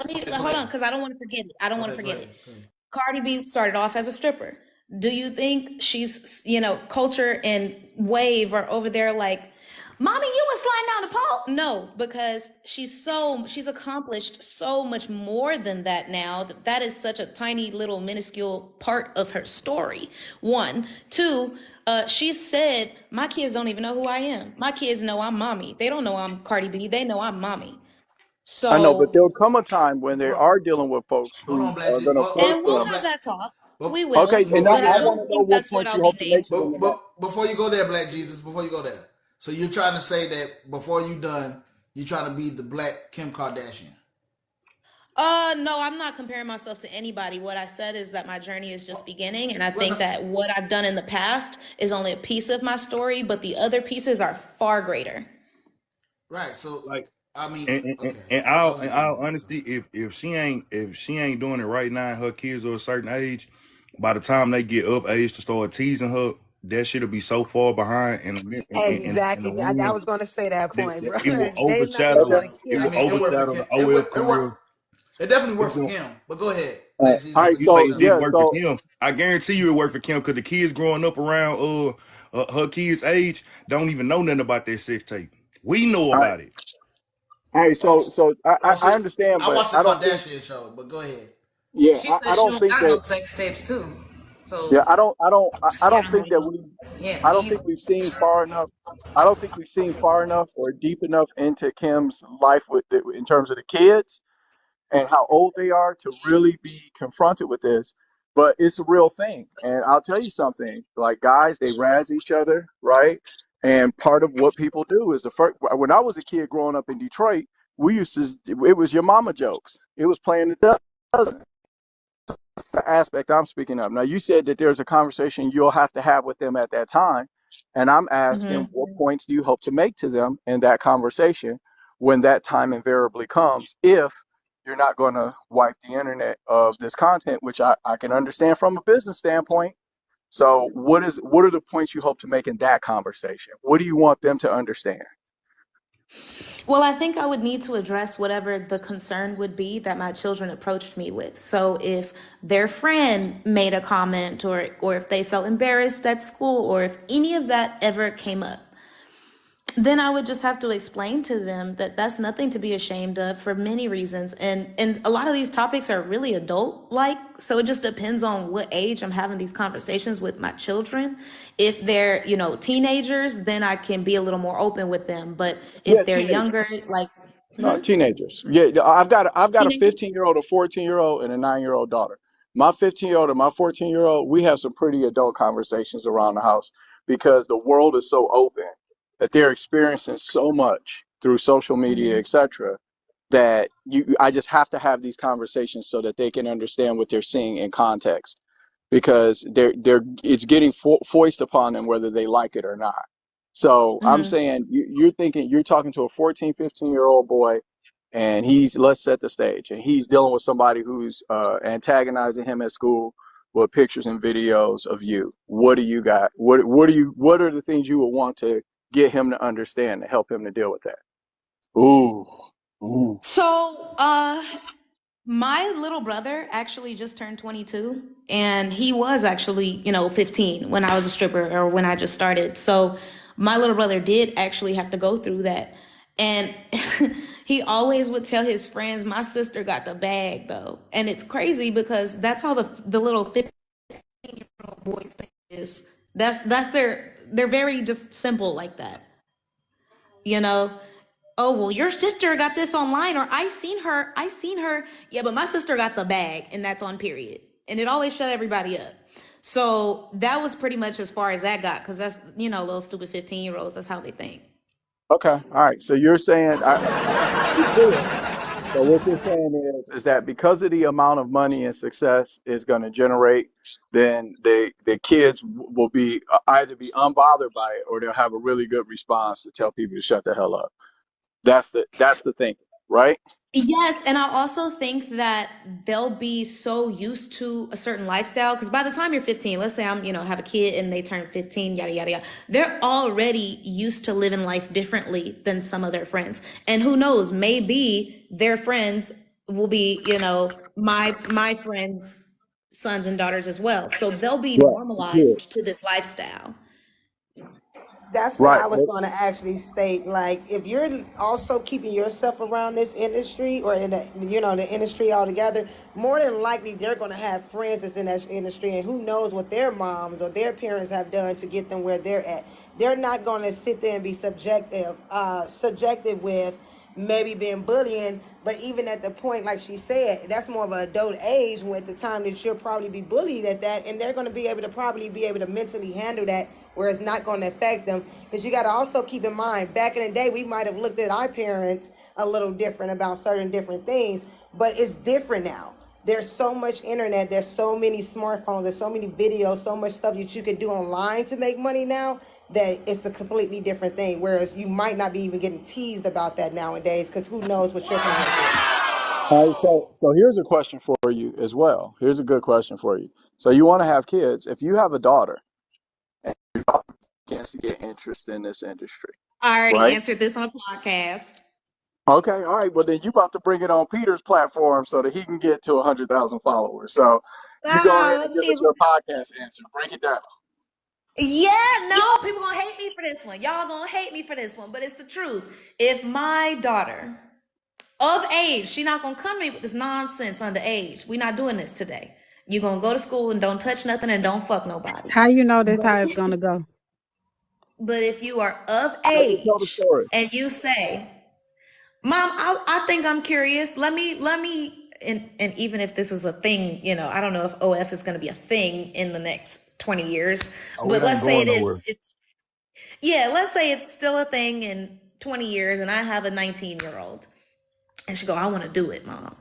me Go hold on, ahead. because I don't want to forget it. I don't want to Okay, go forget it. ahead. Go ahead. Cardi B started off as a stripper. Do you think she's, culture and wave are over there like, mommy, you was sliding down the pole? No, because she's accomplished so much more than that now that is such a tiny little minuscule part of her story. One, two, she said, my kids don't even know who I am. My kids know I'm mommy. They don't know I'm Cardi B. They know I'm mommy. I know, but So, there'll come a time when they Bro, are dealing with folks hold who on, Black are G. going to force and we'll Hold on, them. have Black. that talk. We But Okay, will, and before I you but go I there, want don't to know think what that's what points I'll you be hope to make named to them for. in that. before you go there, Black Jesus, before you go there. So you're trying to say that before you done, you're trying to be the Black Kim Kardashian. No, I'm not comparing myself to anybody. What I said is that my journey is just beginning, and I Well, think no, that what I've done in the past is only a piece of my story, but the other pieces are far greater. right. So Like, I mean, and okay. and I all was in just getting. all honesty, if she ain't doing it right now, and her kids are a certain age. By the time they get up age to start teasing her, that shit'll be so far behind in the Exactly. I wind was going to say that that, point, that bro. it will They're not going to Okay. overshadow want to it hear I will mean, it that. worked for overshadow Kim. the OL It worked. career. It definitely It's worked for going Kim. But go ahead, All Black Jesus. right. You you can say So finish it up. didn't yeah. work for So Kim. I guarantee you it worked for Kim because the kids growing up around her kids' age don't even know nothing about that sex tape. We know all right. about it. All right. Oh, I so understand, I but watched the I don't think. Kardashian show. But go ahead. Yeah. She said I she don't don't think got that. no sex tapes too. Yeah. So I she don't don't think have that no. we. Yeah, I don't me either. think we've seen far enough. I don't think we've seen far enough or deep enough into Kim's life in terms of the kids and how old they are to really be confronted with this. But it's a real thing. And I'll tell you something, like guys, they razz each other, right? And part of what people do is when I was a kid growing up in Detroit, it was your mama jokes. It was playing the dozen. That's the aspect I'm speaking of. Now, you said that there's a conversation you'll have to have with them at that time. And I'm asking, what points do you hope to make to them in that conversation when that time invariably comes, if you're not going to wipe the internet of this content, which I can understand from a business standpoint. So what are the points you hope to make in that conversation? What do you want them to understand? Well, I think I would need to address whatever the concern would be that my children approached me with. So if their friend made a comment or if they felt embarrassed at school or if any of that ever came up, then I would just have to explain to them that that's nothing to be ashamed of for many reasons. And a lot of these topics are really adult like, so it just depends on what age I'm having these conversations with my children. If they're, teenagers, then I can be a little more open with them. But Yeah, if they're younger, teenagers. like No, teenagers. Yeah, I've got a teenagers. 15-year-old, a 14-year-old, and a 9-year-old daughter. My 15-year-old and my 14-year-old, we have some pretty adult conversations around the house because the world is so open that they're experiencing so much through social media, etc., that I just have to have these conversations so that they can understand what they're seeing in context because it's getting foist upon them whether they like it or not. So I'm saying you're talking to a 14, 15-year-old boy, and let's set the stage, and he's dealing with somebody who's antagonizing him at school with pictures and videos of you. What do you got? What are the things you would want to get him to understand to help him to deal with that? Ooh, ooh. So, my little brother actually just turned 22, and he was actually, 15 when I was a stripper or when I just started. So, my little brother did actually have to go through that. And he always would tell his friends, my sister got the bag though. And it's crazy because that's how the little 15-year-old boys think is. That's they're very just simple like that. You know, oh well, your sister got this online, or I seen her. Yeah, but my sister got the bag, and that's on period. And it always shut everybody up. So that was pretty much as far as that got, because that's, little stupid 15-year-olds, that's how they think. Okay, all right. So you're saying, to be clear, so what you're saying is that because of the amount of money and success is going to generate, then the kids will be either be unbothered by it or they'll have a really good response to tell people to shut the hell up. That's the thing, right? Yes, and I also think that they'll be so used to a certain lifestyle because by the time you're 15, let's say I'm, have a kid and they turn 15, yada yada yada, they're already used to living life differently than some of their friends. And who knows, maybe their friends will be, my friends' sons and daughters as well. So they'll be Right. Good. normalized to this lifestyle. That's what Right. I was going to actually state. Like, if you're also keeping yourself around this industry or in the industry altogether, more than likely they're going to have friends that's in that industry, and who knows what their moms or their parents have done to get them where they're at. They're not going to sit there and be subjective with maybe being bullying, but even at the point, like she said, that's more of an adult age when at the time that you'll probably be bullied at that, and they're going to be able to probably be able to mentally handle that where it's not going to affect them. Because you got to also keep in mind, back in the day, we might have looked at our parents a little different about certain different things, but it's different now. There's so much internet, there's so many smartphones, there's so many videos, so much stuff that you can do online to make money now, that it's a completely different thing. Whereas you might not be even getting teased about that nowadays, because who knows what you're going to do. All right. So here's a question for you as well. Here's a good question for you. So you want to have kids. If you have a daughter and your daughter begins to get interest in this industry, I already right? answered this on a podcast. Okay, all right. Well, then you about to bring it on Peter's platform so that he can get to 100,000 followers. So you go ahead and Oh, give us your podcast answer. Break it down. yeah, no, people gonna hate me for this one. Y'all gonna hate me for this one, but it's the truth. If my daughter of age, she not gonna come to me with this nonsense underage. We not doing this today. You gonna go to school and don't touch nothing and don't fuck nobody. How you know that's But how it's gonna go? but if you are of Let me tell the age story. and you say, Mom, I think I'm curious. Let me and even if this is a thing, I don't know if OF is gonna be a thing in the next 20 years, Oh, but it ain't let's say going it nowhere. is. Yeah, let's say it's still a thing in 20 years and I have a 19-year-old. And she go, I want to do it, Mom.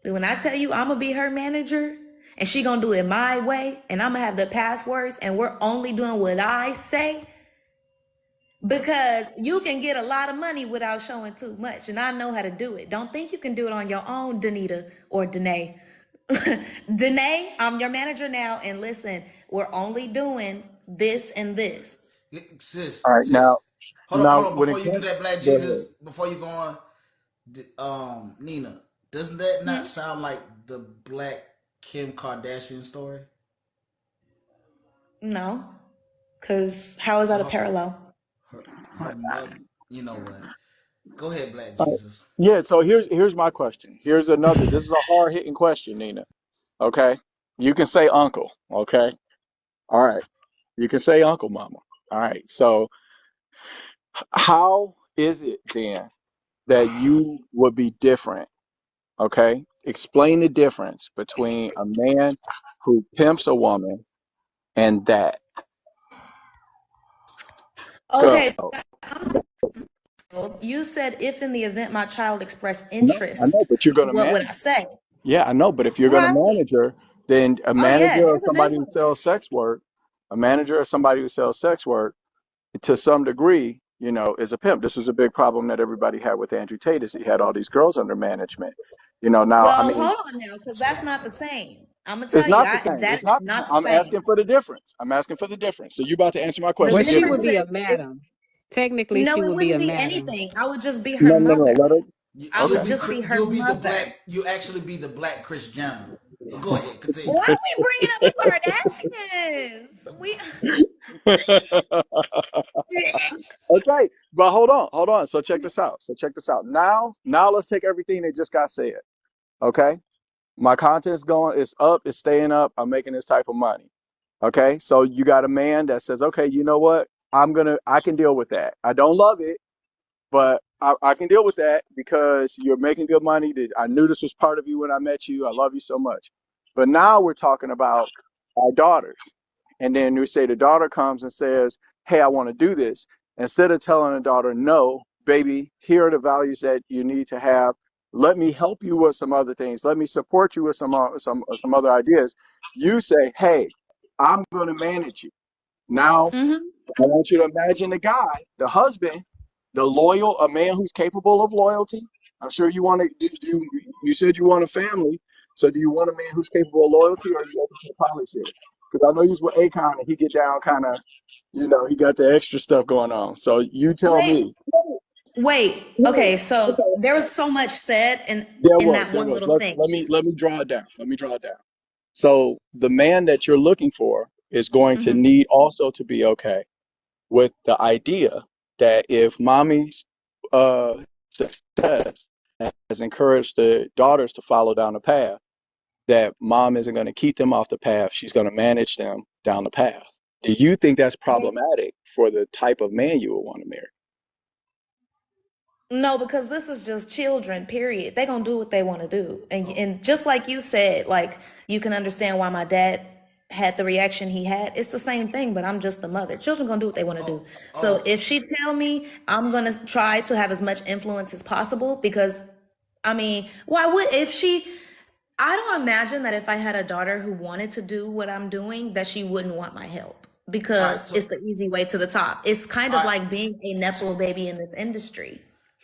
And when I tell you I'm going to be her manager and she going to do it my way and I'm going to have the passwords and we're only doing what I say, because you can get a lot of money without showing too much. And I know how to do it. Don't think you can do it on your own, Danita or Danae. Danae, I'm your manager now. And listen, we're only doing this and this. All right, now, Hold on. when Before it you do comes, that, Black go ahead. Jesus, before you go on, Nina, doesn't that not Hmm? sound like the Black Kim Kardashian story? No, because how is So, that a parallel? You know what? Go ahead, Black All right. Jesus. Yeah, so here's my question. Here's another. This is a hard hitting question, Nina. Okay, you can say uncle. Okay, all right. You can say uncle, mama. All right. So how is it then that you would be different? Okay, explain the difference between a man who pimps a woman and that. Go. Okay, you said if in the event my child expressed No, I know, interest, but you're gonna what would manage. I say? Yeah, I know, but if you're gonna Right. manage her, then a Oh yeah, manager or there's a somebody who sells difference. sex work, a manager or somebody who sells sex work, to some degree, is a pimp. This was a big problem that everybody had with Andrew Tate is he had all these girls under management. Now, I Well, mean, hold on now, because that's not the same. I'm gonna it's tell you, not the same. that It's is not the same. not the I'm same. asking for the difference. I'm asking for the difference. So you about to answer my The Well, question? Give she me would difference one. be a is madam. Technically, no, she it would be wouldn't a be madam. anything. I would just be her No, no, no. mother. Let her. I You'll would Okay. be just be her you'll be the mother. black. You actually be the Black Chris Jenner. But go ahead, continue. Why are we bringing up the Kardashians? We Okay, but hold on. So check this out. Now let's take everything that just got said. Okay, my content's going, it's up, it's staying up. I'm making this type of money. Okay, so you got a man that says, okay, you know what? I can deal with that. I don't love it, but I can deal with that because you're making good money. I knew this was part of you when I met you. I love you so much. But now we're talking about our daughters. And then we say the daughter comes and says, hey, I want to do this. Instead of telling the daughter, no, baby, here are the values that you need to have. Let me help you with some other things. Let me support you with some other ideas. You say, hey, I'm going to manage you. Now hmm I want you to imagine the guy, the husband, the loyal, a man who's capable of loyalty. I'm sure you want to you said you want a family. So do you want a man who's capable of loyalty or are you open to the politics? Because I know he's with Akon and he get down kind of, he got the extra stuff going on. So you tell wait, me. wait. Okay, so there was so much said in that There one was. little Let, thing. let me let me draw it down. Let me draw it down. So the man that you're looking for is going to hmm need also to be okay with the idea that if mommy's success has encouraged the daughters to follow down the path, that mom isn't going to keep them off the path. She's going to manage them down the path. Do you think that's problematic for the type of man you would want to marry? No, because this is just children, period. They gonna do what they want to do. And Oh, and just like you said, like you can understand why my dad had the reaction he had. It's the same thing, but I'm just the mother. Children gonna do what they want to do. oh, So oh. if she tell me, I'm gonna try to have as much influence as possible because I mean, why would if she I don't imagine that if I had a daughter who wanted to do what I'm doing, that she wouldn't want my help All right. because So, it's the easy way to the top. It's kind all of right. like being a To, nepo baby in this industry.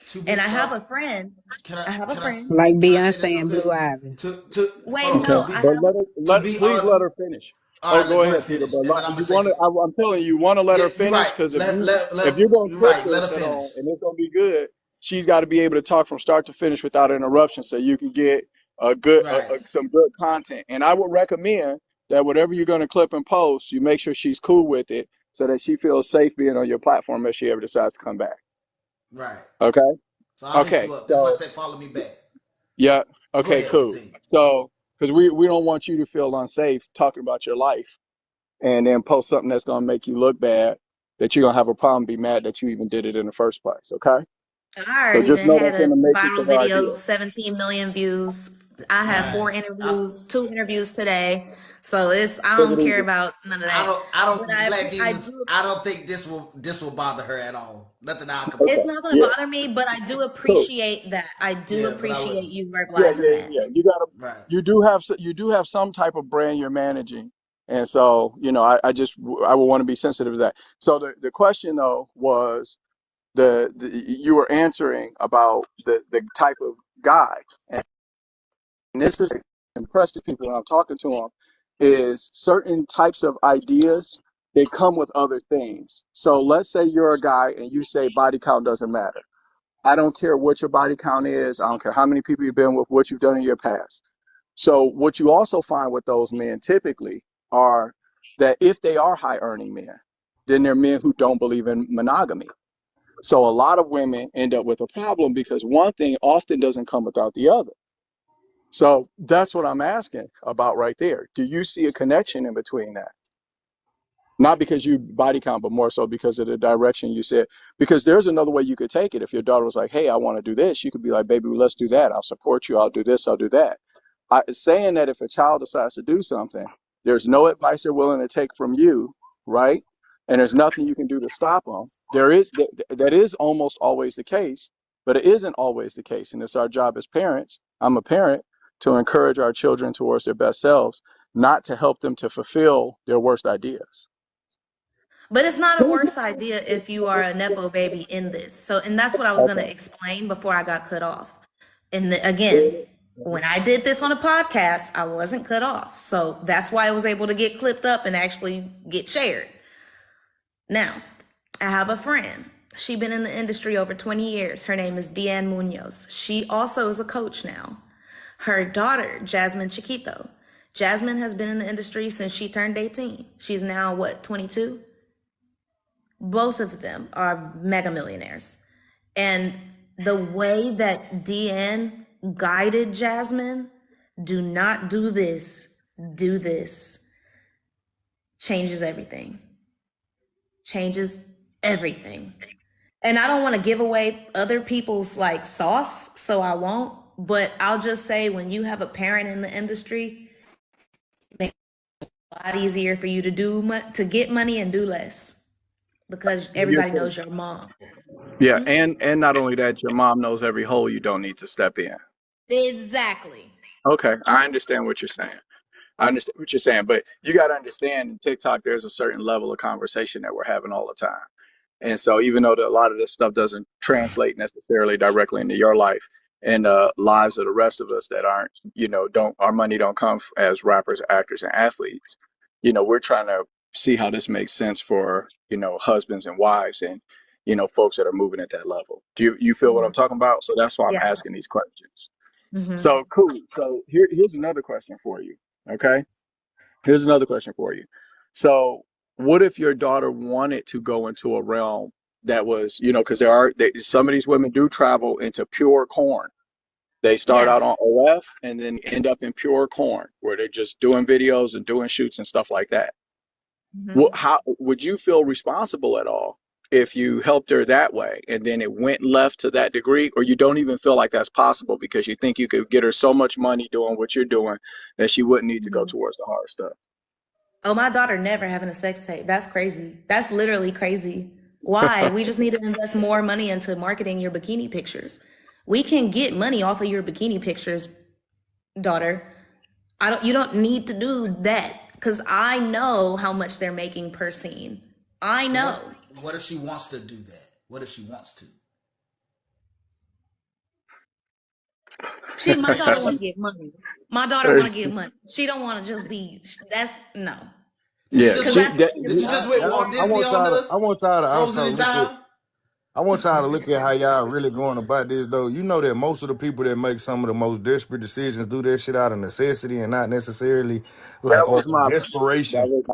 to And be I have a friend. can I I have a can I friend. Like can I say this Beyonce real and quick? Blue Ivy. To Wait, hold on. Okay, no, To I be but have. to be please on. let her finish. All Oh, right. go Go ahead, ahead, Peter. finish, But and then I'm gonna you say want to? something. I'm telling you, you want to let Yeah, her you're finish right. because Let if you're gonna you're clip right. Let this her at finish. all and it's gonna be good, she's got to be able to talk from start to finish without interruption, so you can get Right. some good content. And I would recommend that whatever you're gonna clip and post, you make sure she's cool with it, so that she feels safe being on your platform if she ever decides to come back. Right. Okay. So I'll hit Okay. you up. That's why I So said follow me back. yeah. Go Okay. ahead. Cool. Continue. So because we don't want you to feel unsafe talking about your life and then post something that's going to make you look bad, that you're going to have a problem, be mad that you even did it in the first place. Okay. I So already just done know had that's in a the matrix viral of our video, idea. 17 million views. I have Right. four I interviews, two interviews today. So I Take don't it care easy. about none of I that. don't I But don't Black I Jesus. do. I don't think this will bother her at all. Nothing I can Okay. It's post. not going to Yeah. bother me, but I do Cool. appreciate that. I do Yeah, but I appreciate wouldn't. you Yeah. verbalizing Yeah. that. Yeah. Right. You do have some type of brand you're managing. And so, I would want to be sensitive to that. So the question though was you were answering about the type of guy. And this is impressive people when I'm talking to them, is certain types of ideas, they come with other things. So let's say you're a guy and you say body count doesn't matter. I don't care what your body count is. I don't care how many people you've been with, what you've done in your past. So what you also find with those men typically are that if they are high earning men, then they're men who don't believe in monogamy. So a lot of women end up with a problem because one thing often doesn't come without the other. So that's what I'm asking about right there. Do you see a connection in between that? Not because you body count, but more so because of the direction you said. Because there's another way you could take it. If your daughter was like, "Hey, I want to do this," you could be like, "Baby, let's do that. I'll support you. I'll do this. I'll do that." Saying that if a child decides to do something, there's no advice they're willing to take from you, right? And there's nothing you can do to stop them. That is almost always the case, but it isn't always the case. And it's our job as parents. I'm a parent to encourage our children towards their best selves, not to help them to fulfill their worst ideas. But it's not a worse idea if you are a Nepo baby in this. So, and that's what I was going to Okay. explain before I got cut off. And again, when I did this on a podcast, I wasn't cut off. So that's why I was able to get clipped up and actually get shared. Now, I have a friend. She's been in the industry over 20 years. Her name is Deanne Munoz. She also is a coach now. Her daughter, Jasmine Chiquito. Jasmine has been in the industry since she turned 18. She's now, what, 22? Both of them are mega millionaires. And the way that Deanne guided Jasmine, do not do this, do this, changes everything. Changes everything. And I don't want to give away other people's like sauce, so I won't. But I'll just say when you have a parent in the industry, it makes it a lot easier for you to get money and do less because everybody knows your mom. Yeah, and not only that, your mom knows every hole you don't need to step in. Exactly. Okay, I understand what you're saying. I understand what you're saying, but you got to understand in TikTok, there's a certain level of conversation that we're having all the time. And so even though a lot of this stuff doesn't translate necessarily directly into your life and lives of the rest of us that aren't, don't our money don't come as rappers, actors, and athletes, we're trying to see how this makes sense for, husbands and wives and, folks that are moving at that level. Do you feel what I'm talking about? So that's why I'm Yeah. asking these questions. Mm-hmm. So cool. So here's another question for you. Okay. Here's another question for you. So, what if your daughter wanted to go into a realm that was, because some of these women do travel into pure corn. They start Yeah. out on OF and then end up in pure corn, where they're just doing videos and doing shoots and stuff like that. Mm-hmm. How would you feel responsible at all if you helped her that way and then it went left to that degree, or you don't even feel like that's possible because you think you could get her so much money doing what you're doing that she wouldn't need to go Mm-hmm. towards the hard stuff? Oh, my daughter never having a sex tape. That's crazy. That's literally crazy. Why? We just need to invest more money into marketing your bikini pictures. We can get money off of your bikini pictures, daughter. You don't need to do that because I know how much they're making per scene. I know. What if she wants to do that? What if she wants to? My daughter want to get money. My daughter want to get money. She don't want to just be, that's, no. Did you Yeah, just Because wait? that's she the that Did you industry. just wait Walt I Disney want on y'all to, us? I want y'all to Frozen also in look at, time? I want y'all to look at how y'all really going about this though. You know that most of the people that make some of the most desperate decisions do that shit out of necessity and not necessarily like or was my that desperation. was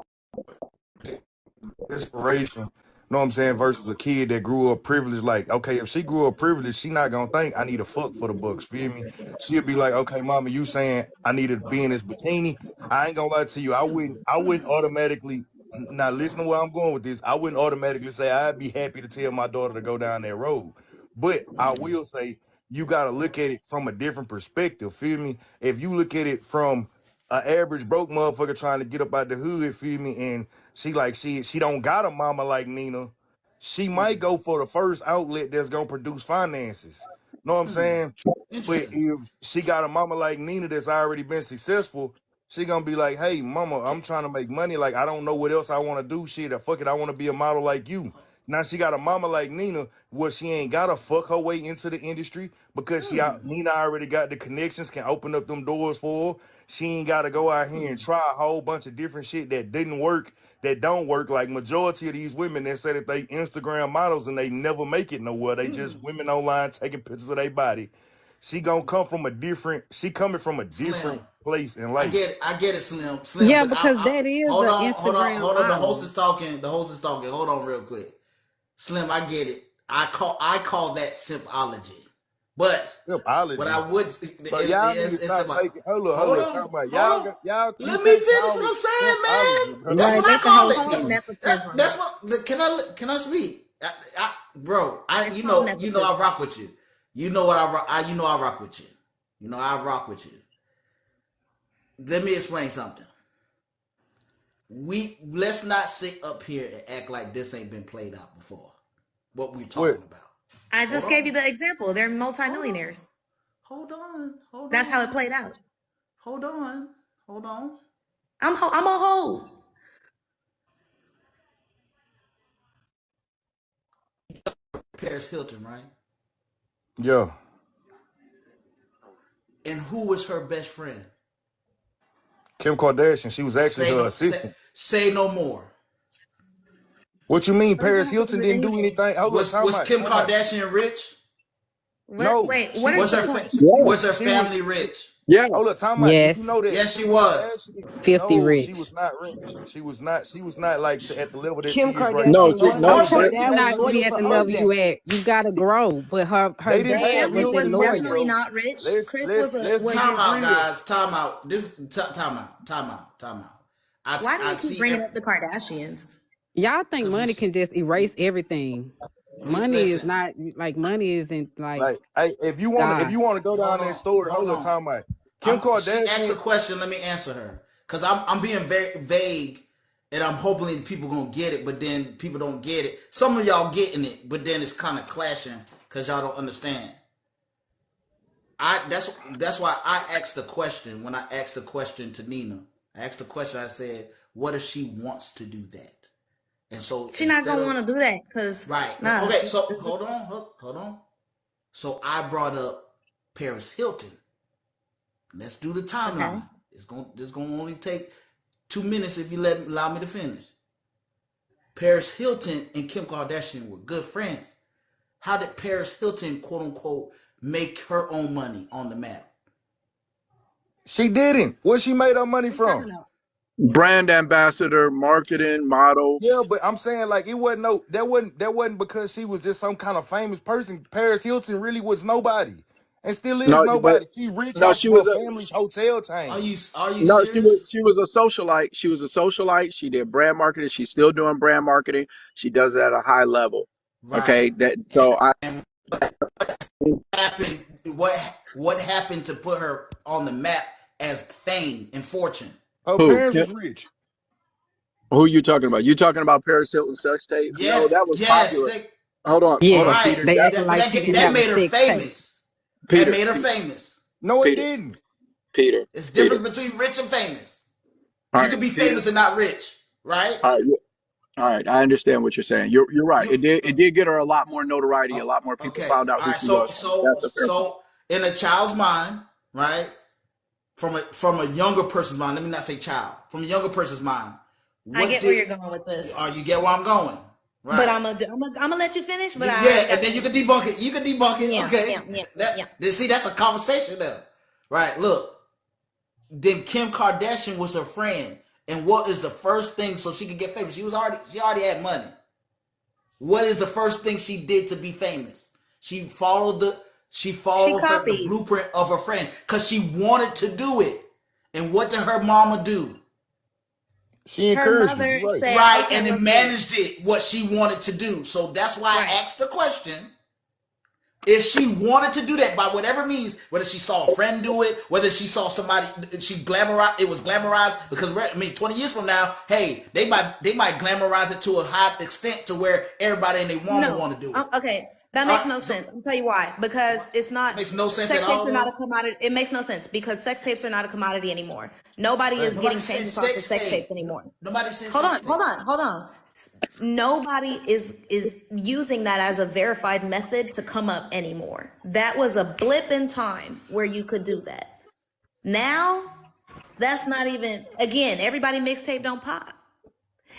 Desperation. Know what I'm saying? Versus a kid that grew up privileged. Like, okay, if she grew up privileged, she not gonna think I need a fuck for the bucks. Feel me? She'll be like, okay, mama, you saying I need to be in this bikini. I ain't gonna lie to you. I wouldn't automatically now listen to where I'm going with this. I wouldn't automatically say I'd be happy to tell my daughter to go down that road. But I will say you gotta look at it from a different perspective. Feel me? If you look at it from an average broke motherfucker trying to get up out the hood, feel me, and she don't got a mama like Nina. She might go for the first outlet that's gonna produce finances. Know what I'm saying? But Interesting. if she got a mama like Nina that's already been successful, she gonna be like, hey, mama, I'm trying to make money. Like, I don't know what else I want to do. Shit, fuck it, I want to be a model like you. Now she got a mama like Nina where she ain't gotta fuck her way into the industry because Nina already got the connections, can open up them doors for her. She ain't gotta go out here and try a whole bunch of different shit that didn't work, that don't work. Like majority of these women that say that they Instagram models and they never make it nowhere. They just women online taking pictures of their body. She coming from a Slim. different place in I life. get it. I get it, Slim. Slim. Yeah, But because that is hold an on, hold on, Instagram hold on. The host model. is talking. The host is talking. Hold on, real quick. Slim, I get it. I call that simpology. But what I Apology. would Bro, y'all niggas it's stop about making hold hold up, talking on, about hold on. you Let me can't finish call what it I'm saying, simpology, man. bro. That's Right, what I let the call host it. speak. That's Nepotism. what can I speak? Bro, It's called you know I nepotism. rock with you. You know what I rock you know I rock with you. You know I rock with you. Let me explain something. Let's not sit up here and act like this ain't been played out before. What we're What? talking about. I Hold just gave you on. the example. They're Hold on. multimillionaires. Hold on. Hold That's how it on. played out. Hold on. Hold on. I'm a hold. Paris Hilton, right? Yeah. And who was her best friend? Kim Kardashian, she was actually Say her no say, assistant. say no more. What you mean? What does that Paris have to do Hilton with didn't do anything? anything? Hold up, Was Kim time out. Kardashian rich? What? No, Wait. she What was is Was the her just fa- point? Yeah, was her she was family rich? yeah. hold up, time out. Did you Yes, know that Yes, Kim she was. Kardashian? 50 No, she rich. was not rich. She was not like at the level that Kim she is right now. No, Kardashian she was no. Of Unfortunately, course, her They, you're dad was not hey, gonna be loyal at to the level OJ. you at. You gotta grow. But her they didn't dad have Family was a was Hilton money lawyer. definitely though. not rich. Chris Let's was be time his out, roommate. guys. Time out. Time out. Time out. Time out. Why do we I keep see bringing up the Kardashians? Y'all think because money can just erase everything. we Money is listen. not like money isn't like like hey, if God. you want to go down that story, Hold hold up, on. time out. Kim She asked a Kardashian, question. Let me answer her because I'm being very vague, and I'm hoping people gonna get it. But then people don't get it. Some of y'all getting it, but then it's kind of clashing because y'all don't understand. That's why I asked the question when I asked the question to Nina. I asked the question. I said, "What if she wants to do that?" And so She's not instead gonna of want to do that because right, nah. okay. So hold on. So I brought up Paris Hilton. Let's do the Okay. timeline. This gonna only take 2 minutes if you allow me to finish. Paris Hilton and Kim Kardashian were good friends. How did Paris Hilton, quote unquote, make her own money on the map? she didn't. Where she made her money What are you talking from? about? brand ambassador, marketing, model. Yeah, but I'm saying like it wasn't no that wasn't because she was just some kind of famous person. Paris Hilton really was nobody. And still is No, but nobody. She rich no, off she her was a family's hotel chain. Are you no, serious? she was a socialite. She was a socialite. She did brand marketing. She's still doing brand marketing. She does it at a high level. Right. Okay, that And, so I and happened what happened to put her on the map as fame and fortune? Her who parents was rich. who you talking about? You talking about Paris Hilton sex tape? No, that was popular. They Hold on, Yes, right. Peter. they That acting But like she didn't Peter, that have a made her sex tape. famous. That Peter, made her famous. No, it Peter, didn't. Peter, It's Peter. difference between rich and famous. All You right, could be Peter. famous and not rich, right? All right, all right. I understand what you're saying. You're right. You It did get her a lot more notoriety. A lot more people okay? found out All who right. she was. That's a fair point. So in a child's mind, right? From a younger person's mind. Let me not say child. From a younger person's mind, I what get where did you're going with this, you get where I'm going? but Right. I'm gonna let you finish. But I Yeah, already and got then the you can answer. debunk it. You can debunk it. Yeah, yeah, Okay. yeah, yeah. See, that's a conversation there. Right. Look, then Kim Kardashian was her friend. And what is the first thing so she could get famous? She already had money. What is the first thing she did to be famous? She She followed the copied. blueprint of her friend because she wanted to do it. And what did her mama do? She Her encouraged her. You're mother right. said, Right, "Okay, and it look here." managed it what she wanted to do. So that's why I Right. asked the question. If she wanted to do that by whatever means, whether she saw a friend do it, whether she saw somebody, she glamorized, it was glamorized because 20 years from now, hey, they might glamorize it to a high extent to where everybody and their woman No. want to do it. Okay. That All makes right, no so sense. I'll tell you why. Because it's it not makes no sense at sex tapes all, are not a though. commodity. It makes no sense because sex tapes are not a commodity anymore. Nobody is Nobody getting said famous off of sex sex tapes tape. anymore. Nobody said Hold sex on, hold tape. on, hold on. Nobody is using that as a verified method to come up anymore. That was a blip in time where you could do that. Now, that's not even again, everybody mixtape don't pop.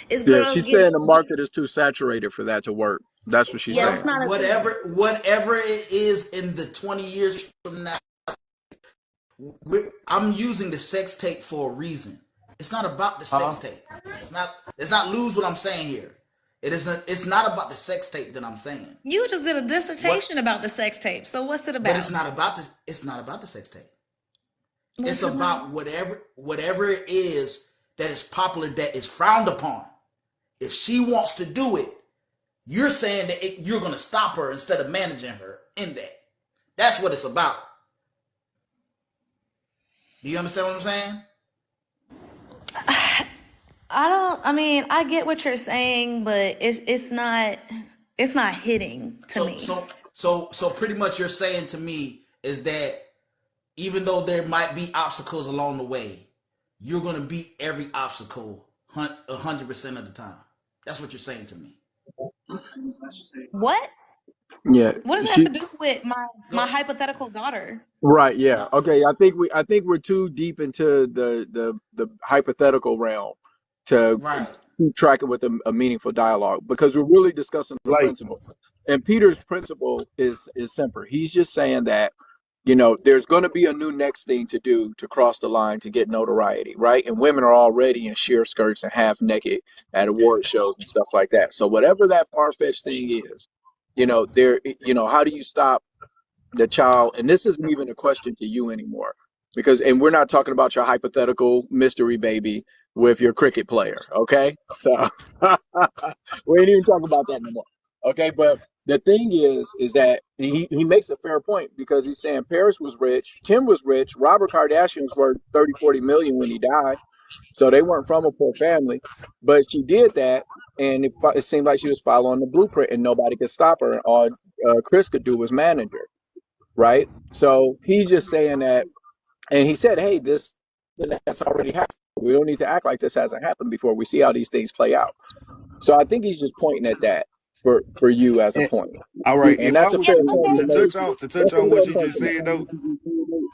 It's Yeah, girls she's saying the get market is too saturated for that to work. That's what she's yeah, that's saying. not a thing. Whatever it is in the 20 years from now, I'm using the sex tape for a reason. It's not about the Huh? sex tape. Let's not lose what I'm saying here. It's not about the sex tape that I'm saying. You just did a dissertation What? about the sex tape. So what's it But about? it's not about this. It's not about the sex tape. What's It's it about? about whatever it is that is popular that is frowned upon. If she wants to do it, you're saying that you're going to stop her instead of managing her in that. That's what it's about. Do you understand what I'm saying? I get what you're saying, but it's not hitting to So me. so so pretty much you're saying to me is that even though there might be obstacles along the way, you're going to beat every obstacle 100% of the time. That's what you're saying to me. What? Yeah, What does that she have to do with my Go hypothetical daughter? right. Yeah. no, Okay. I think we're too deep into the hypothetical realm to right. keep track with a meaningful dialogue because we're really discussing the Like, principle. And Peter's principle is simple. He's just saying that, there's going to be a new next thing to do to cross the line to get notoriety, right? And women are already in sheer skirts and half naked at award shows and stuff like that. So whatever that far-fetched thing is, how do you stop the child? And this isn't even a question to you anymore, and we're not talking about your hypothetical mystery baby with your cricket player, okay? So we ain't even talking about that no more. Okay, but the thing is that he makes a fair point because he's saying Paris was rich, Kim was rich, Robert Kardashian was worth 30, 40 million when he died. So they weren't from a poor family. But she did that, and it seemed like she was following the blueprint, and nobody could stop her. All Chris could do was manage her, right? So he's just saying that, and he said, "Hey, that's already happened. We don't need to act like this hasn't happened before. We see how these things play out." So I think he's just pointing at that for you as a and, point, all right, and if I that's a was fair Yeah, point okay. to to make. touch That's a on fair what you point just to said though, make.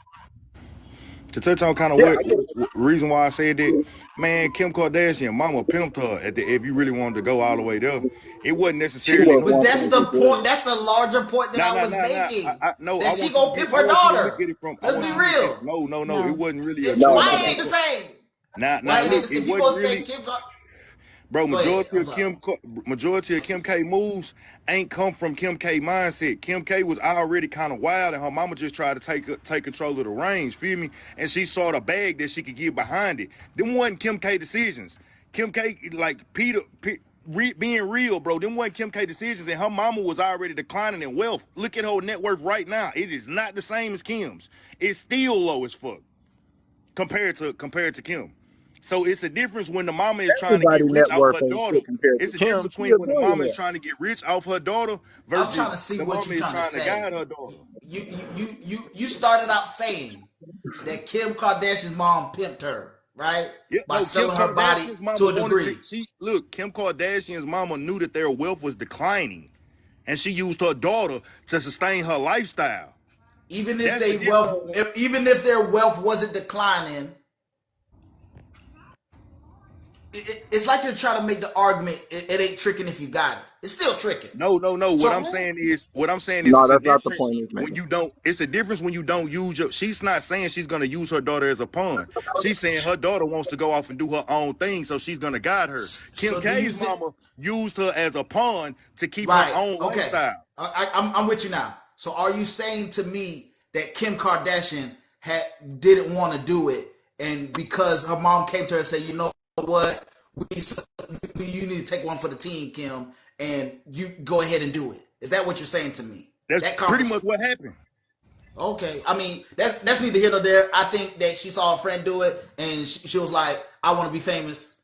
to touch on kind of Yeah, what I get it. reason why I said that, man, Kim Kardashian, mama pimped her if you really wanted to go all the way there. It wasn't She necessarily was who But once that's in the a point. gazillion. That's the larger point that nah I nah was nah nah. making. No, That she gonna pimp I her want you to look daughter. at it from Let's be real. no, it No. wasn't really a It, No, choice why no, it on ain't the her. same? Now Why it look, ain't? it If you wasn't gonna say really. Kim, Bro, go ahead. I'm sorry. majority of Kim K moves ain't come from Kim K mindset. Kim K was already kind of wild, and her mama just tried to take control of the reins. Feel me? And she saw the bag that she could get behind it. Them wasn't Kim K decisions. Kim K, like being real, bro. Them wasn't Kim K decisions, and her mama was already declining in wealth. Look at her net worth right now. It is not the same as Kim's. It's still low as fuck compared to Kim. So it's a difference when the mama is trying to everybody get rich net off worth her ain't daughter. shit compared to It's a difference Kim. She between a when the mama is billionaire. trying to get rich off her daughter I'm trying versus to see the what mama you're is trying to trying to say. guide her daughter. You started out saying that Kim Kardashian's mom pimped her, right? Yeah, By no, Kim selling her body Kardashian's to mama a wanted to. degree. Kim Kardashian's mama knew that their wealth was declining, and she used her daughter to sustain her lifestyle. Even if That's the they difference. even if their wealth wasn't declining, it's like you're trying to make the argument. It ain't tricking if you got it. It's still tricking. No. What I'm So What? saying is, No, it's a that's not the difference point he's when making. you don't. It's a difference when you don't use your. She's not saying she's gonna use her daughter as a pawn. She's saying her daughter wants to go off and do her own thing, so she's gonna guide her. Kim do you K's think? mama used her as a pawn to keep her Right. own Okay. lifestyle. I'm with you now. So are you saying to me that Kim Kardashian didn't want to do it, and because her mom came to her and said, you know what, you need to take one for the team, Kim, and you go ahead and do it. Is that what you're saying to me? That's That pretty conversation. much what happened. Okay, I mean that's neither here nor there. I think that she saw a friend do it, and she was like, "I want to be famous,"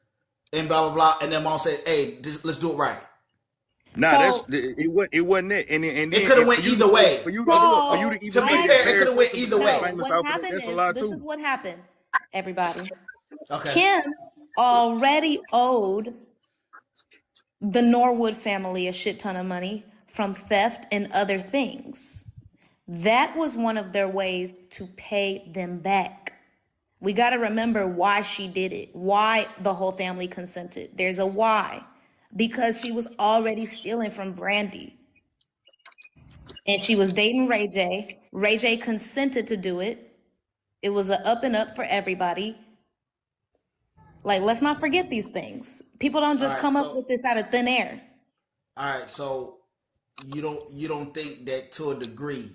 and blah blah blah. And then mom said, "Hey, let's do it right." Nah, So it wasn't that. And It then could have and went either way. for you so to even To be say as that fair, it could Paris have went Hilton either became way. no, famous what off of that, happened that's a is lie this is too. what happened, everybody. Okay. Kim already owed the Norwood family a shit ton of money from theft and other things. That was one of their ways to pay them back. We got to remember why she did it, why the whole family consented. There's a why. Because she was already stealing from Brandy. And she was dating Ray J. Ray J consented to do it. It was a up and up for everybody. Like, let's not forget these things. People don't All just right. come up with this out of thin air. All right, so you don't think that to a degree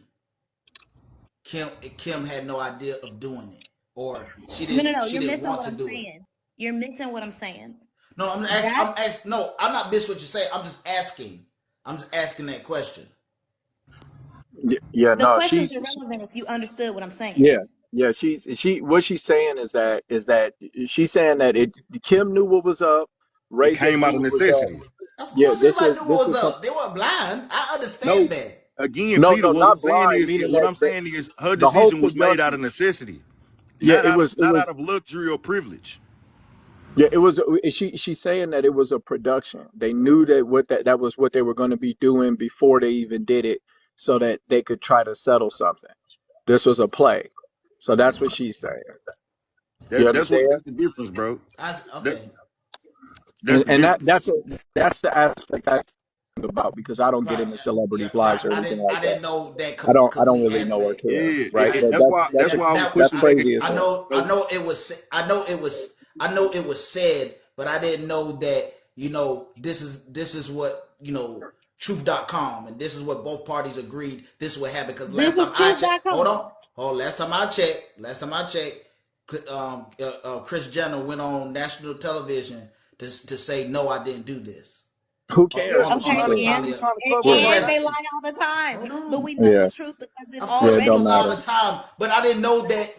Kim had no idea of doing it, or she No, no, didn't no. she You're didn't missing want what to I'm do it? saying. You're missing what I'm saying. No, That no, I'm not missing what you're saying. I'm just asking. I'm just asking that question. Yeah, the no, question's irrelevant if you understood what I'm saying. yeah, yeah. What she's saying is that she's saying that Kim knew what was up, It Ray J came out knew of what was up. necessity. Of Yeah, course, everybody knew what this was was some, up. They weren't blind. I no, understand that. Again, no, Peter, no, what I'm not saying blind, is meaning what that, I'm saying is her the whole decision was made out production. of necessity, Yeah, not out of luxury or privilege. it was. She's saying that it was a production. They knew that was what they were going to be doing before they even did it, so that they could try to settle something. This was a play, so that's what she's saying. You understand? That's the difference, bro. That, Okay, that's the And difference. that's the aspect I think about because I don't get right. into Yeah, celebrities' right. lives or anything like I that. didn't know that I don't complete really know or aspect. care, Yeah, right? I that's why I was that That's pushing I back at crazy as I hell. know I know it was I know it was said, but I didn't know that this is what truth.com, and this is what both parties agreed this would happen, because This last is time I checked, truth.com. last time I checked, Chris Jenner went on national television to say no, I didn't do this Who on cares on, what she on Okay, a said? on and the trying to and, cover Yeah, up on right and now. they a lie all the time. hold But on. we know yeah, the truth because it Of course yeah. It they already don't don't lie all matter. the exists. time, but I didn't know that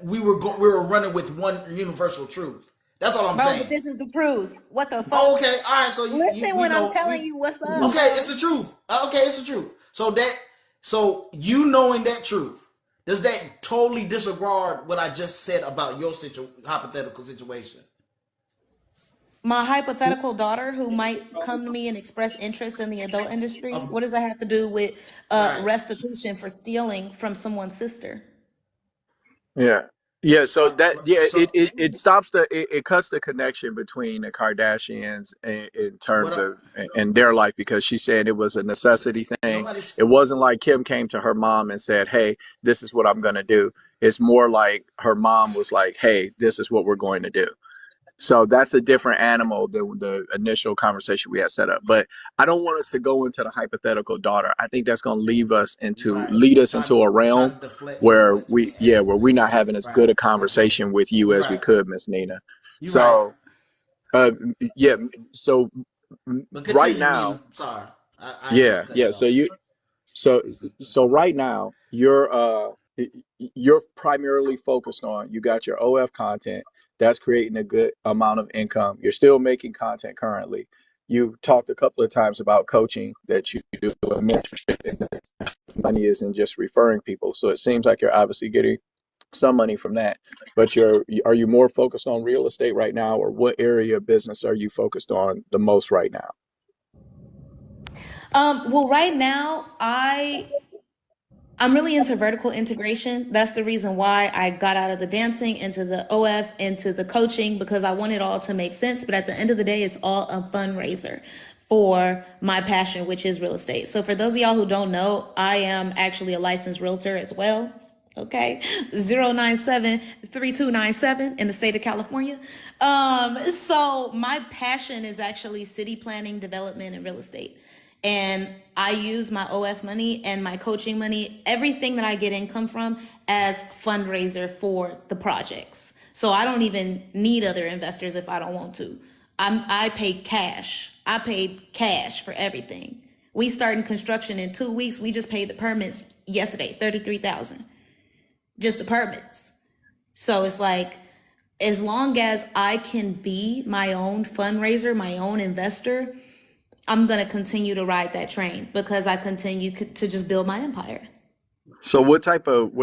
we were running with one universal truth. That's all I'm Bro, but saying. this is the truth. What the Oh, fuck? okay, all right. So Listen we when I'm know telling we you what's up, Mm. okay. It's bro. the truth. Okay, it's the truth. So you knowing that truth, does that totally disregard what I just said about your hypothetical situation? My hypothetical daughter who might come to me and express interest in the adult industry, Of what does that have to do with right. restitution for stealing from someone's sister? Yeah. Yeah, so So it stops it cuts the connection between the Kardashians in terms what? of and their life because she said it was a necessity thing. It Nobody's wasn't like Kim came to her mom and said, "Hey, this is what I'm going to do." It's more like her mom was like, "Hey, this is what we're going to do." So that's a different animal than the initial conversation we had set up. But I don't want us to go into the hypothetical daughter. I think that's going to right. lead us into a realm Trying to deflect from where what we actually where we're said. not having as Right. good a Okay. conversation with you You're as we right. could, Miss Nina. You're right. So, uh, yeah. So But right continue, now, Nina. Sorry, I didn't mean to yeah, cut yeah. you off. So right now you're primarily focused on you got your OF content that's creating a good amount of income. You're still making content currently. You've talked a couple of times about coaching that you do and mentorship, and the money isn't just referring people. So it seems like you're obviously getting some money from that. But are you more focused on real estate right now, or what area of business are you focused on the most right now? Well, right now, I'm really into vertical integration. That's the reason why I got out of the dancing into the OF, into the coaching, because I want it all to make sense. But at the end of the day, it's all a fundraiser for my passion, which is real estate. So for those of y'all who don't know, I am actually a licensed realtor as well. Okay, 097-3297 in the state of California. So my passion is actually city planning, development, and real estate. And I use my OF money and my coaching money, everything that I get income from, as fundraiser for the projects. So I don't even need other investors if I don't want to. I pay cash. I paid cash for everything. We started construction in 2 weeks. We just paid the permits yesterday, 33,000, just the permits. So it's like, as long as I can be my own fundraiser, my own investor, I'm going to continue to ride that train because I continue to just build my empire. So what type of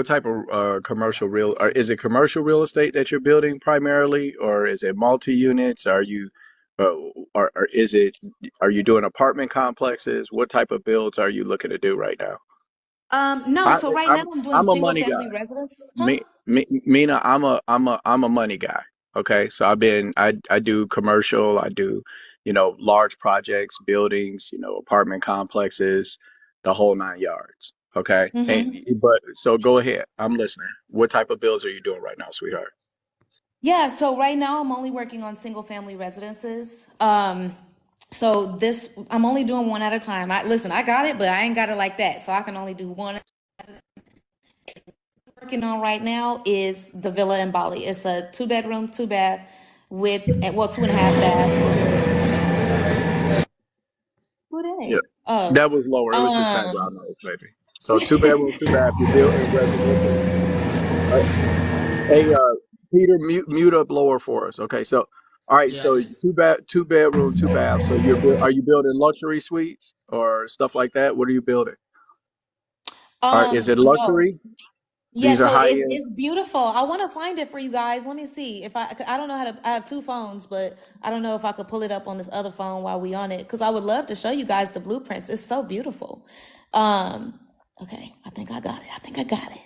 commercial real or is it commercial real estate that you're building primarily, or is it multi units? Are you uh, or is it are you doing apartment complexes? What type of builds are you looking to do right now? No, I so right now I'm I'm doing I'm a single money guy. family residence. Huh? Mina, I'm a money guy. Okay, so I do commercial, I do, large projects, buildings, apartment complexes, the whole nine yards. Okay, and Mm-hmm. but so go ahead, I'm listening. What type of builds are you doing right now, sweetheart? Yeah, so right now I'm only working on single family residences. So this, I'm only doing one at a time. I got it, but I ain't got it like that. So I can only do one. Working on right now is the villa in Bali. It's a 2 bedroom, 2 bath with, well, 2.5 bath with, who Yeah, they? Oh, that was lower. It was just um, background noise, baby. So 2 bedroom, 2 bath. You're building residential. Uh, hey, Peter, mute up lower for us. Okay, so all right, Yeah, I so did. 2 bedroom, 2 bath. So are you building luxury suites or stuff like that? What are you building? Or is it no. luxury? Yeah, These are so high it's end. it's beautiful. I want to find it for you guys. Let me see if I don't know how to. I have two phones, but I don't know if I could pull it up on this other phone while we on it because I would love to show you guys the blueprints. It's so beautiful. Um, okay, I think I got it. I think I got it.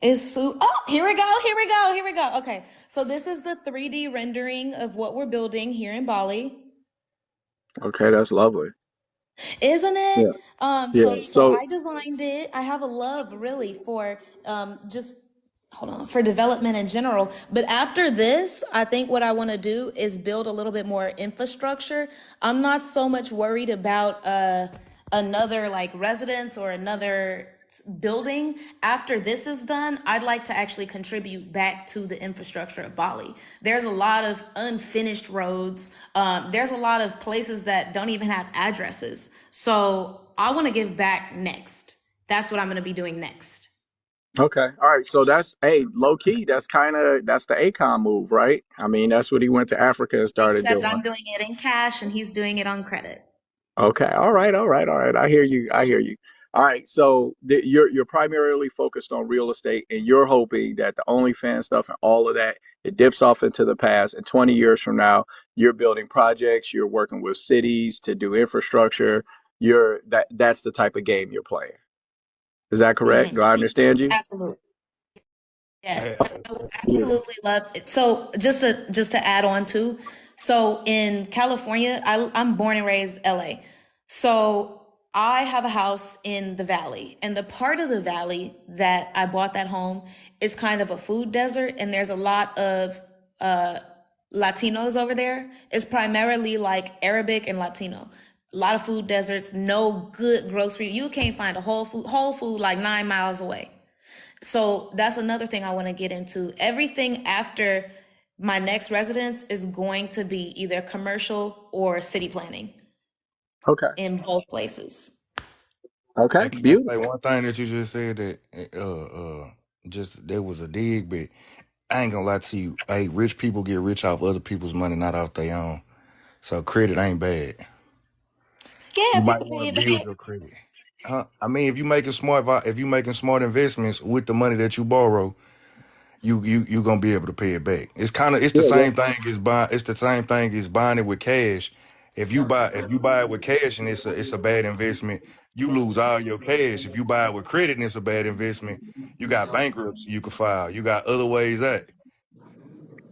It's so. Oh, here we go. Here we go. Here we go. Okay, so this is the 3D rendering of what we're building here in Bali. Okay, that's lovely. Isn't it? Yeah, yeah. So I designed it. I have a love really for just hold on for development in general. But after this, I think what I want to do is build a little bit more infrastructure. I'm not so much worried about another like residence or another building. After this is done, I'd like to actually contribute back to the infrastructure of Bali. There's a lot of unfinished roads. There's a lot of places that don't even have addresses. So I want to give back next. That's what I'm going to be doing next. Okay. All right. So that's hey, low key. That's the Akon move, right? I mean, that's what he went to Africa and started Except doing. I'm doing it in cash and he's doing it on credit. Okay. All right. All right. All right. I hear you. I hear you. All right. So you're primarily focused on real estate, and you're hoping that the OnlyFans stuff and all of that it dips off into the past. And 20 years from now, you're building projects. You're working with cities to do infrastructure. That's the type of game you're playing. Is that correct? Do I understand you? Absolutely. Yes, Hey, I would Yeah. absolutely love it. So just to add on to, so in California, I'm born and raised LA. So I have a house in the valley, and the part of the valley that I bought that home is kind of a food desert, and there's a lot of uh Latinos over there. It's primarily like Arabic and Latino. A lot of food deserts, no good grocery. You can't find a whole food like 9 miles away. So that's another thing I want to get into. Everything after my next residence is going to be either commercial or city planning Okay. in both places. Okay. hey, can I Beautiful. say one thing that you just said that just there was a dig, but I ain't gonna lie to you. Hey, rich people get rich off other people's money, not off their own. So credit ain't bad. Yeah, You if you might can want pay to it build back. your credit. Huh? I mean, if you making smart investments with the money that you borrow, you gonna be able to pay it back. It's the Yeah. same thing as buying it with cash. If you buy it with cash and it's a bad investment, you lose all your cash. If you buy it with credit and it's a bad investment, you got bankruptcy you can file. You got other ways out.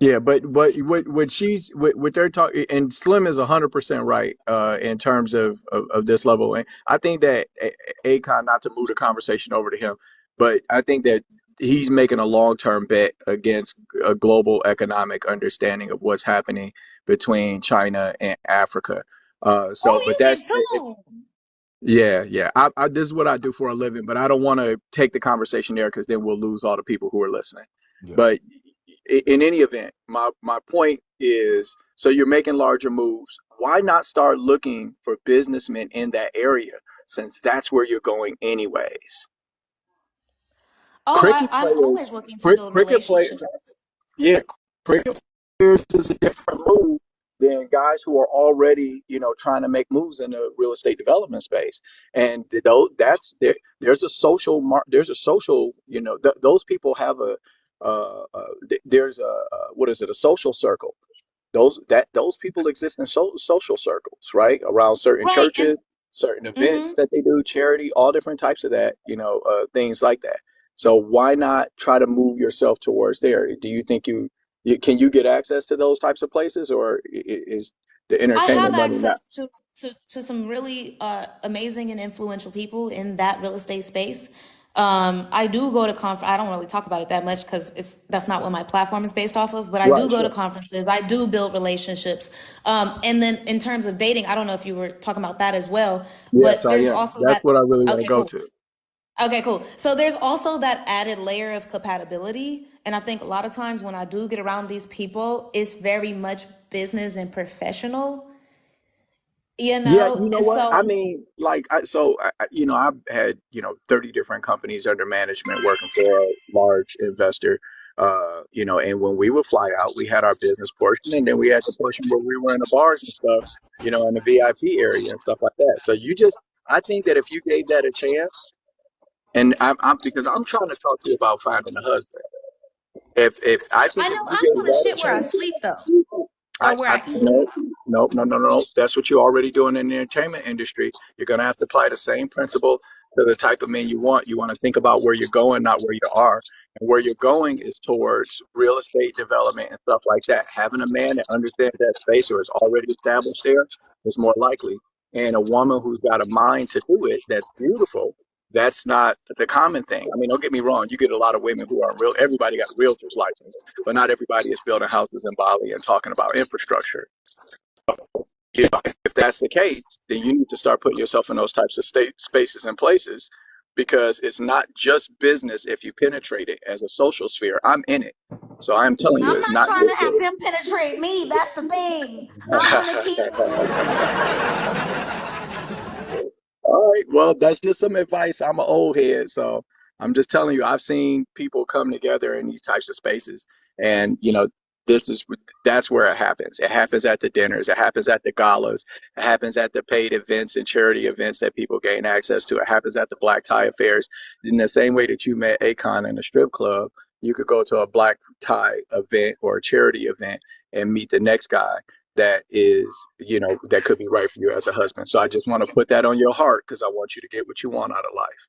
Yeah, but what they're talking, and Slim is 100% right in terms of this level. And I think that Akon, not to move the conversation over to him, but I think that he's making a long-term bet against a global economic understanding of what's happening between China and Africa. So, Oh, but you get that's two. yeah, yeah. This is what I do for a living, but I don't want to take the conversation there because then we'll lose all the people who are listening. Yeah. But in any event, my point is, so you're making larger moves. Why not start looking for businessmen in that area since that's where you're going anyways? Oh, Cricket I'm players, always looking to build cricket play, relationships. yeah, cricket players is a different move than guys who are already, trying to make moves in the real estate development space. And though that's there, there's a social, those people have there's what is it, a social circle. Those people exist in social circles, right? Around certain Right. And churches, certain mm-hmm. events that they do, charity, all different types of that, things like that. So why not try to move yourself towards there? Do you think can you get access to those types of places, or is the I have entertainment money not? access to some really amazing and influential people in that real estate space. I do go to I don't really talk about it that much because that's not what my platform is based off of. But I do Right, go to sure. conferences. I do build relationships. And then in terms of dating, I don't know if you were talking about that as well. Yes, But I there's am. also That's that. what I really want to Okay, go cool. to. Okay, cool. So there's also that added layer of compatibility. And I think a lot of times when I do get around these people, it's very much business and professional, Yeah, you know And what? I so mean, like, I've had, 30 different companies under management working for a large investor, and when we would fly out, we had our business portion, and then we had the portion where we were in the bars and stuff, in the VIP area and stuff like that. So I think that if you gave that a chance, and because I'm trying to talk to you about finding a husband. If I think I if know you I gave want to that a shit where I chance, sleep though, or where I eat. no, no, no, no, no. That's what you're already doing in the entertainment industry. You're going to have to apply the same principle to the type of man you want. You want to think about where you're going, not where you are. And where you're going is towards real estate development and stuff like that. Having a man that understands that space or is already established there is more likely. And a woman who's got a mind to do it, that's beautiful. That's not the common thing. I mean, don't get me wrong. You get a lot of women who are real. Everybody got a realtor's license, but not everybody is building houses in Bali and talking about infrastructure. If that's the case, then you need to start putting yourself in those types of spaces and places because it's not just business if you penetrate it as a social sphere. I'm in it. So I'm telling you, I'm it's not not trying to just have them penetrate me. That's the thing. I'm gonna keep. All right. Well, that's just some advice. I'm an old head, so I'm just telling you, I've seen people come together in these types of spaces, and this is that's where it happens. It happens at the dinners, it happens at the galas, it happens at the paid events and charity events that people gain access to. It happens at the black tie affairs. In the same way that you met Akon in a strip club, you could go to a black tie event or a charity event and meet the next guy that is, that could be right for you as a husband. So I just want to put that on your heart because I want you to get what you want out of life.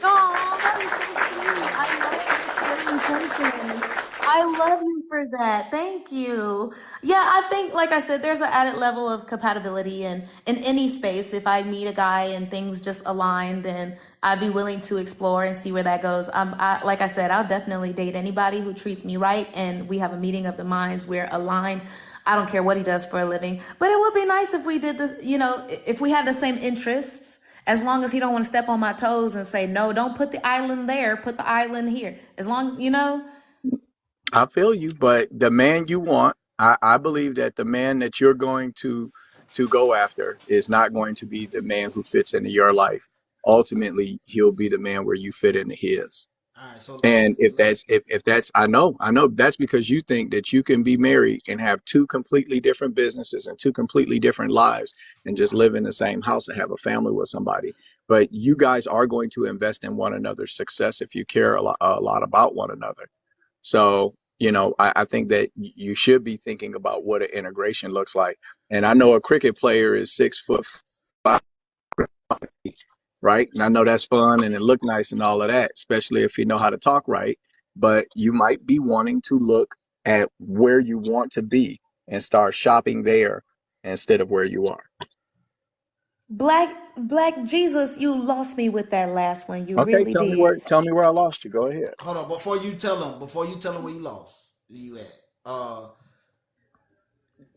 Oh, that is so sweet. I love your intentions. I love you for that. Thank you. Yeah, I think, like I said, there's an added level of compatibility in any space. If I meet a guy and things just align, then I'd be willing to explore and see where that goes. Like I said, I'll definitely date anybody who treats me right, and we have a meeting of the minds. We're aligned. I don't care what he does for a living, but it would be nice if we did if we had the same interests. As long as he don't want to step on my toes and say, no, don't put the island there, put the island here. As long. I feel you, but the man you want, I believe that the man that you're going to go after is not going to be the man who fits into your life. Ultimately, he'll be the man where you fit into his. All right, so And if that's I know that's because you think that you can be married and have two completely different businesses and two completely different lives and just live in the same house and have a family with somebody. But you guys are going to invest in one another's success if you care a lot about one another. So, I think that you should be thinking about what an integration looks like. And I know a cricket player is 6 foot right? And I know that's fun and it look nice and all of that, especially if you know how to talk right. But you might be wanting to look at where you want to be and start shopping there instead of where you are. Black Jesus, you lost me with that last one. You Okay, really did. tell me where I lost you. Go ahead. hold on before you tell them where you lost, where you at.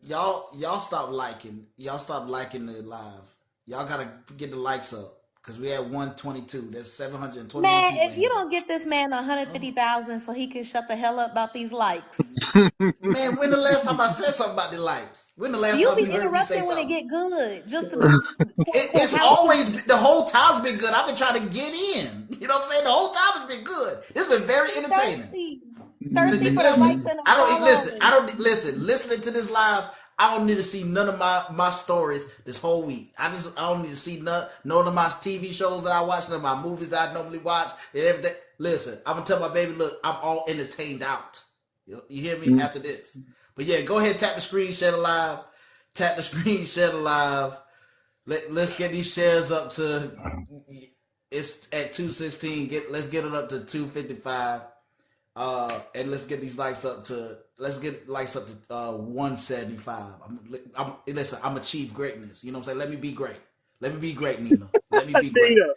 Y'all stop liking the live. Y'all gotta get the likes up because we had 122. There's 721 Man, people if in you here. don't get this man Oh, 150,000 so he can shut the hell up about these likes. man, when the last time I said something about the likes? When the last You time be you heard me say interrupting when it something? get good, just to quote unquote It's house always party. the whole time's been good. I've been trying to get in. You know what I'm saying? The whole time has been good. It's been very He entertaining. thirsty. Thirsty for the likes Listen, and the I don't listen. I follows. don't listen. Listening to this live, I don't need to see none of my stories this whole week. I don't need to see none of my TV shows that I watch, none of my movies that I normally watch, and everything. Listen, I'm gonna tell my baby, look, I'm all entertained out. You hear me after this? But yeah, go ahead, tap the screen, share the live. Tap the screen, share the live. Let's get these shares up to. It's at 216. Let's get it up to 255. And let's get likes up to 175. Listen, I'm achieve greatness. You know what I'm saying? Let me be great. Let me be great, Nina. Let me be great. Nina.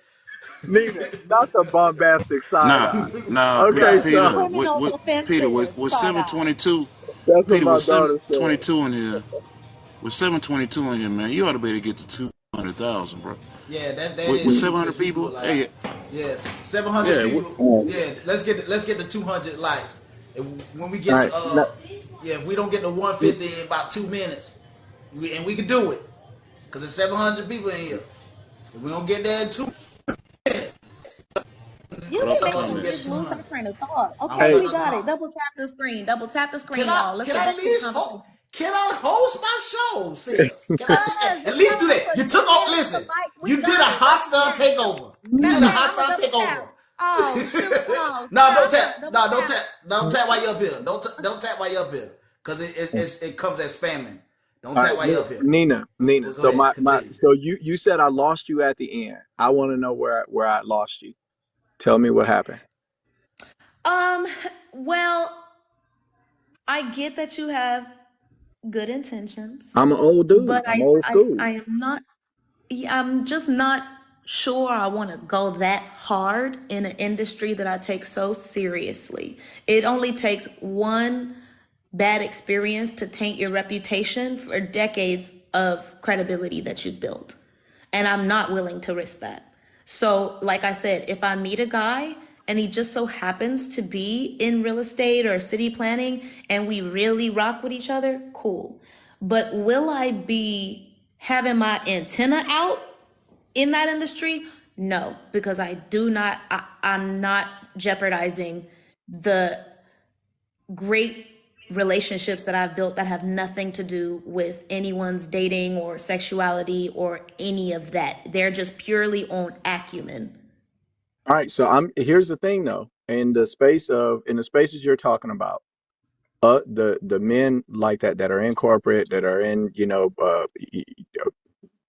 Nina, not the bombastic side Nah, eye. nah, Okay, Peter, so with, Criminal with Peter, offensive with side eye. 722, that's what Peter, my with daughter said. 722 in here, with 722 in here, man, you ought to be able to get to 200,000, bro. Yeah, that With is true 700 because you do people, a lot. hey, Yes, 700 yeah, people. All Yeah, let's get to 200 likes. And when we get right. to Now, yeah, if we don't get to 150 in about 2 minutes, we can do it because there's 700 people in here. If we don't get there in 2 minutes, You what be else a some of us will making get comment? to bitch lose her 200. train of thought. I'm Okay, hey, putting we up the got it. call. Double tap the screen. Double tap the Can screen, I y'all. Let's can get I back at to the least conversation. can I host my show, sis? Can I Yes, at it's least do time that? for You took get oh into the listen, mic. We you did a got it. Let's hostile get it. takeover. You Matter did of a fact, I'm hostile gonna double tap. takeover. Oh shoot! Oh No, snap! don't I'm tap. gonna double No, tap. don't tap while you up here. Don't tap while you up here. Cause it comes as spamming. Don't all tap right, while you up here. Nina. Go So ahead, my continue. so you said I lost you at the end. I want to know where I lost you. Tell me what happened. Um, well, I get that you have good intentions, I'm an old dude. but I'm old I school. am not, yeah, I'm just not sure I want to go that hard in an industry that I take so seriously. It only takes one bad experience to taint your reputation for decades of credibility that you've built. And I'm not willing to risk that. So, like I said, if I meet a guy and he just so happens to be in real estate or city planning and we really rock with each other, cool. But will I be having my antenna out in that industry? No, because I'm not jeopardizing the great relationships that I've built that have nothing to do with anyone's dating or sexuality or any of that. They're just purely on acumen. All right, so I'm here's the thing though. In the spaces you're talking about, the men like that are in corporate, that are in,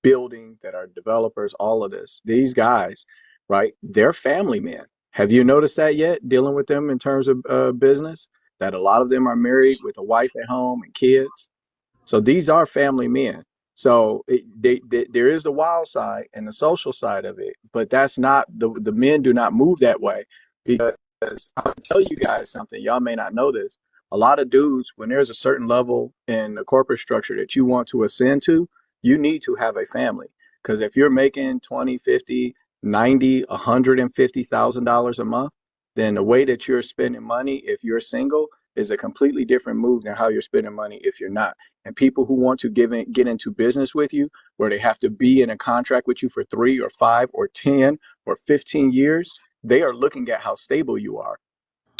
building, that are developers, all of this. These guys, right? They're family men. Have you noticed that yet? Dealing with them in terms of business, that a lot of them are married with a wife at home and kids. So these are family men. So there is the wild side and the social side of it, but that's not the men do not move that way because I'll tell you guys something. Y'all may not know this. A lot of dudes, when there's a certain level in the corporate structure that you want to ascend to, you need to have a family. Because if you're making 20, 50, 90, $150,000 a month, then the way that you're spending money if you're single is a completely different move than how you're spending money if you're not. And people who want to get into business with you, where they have to be in a contract with you for 3 or 5 or 10 or 15 years, they are looking at how stable you are.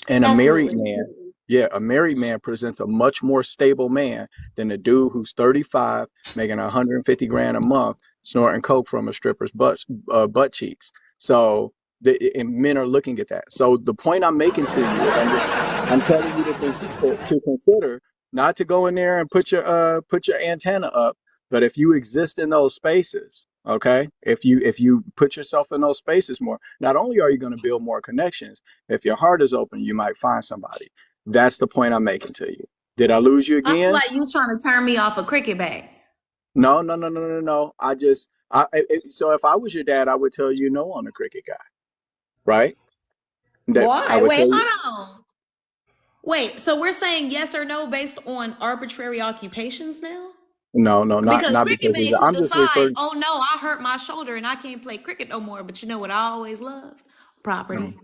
And a married Absolutely. man, yeah, a married man presents a much more stable man than a dude who's 35, making 150 grand a month, snorting coke from a stripper's butt cheeks. So and men are looking at that. So the point I'm making to you is I'm telling you to consider not to go in there and put your antenna up, but if you exist in those spaces, okay, if you put yourself in those spaces more, not only are you going to build more connections, if your heart is open, you might find somebody. That's the point I'm making to you. Did I lose you I feel again? like you trying to turn me off a cricket bat. No, no, no, no, no, no. So if I was your dad, I would tell you no on the cricket guy, right? That I Why? would Wait, tell you hold on. Wait, so we're saying yes or no based on arbitrary occupations now? no, no, not Because not cricket because of may that. could I'm just decide, referring. oh no, I hurt my shoulder and I can't play cricket no more. But you know what I always loved? No. Property.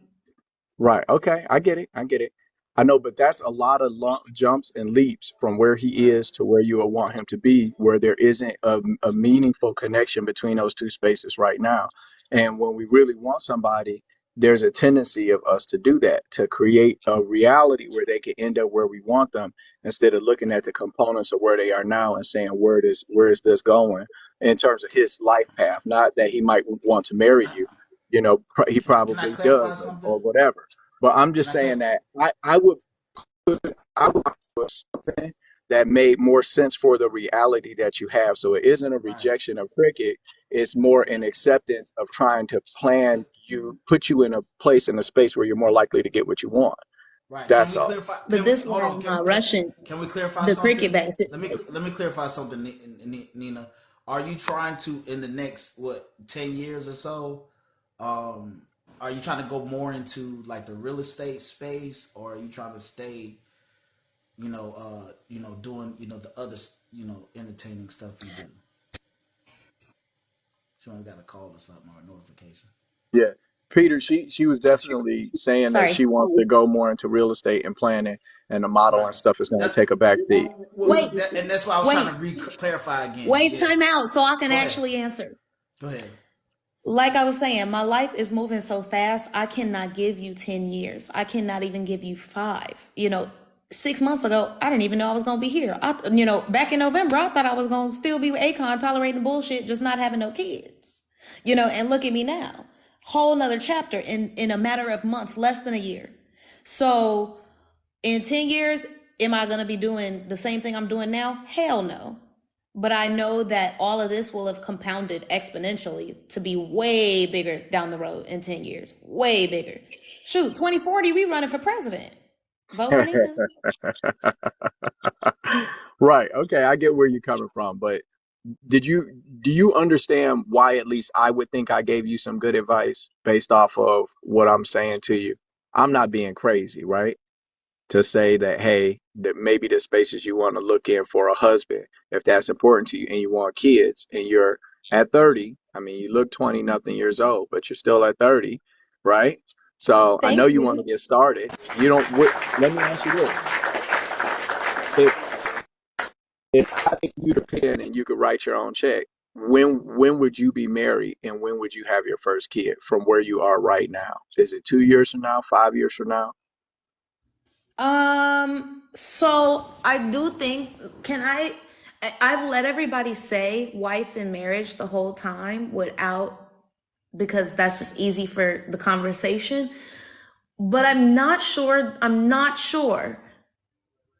Right. Okay. I get it. I get it. I know, but that's a lot of jumps and leaps from where he Right. is to where you will want him to be, where there isn't a meaningful connection between those two spaces right now. And when we really want somebody, there's a tendency of us to do that, to create a reality where they can end up where we want them instead of looking at the components of where they are now and saying, where is this going in terms of his life path? Not that he might want to marry you, he Can I probably clarify does something? or whatever. But I'm Can just I saying clarify? that I would put something that made more sense for the reality that you have. So it isn't a Right. rejection of cricket. It's more an acceptance of trying to Can, put you in a place, in a space where you're more likely to get what you want. right. Can That's we all. clarify? But this Hold why on? I'm not rushing Can we clarify the cricket something? bats. Let me clarify something, Nina. Are you trying to in the next 10 years or so Are you trying to go more into like the real estate space, or are you trying to stay, doing, the other, entertaining stuff you do? Someone got a call or something or a notification. Yeah. Peter, she was definitely saying that Sorry. she wants to go more into real estate and planning, and the model Right. and stuff is going to That, take a back seat. Wait, and that's why I was trying wait, to clarify again. wait, Yeah. time out so I can Go ahead. actually answer. Go ahead. Like I was saying, my life is moving so fast, I cannot give you 10 years. I cannot even give you 5. 6 months ago, I didn't even know I was going to be here. Back in November, I thought I was going to still be with Akon tolerating bullshit, just not having no kids. And look at me now. Whole nother chapter in a matter of months, less than a year. So in 10 years, am I going to be doing the same thing I'm doing now? Hell no. But I know that all of this will have compounded exponentially to be way bigger down the road in 10 years. Way bigger. Shoot, 2040, we running for president. Vote for Nina. Right. Okay, I get where you're coming from, but do you understand why at least I would think I gave you some good advice based off of what I'm saying to you? I'm not being crazy, right? To say that, hey, that maybe the spaces you want to look in for a husband, if that's important to you and you want kids and you're at 30, I mean, you look 20 nothing years old, but you're still at 30, right? So I know Thank you want to you. get started. You don't, let me ask you this. If, if I gave you the pen and you could write your own check, when would you be married and when would you have your first kid from where you are right now? Is it 2 years from now, 5 years from now? So I do think, I've let everybody say wife and marriage the whole time because that's just easy for the conversation. But I'm not sure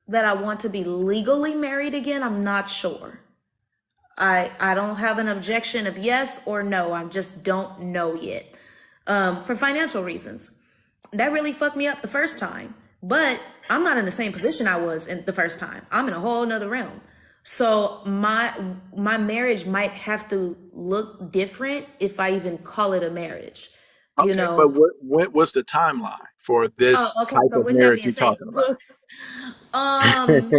that I want to be legally married again. I'm not sure. I don't have an objection of yes or no. I just don't know yet. For financial reasons. That really fucked me up the first time. But I'm not in the same position I was in the first time. I'm in a whole nother realm. So my marriage might have to look different if I even call it a marriage. You Okay, but know. what's the timeline for Oh, this okay. type So of with that marriage being you're said, talking about? look, um,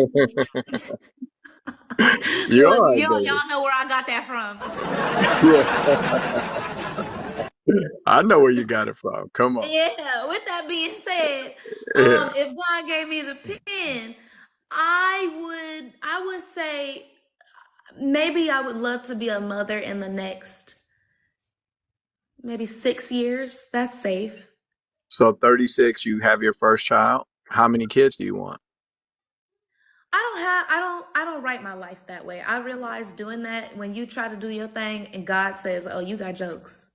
You're look, all right, y'all know where I got that from. baby. Yeah, I know where you got it from. Come on. Yeah, with that being said, Yeah. if God gave me the pen, I would say maybe I would love to be a mother in the next maybe 6 years. That's safe. So 36, you have your first child. How many kids do you want? I don't write my life that way. I realize doing that when you try to do your thing and God says, "Oh, you got jokes."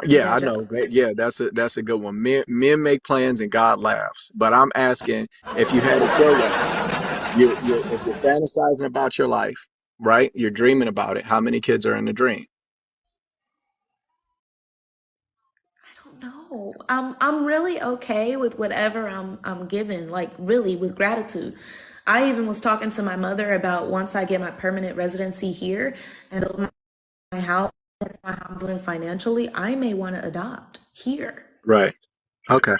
You Yeah, got I know. jokes. Yeah, that's a good one. Men make plans and God laughs. But I'm asking if you had it your way, if you're fantasizing about your life, right? You're dreaming about it. How many kids are in the dream? No, I'm really okay with whatever I'm given, like really with gratitude. I even was talking to my mother about once I get my permanent residency here and build my house, how I'm doing financially, I may want to adopt here. Right. Okay.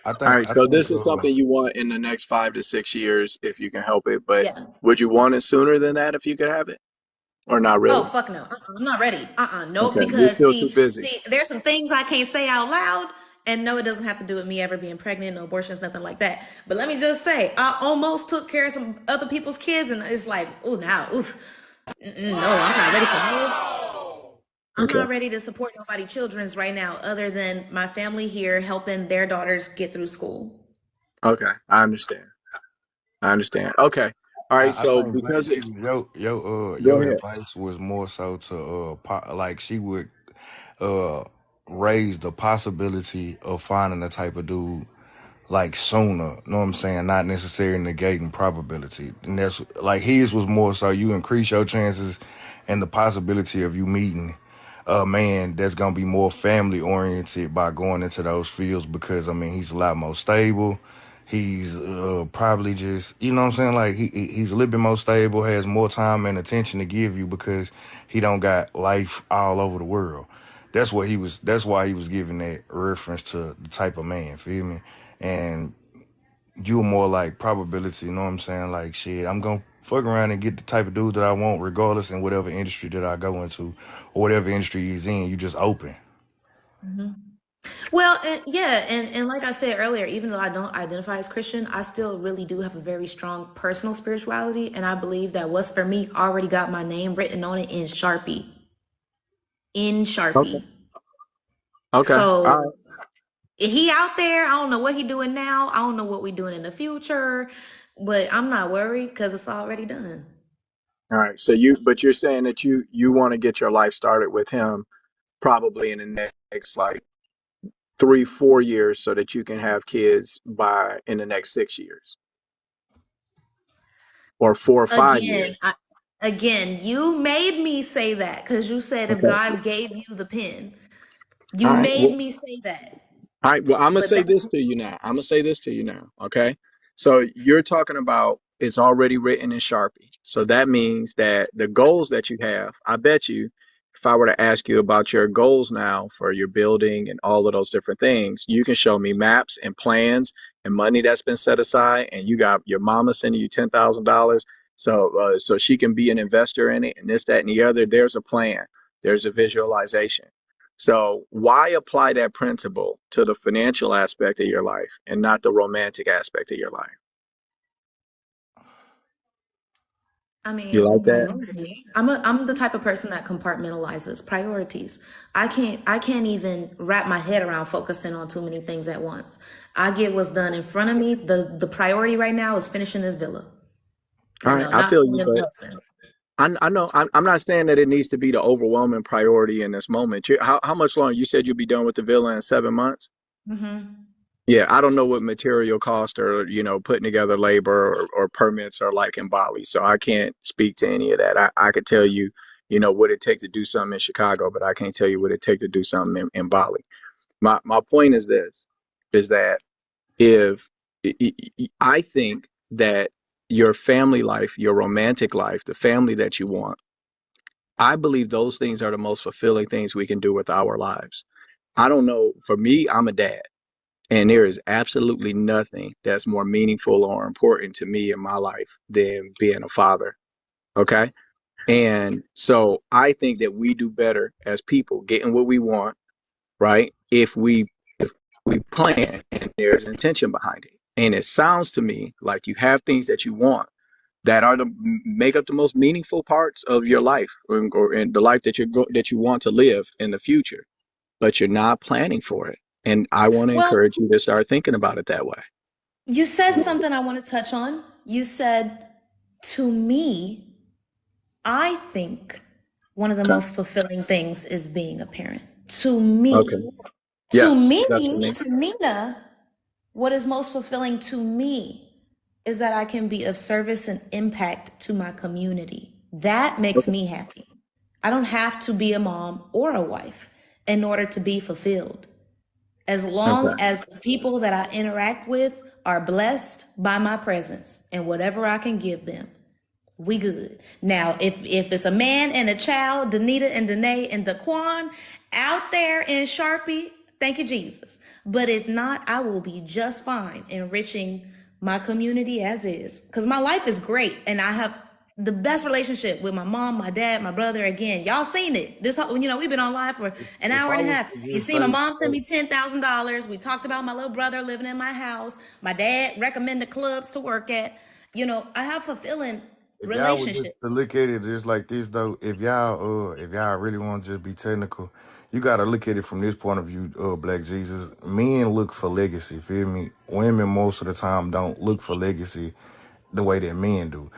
I All think right. I So think this is something you want in the next 5 to 6 years if you can help it. But Yeah. would you want it sooner than that if you could have it, or not Oh really? fuck no. I'm not ready. Nope. Okay. You're Because still too busy. there's some things I can't say out loud. And no, it doesn't have to do with me ever being pregnant, no abortions, nothing like that. But let me just say, I almost took care of some other people's kids, and it's like, oh, now, oof, no, I'm not ready for no. I'm Okay. not ready to support nobody children's right now, other than my family here helping their daughters get through school. Okay. I understand. I understand. Okay. All right. I So think because it, excuse me, go your ahead. advice was more so to like she would uh raise the possibility of finding the type of dude like sooner, know what I'm saying? Not necessarily negating probability. And that's like his was more so you increase your chances and the possibility of you meeting a man that's gonna be more family oriented by going into those fields because I mean he's a lot more stable. He's probably just you know what I'm saying like he's a little bit more stable, has more time and attention to give you because he don't got life all over the world. That's why he was giving that reference to the type of man, feel me? And you're more like probability, you know what I'm saying? Like shit, I'm gonna fuck around and get the type of dude that I want regardless in whatever industry that I go into or whatever industry he's in. You just open. Mhm. Well, and like I said earlier, even though I don't identify as Christian, I still really do have a very strong personal spirituality, and I believe that what's for me already got my name written on it in Sharpie. In Okay. Sharpie. Okay. All So right. he out there, I don't know what he doing now. I don't know what we doing in the future, but I'm not worried because it's already done. All right. But you're saying that you want to get your life started with him probably in the next like 3, 4 years so that you can have kids by in the next 6 years or 4 or 5 years. Again, you made me say that because you said if Okay. God gave you the pen, you All right. made Well, me say that. all right. Well, I'm gonna But say that's this to you now. I'm gonna say this to you now. Okay. So you're talking about it's already written in Sharpie. So that means that the goals that you have, I bet you, if I were to ask you about your goals now for your building and all of those different things, you can show me maps and plans and money that's been set aside, and you got your mama sending you $10,000, so she can be an investor in it, and this, that, and the other. There's a plan. There's a visualization. So why apply that principle to the financial aspect of your life and not the romantic aspect of your life? I You mean, like that? priorities. I'm the type of person that compartmentalizes priorities. I can't even wrap my head around focusing on too many things at once. I get what's done in front of me. The priority right now is finishing this villa. All right, I Not feel you, finding a but husband. I know I'm not saying that it needs to be the overwhelming priority in this moment. How much longer? You said you'll be done with the villa in 7 months. Hmm. Yeah, I don't know what material cost or putting together labor or permits are like in Bali, so I can't speak to any of that. I could tell you, what it take to do something in Chicago, but I can't tell you what it take to do something in Bali. My point is this, is that if I think that your family life, your romantic life, the family that you want, I believe those things are the most fulfilling things we can do with our lives. I don't know. For me, I'm a dad, and there is absolutely nothing that's more meaningful or important to me in my life than being a father. Okay. And so I think that we do better as people getting what we want, right? If we plan and there's intention behind it. And it sounds to me like you have things that you want that are the make up the most meaningful parts of your life, or in the life that you want to live in the future, but you're not planning for it. And I want to Well, encourage you to start thinking about it that way. you said something I want to touch on. You said, to me, I think one of the Okay. most fulfilling things is being a parent. To Okay. me. To Yes, that's for me, me. to Nina, what is most fulfilling to me is that I can be of service and impact to my community. That makes Okay. me happy. I don't have to be a mom or a wife in order to be fulfilled. As long Okay. as the people that I interact with are blessed by my presence and whatever I can give them, we good. Now, if it's a man and a child, Danita and Danae and Daquan out there in Sharpie, thank you, Jesus. But if not, I will be just fine enriching my community as is. Because my life is great and I have the best relationship with my mom, my dad, my brother. Again, y'all seen it. This whole, we've been on live for an If hour I and a was half. to You just see, my say, mom sent me $10,000. We talked about my little brother living in my house. My dad recommended clubs to work at. I have fulfilling if y'all would just relationship. to look at it just like this though, if y'all really want to just be technical, you gotta look at it from this point of view, Black Jesus. Men look for legacy, feel me? Women most of the time don't look for legacy the way that men do.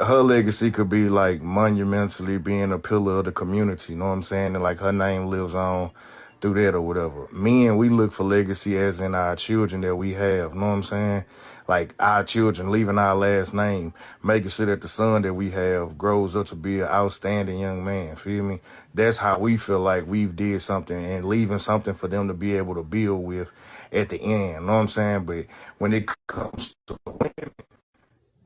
Her legacy could be like monumentally being a pillar of the community, you know what I'm saying? And like her name lives on through that or whatever. Men, we look for legacy as in our children that we have, you know what I'm saying? Like our children leaving our last name, making sure that the son that we have grows up to be an outstanding young man, feel me? That's how we feel like we've did something and leaving something for them to be able to build with at the end, you know what I'm saying? But when it comes to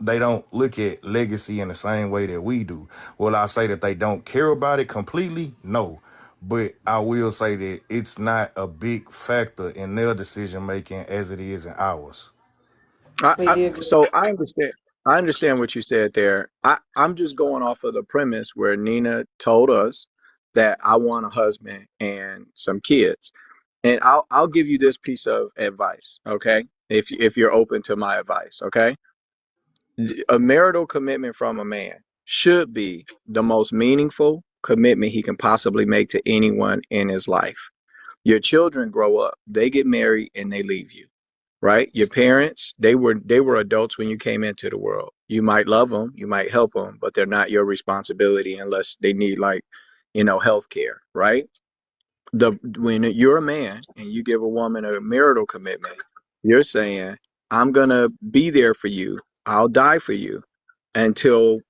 they don't look at legacy in the same way that we do. Will I say that they don't care about it completely? No. But I will say that it's not a big factor in their decision making as it is in ours. I so I understand. I understand what you said there. I'm just going off of the premise where Nina told us that I want a husband and some kids. And I'll give you this piece of advice, okay? If you're open to my advice, okay? A marital commitment from a man should be the most meaningful commitment he can possibly make to anyone in his life. Your children grow up, they get married and they leave you, right? Your parents, they were adults when you came into the world. You might love them, you might help them, but they're not your responsibility unless they need like, health care, right? The When you're a man and you give a woman a marital commitment, you're saying, I'm gonna be there for you. I'll die for you until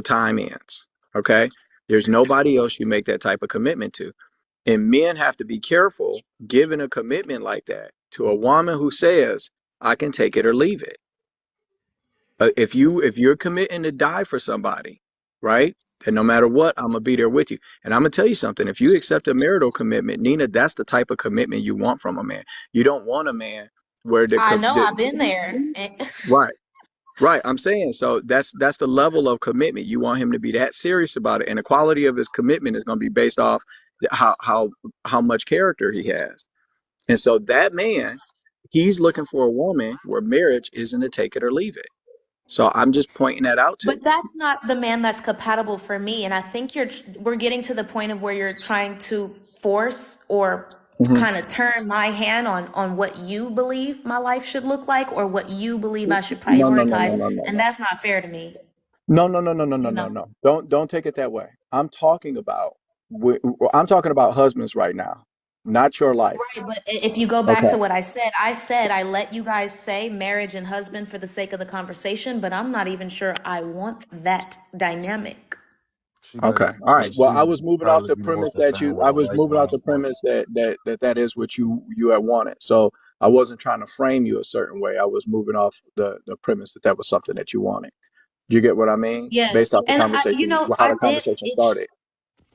time ends. Okay? There's nobody else you make that type of commitment to. And men have to be careful giving a commitment like that to a woman who says, I can take it or leave it. If you're committing to die for somebody, right? Then no matter what, I'm gonna be there with you. And I'm gonna tell you something. If you accept a marital commitment, Nina, that's the type of commitment you want from a man. You don't want a man where I know, I've been there. right, right. I'm saying so. That's the level of commitment. You want him to be that serious about it, and the quality of his commitment is gonna be based off how much character he has. And so that man, he's looking for a woman where marriage isn't a take it or leave it. So I'm just pointing that out to But you. that's not the man that's compatible for me. And I think we're getting to the point of where you're trying to force or Hmm. kind of turn my hand on what you believe my life should look like or what you believe I should No, no, no, no, prioritize. no, no, And no. that's not fair to me, No, no, no, no, no, no, you no, know? no. Don't take it that way. Wi- I'm talking about husbands right now, not your life. Right, but if you go back Okay. to what I said I let you guys say marriage and husband for the sake of the conversation, but I'm not even sure I want that dynamic. She Okay. basically All right. said Well, she probably be more concerned with I a was wife moving off being the part. premise that is what you had wanted. So I wasn't trying to frame you a certain way. I was moving off the premise that was something that you wanted. Do you get what I mean? Yeah, Based off the and conversation, how I the did conversation it. started.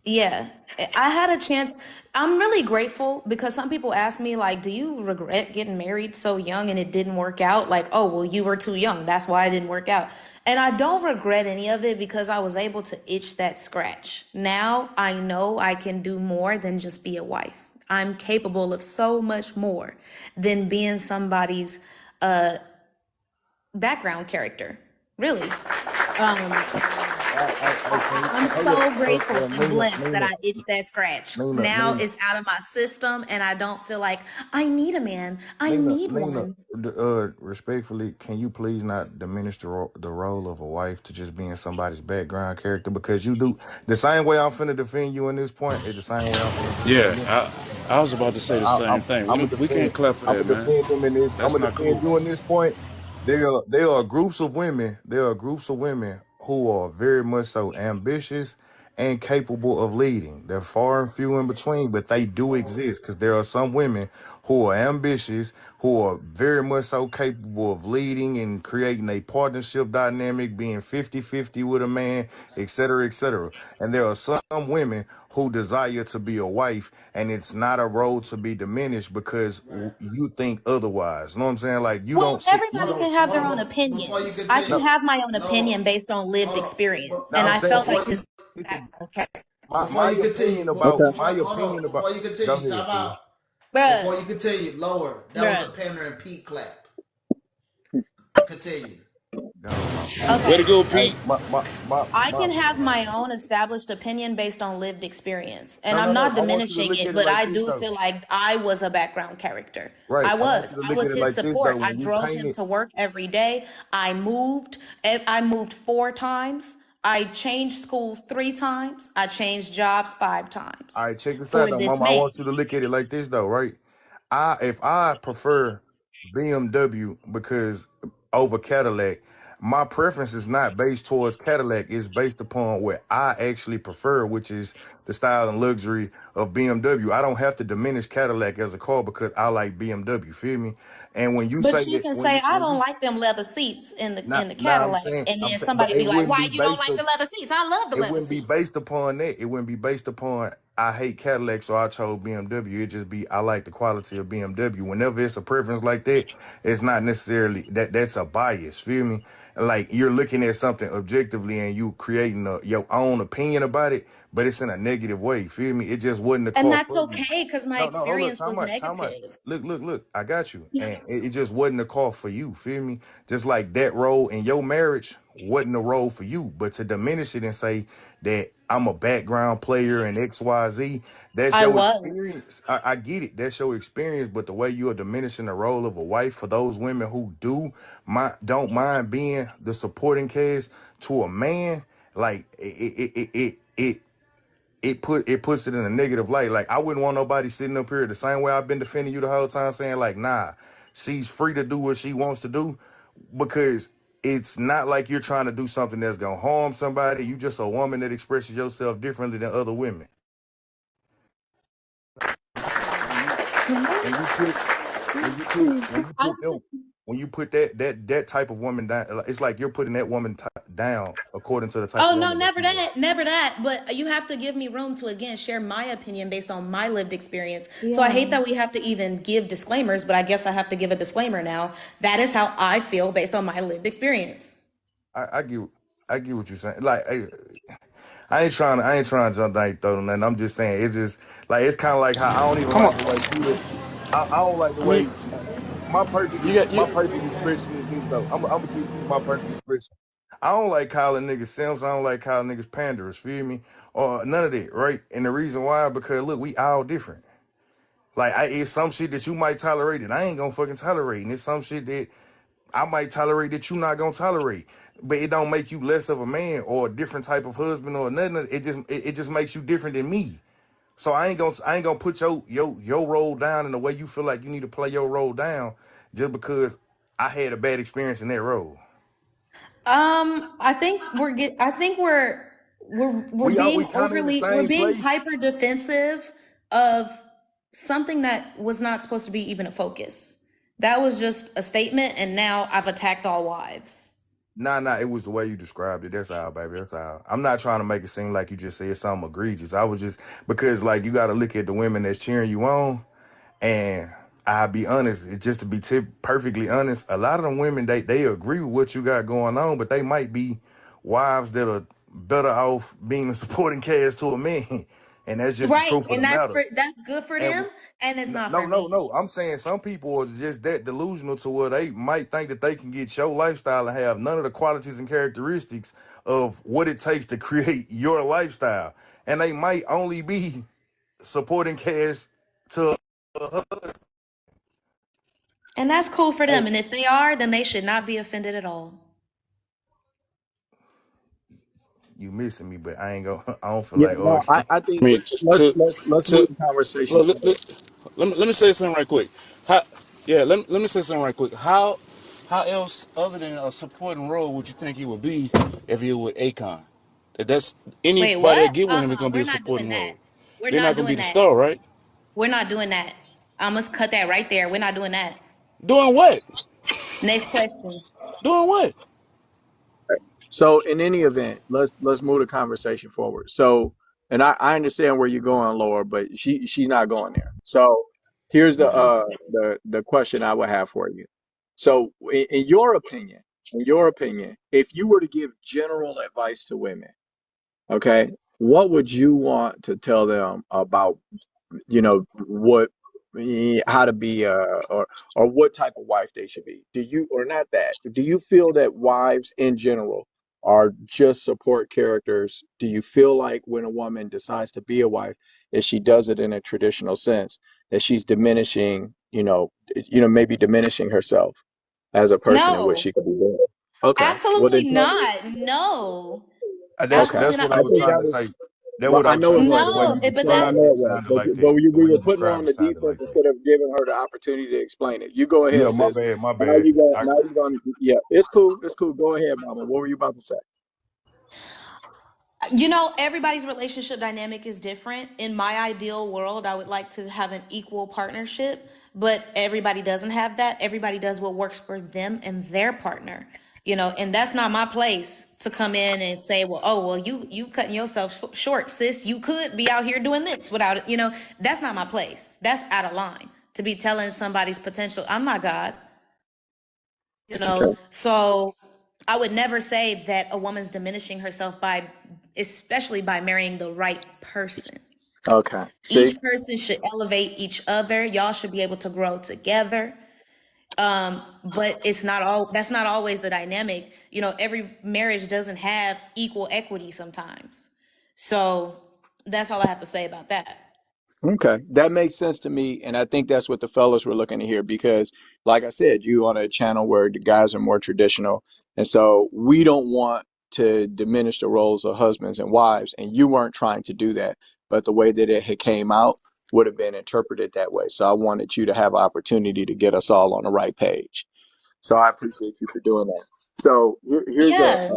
Yeah, I had a chance. I'm really grateful because some people ask me, like, do you regret getting married so young and it didn't work out? Like, oh, well, you were too young. That's why it didn't work out. And I don't regret any of it because I was able to itch that scratch. Now I know I can do more than just be a wife. I'm capable of so much more than being somebody's background character. Really. Um, I'm Hold up. so grateful and Nina, blessed that I itched that scratch. Now Nina, it's out of my system and I don't feel like I need a man. I Nina, need Nina, one. respectfully, can you please not diminish the role of a wife to just being somebody's background character? Because you do the same way I'm finna defend you in this point is the same way I'm finna defend Yeah, them. I was about to say the same thing. I'm gonna We defend. can't clap for I'm that, gonna man. defend them in this. I'm That's gonna not defend cool. you in this point. There are groups of women. There are groups of women who are very much so ambitious and capable of leading. They're far and few in between, but they do exist because there are some women who are ambitious, who are very much so capable of leading and creating a partnership dynamic, being 50-50 with a man, etc., etc. And there are some women who desire to be a wife, and it's not a role to be diminished because you think otherwise. You know what I'm saying? Like you Well, don't see, you everybody don't. can have their own Before you opinions. I can continue, No, have my own no, opinion based on lived hold on. experience. no, And I'm I saying felt Before like you this. before my you opinion continue, about Okay. my hold on. opinion about. Before you Go continue, ahead, time Phil. out. Before Bruh, you continue, lower. That was bruh. a Pamela and Pete clap. Continue. Gone off mute. Way to Okay. go, Hey, Pete. I can have my own established opinion based on lived experience. And no, I'm no, no. not I want you to diminishing look it, at it but like I this do though. feel like I was a background character. Right. I I want was. you to I look was at it his like this support. though. I When you drove paint him it, to work every day. I moved. I moved 4 times. I changed schools 3 times. I changed jobs 5 times all right, check this out for though, this mama. I man. want you to look at it like this though, right? If I prefer BMW because over Cadillac, my preference is not based towards Cadillac. It's based upon what I actually prefer, which is the style and luxury of BMW. I don't have to diminish Cadillac as a car because I like BMW. Feel me? And when you But say she that, can when say, you I when don't you like them leather seats in the now Cadillac. And then but somebody it be like, wouldn't why be you don't based like on the leather seats? I love the it leather wouldn't be seats. based upon that. It wouldn't be based upon I hate Cadillac, so I chose BMW. It just be I like the quality of BMW. Whenever it's a preference like that, it's not necessarily that's a bias. Feel me? Like you're looking at something objectively and you creating your own opinion about it, but it's in a negative way. Feel me? It just wasn't the And car that's for you. okay because my No, no, hold up, experience was time out. negative. Look. I got you. And it just wasn't the call for you. Feel me? Just like that role in your marriage wasn't a role for you. But to diminish it and say that I'm a background player and XYZ, that's I your was. experience. I get it. That's your experience. But the way you're diminishing the role of a wife for those women who don't mind being the supporting cast to a man, like it puts it in a negative light. Like I wouldn't want nobody sitting up here the same way I've been defending you the whole time, saying like, nah, she's free to do what she wants to do, because it's not like you're trying to do something that's gonna harm somebody. You just a woman that expresses yourself differently than other women. When you put when you put when you put them when you put that type of woman down, it's like you're putting that woman down according to the type of Oh no, woman that never you are. that, never that. But you have to give me room to again share my opinion based on my lived experience. So I Yeah. hate that we have to even give disclaimers, but I guess I have to give a disclaimer now. That is how I feel based on my lived experience. I get I get what you're saying. Like I ain't trying to jump down your throat on nothing. I'm just saying it's just like it's kind of like how I don't even Come like on. the way Peter. I don't like the I mean, way my perfect you got my you. perfect expression is this though. I'm gonna give you my perfect expression. I don't like calling niggas simps. I don't like calling niggas panderers. Feel me? Or none of that, right? And the reason why, because look, we all different. Like it's some shit that you might tolerate that I ain't gonna fucking tolerate, and it's some shit that I might tolerate that you not gonna tolerate. But it don't make you less of a man or a different type of husband or nothing. It just makes you different than me. So I ain't gonna put your role down in the way you feel like you need to play your role down just because I had a bad experience in that role. I think we're We being kind of in the overly we're same being place. hyper defensive of something that was not supposed to be even a focus. That was just a statement, and now I've attacked all wives. Nah, it was the way you described it. That's all, baby. That's all. I'm not trying to make it seem like you just said something egregious. I was just because like you got to look at the women that's cheering you on. And I'll be honest, just to be perfectly honest, a lot of them women they agree with what you got going on, but they might be wives that are better off being a supporting cast to a man, and that's just the Right, truth of and the matter. that's good for And them, and it's not no, for no, me. no. I'm saying some people are just that delusional to where they might think that they can get your lifestyle and have none of the qualities and characteristics of what it takes to create your lifestyle, and they might only be supporting cast to. And that's cool for Hey, them. And if they are, then they should not be offended at all. you missing me, but I ain't go. I don't feel Yeah, like no, arguing. I I think mean, let's move to the conversation let, forward. let me say something right quick. How, yeah, let me say something right quick. How else other than a supporting role would you think he would be if he were with Akon? That's Wait, anybody that what? get with him is gonna be We're a not doing supporting that. role. We're They're not not gonna be doing the that. star, right? We're not doing that. I'm gonna cut that right there. We're not doing that. Doing what? Next question. Doing what? So in any event, let's move the conversation forward. So, and I understand where you're going, Laura, but she's not going there. So here's the question I would have for you. So in your opinion, if you were to give general advice to women, okay, what would you want to tell them about what how to be or what type of wife they should be? Do you, or not that, do you feel that wives in general are just support characters? Do you feel like when a woman decides to be a wife, that she does it in a traditional sense, that she's diminishing, maybe diminishing herself as a person in what No, she could be doing? Okay, well absolutely then tell me. not. No, That's Okay, absolutely that's not. what I I was think trying that to was, say. That well, what I I was know trying it to say. was. The way No, you but No, I described know it, it it was. sounded But, like that. but The way we you were putting her on described it the sounded defense like that. instead of giving her the opportunity to explain it. You go ahead, Yeah, sis. my Now bad. you got. I Now you going. Yeah, it's cool. It's cool. Go ahead, Mama. What were you about to say? Everybody's relationship dynamic is different. In my ideal world, I would like to have an equal partnership, but everybody doesn't have that. Everybody does what works for them and their partner. And that's not my place to come in and say, well, oh, well, you cutting yourself short, sis. You could be out here doing this without it. That's not my place. That's out of line to be telling somebody's potential. I'm not God. Okay. So I would never say that a woman's diminishing herself especially by marrying the right person. Okay. See? Each person should elevate each other. Y'all should be able to grow together. But that's not always the dynamic. Every marriage doesn't have equal equity sometimes. So that's all I have to say about that. Okay, that makes sense to me, and I think that's what the fellas were looking to hear because, like I said, you on a channel where the guys are more traditional, and so we don't want to diminish the roles of husbands and wives, and you weren't trying to do that, but the way that it had came out would have been interpreted that way. So I wanted you to have an opportunity to get us all on the right page. So I appreciate you for doing that. So here's Yeah.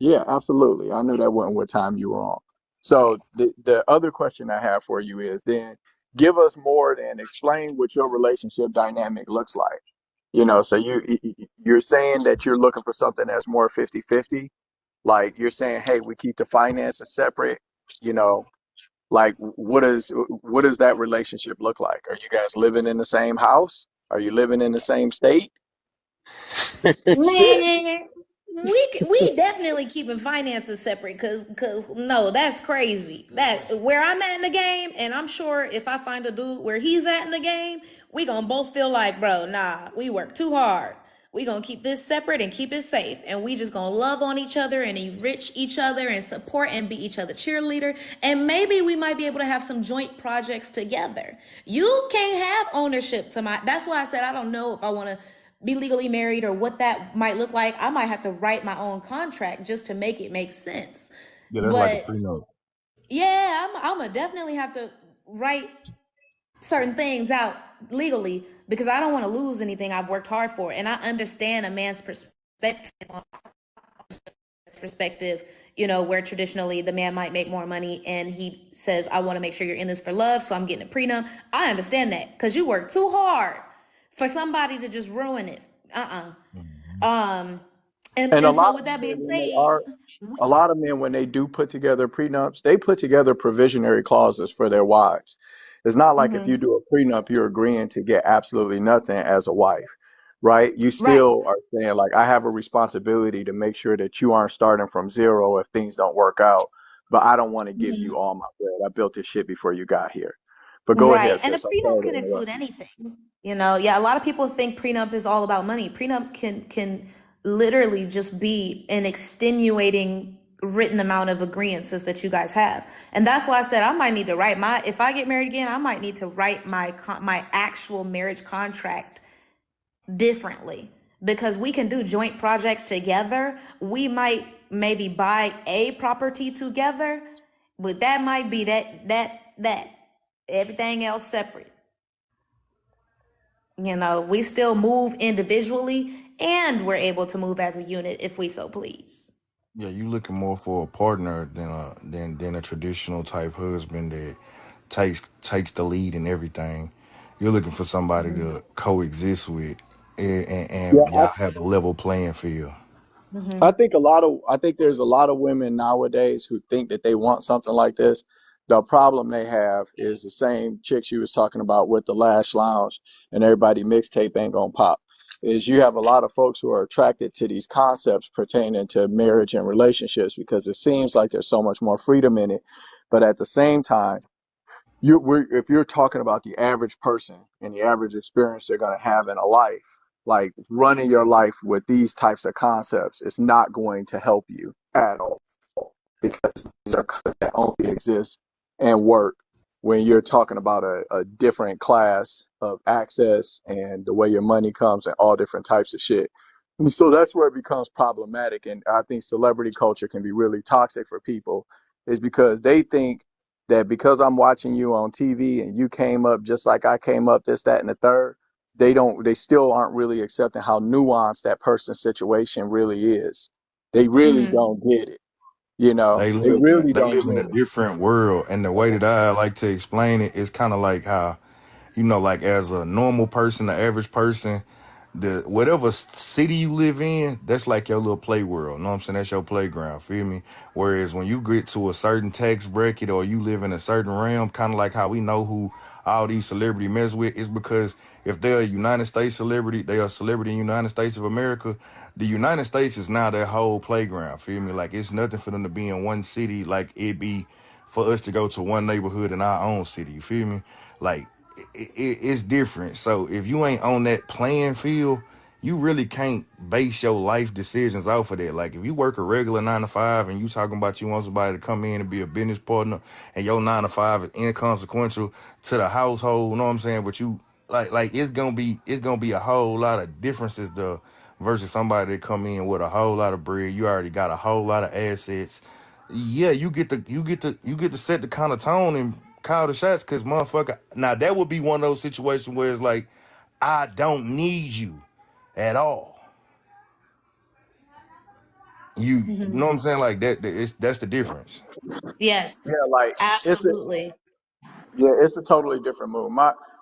yeah, absolutely. I knew that wasn't what time you were on. So the other question I have for you is then give us more and explain what your relationship dynamic looks like. So you're saying that you're looking for something that's more 50-50. Like you're saying, hey, we keep the finances separate, you know, like what does that relationship look like? Are you guys living in the same house? Are you living in the same state? Shit. Man, we definitely keeping finances separate because no, that's crazy. That where I'm at in the game, and I'm sure if I find a dude where he's at in the game, we gonna both feel like, bro, nah, we work too hard. We gonna keep this separate and keep it safe, and we just gonna love on each other and enrich each other and support and be each other cheerleader. And maybe we might be able to have some joint projects together. You can't have ownership to my. That's why I said I don't know if I want to be legally married or what that might look like. I might have to write my own contract just to make it make sense. Yeah, that's like a But prenup. yeah, I'm gonna definitely have to write certain things out legally because I don't want to lose anything I've worked hard for. And I understand a man's perspective, where traditionally the man might make more money and he says, I want to make sure you're in this for love, so I'm getting a prenup. I understand that because you work too hard for somebody to just ruin it. Um, and, And a and so lot of with that men being when they said, are a lot of men when they do put together prenups, they put together provisionary clauses for their wives. It's not like if you mhm, do a prenup, you're agreeing to get absolutely nothing as a wife, right? You right. still are saying like I have a responsibility to make sure that you aren't starting from zero if things don't work out, but I don't want to give you Mhm. all my bread. I built this shit before you got here. But go Right. ahead, And a sis. I'm prenup sorry to can include interrupt you. anything. Yeah, a lot of people think prenup is all about money. Prenup can literally just be an extenuating written amount of agreements that you guys have. And that's why I said I might need to write if I get married again, I might need to write my actual marriage contract differently because we can do joint projects together. We might maybe buy a property together, but that might be that everything else separate. We still move individually and we're able to move as a unit if we so please. Yeah, you looking more for a partner than a traditional type husband that takes the lead in everything. You're looking for somebody to coexist with, and Yeah, y'all have a level playing field. Mm-hmm. I think there's a lot of women nowadays who think that they want something like this. The problem they have is the same chick she was talking about with the Lash Lounge and everybody mixtape ain't gonna pop. Is you have a lot of folks who are attracted to these concepts pertaining to marriage and relationships because it seems like there's so much more freedom in it. But at the same time, if you're talking about the average person and the average experience they're going to have in a life, like running your life with these types of concepts is not going to help you at all because these are concepts that only exist and work when you're talking about a different class of access and the way your money comes and all different types of shit. And so that's where it becomes problematic. And I think celebrity culture can be really toxic for people is because they think that because I'm watching you on TV and you came up just like I came up, this, that, and the third, they still aren't really accepting how nuanced that person's situation really is. They really Mm-hmm. don't get it. You know, They they live really they don't live in a get it. different world, and the way that I like to explain it is kind of like how, like as a normal person, the average person, the whatever city you live in, that's like your little play world. You know what I'm saying? That's your playground. Feel me? Whereas when you get to a certain tax bracket or you live in a certain realm, kind of like how we know who all these celebrity mess with, is because if they're a United States celebrity, they are a celebrity in the United States of America. The United States is now their whole playground. Feel me? Like it's nothing for them to be in one city like it be for us to go to one neighborhood in our own city. You feel me? Like it's different. So if you ain't on that playing field, you really can't base your life decisions off of that. Like if you work a regular 9 to 5 and you talking about you want somebody to come in and be a business partner, and your 9 to 5 is inconsequential to the household, you know what I'm saying? But you like it's gonna be a whole lot of differences versus somebody that come in with a whole lot of bread. You already got a whole lot of assets. Yeah, you get to set the kind of tone and call the shots, because motherfucker, now that would be one of those situations where it's like, I don't need you at all. You know what I'm saying? Like that's the difference. Yes, Yeah, like it's a absolutely. yeah, it's a totally different move.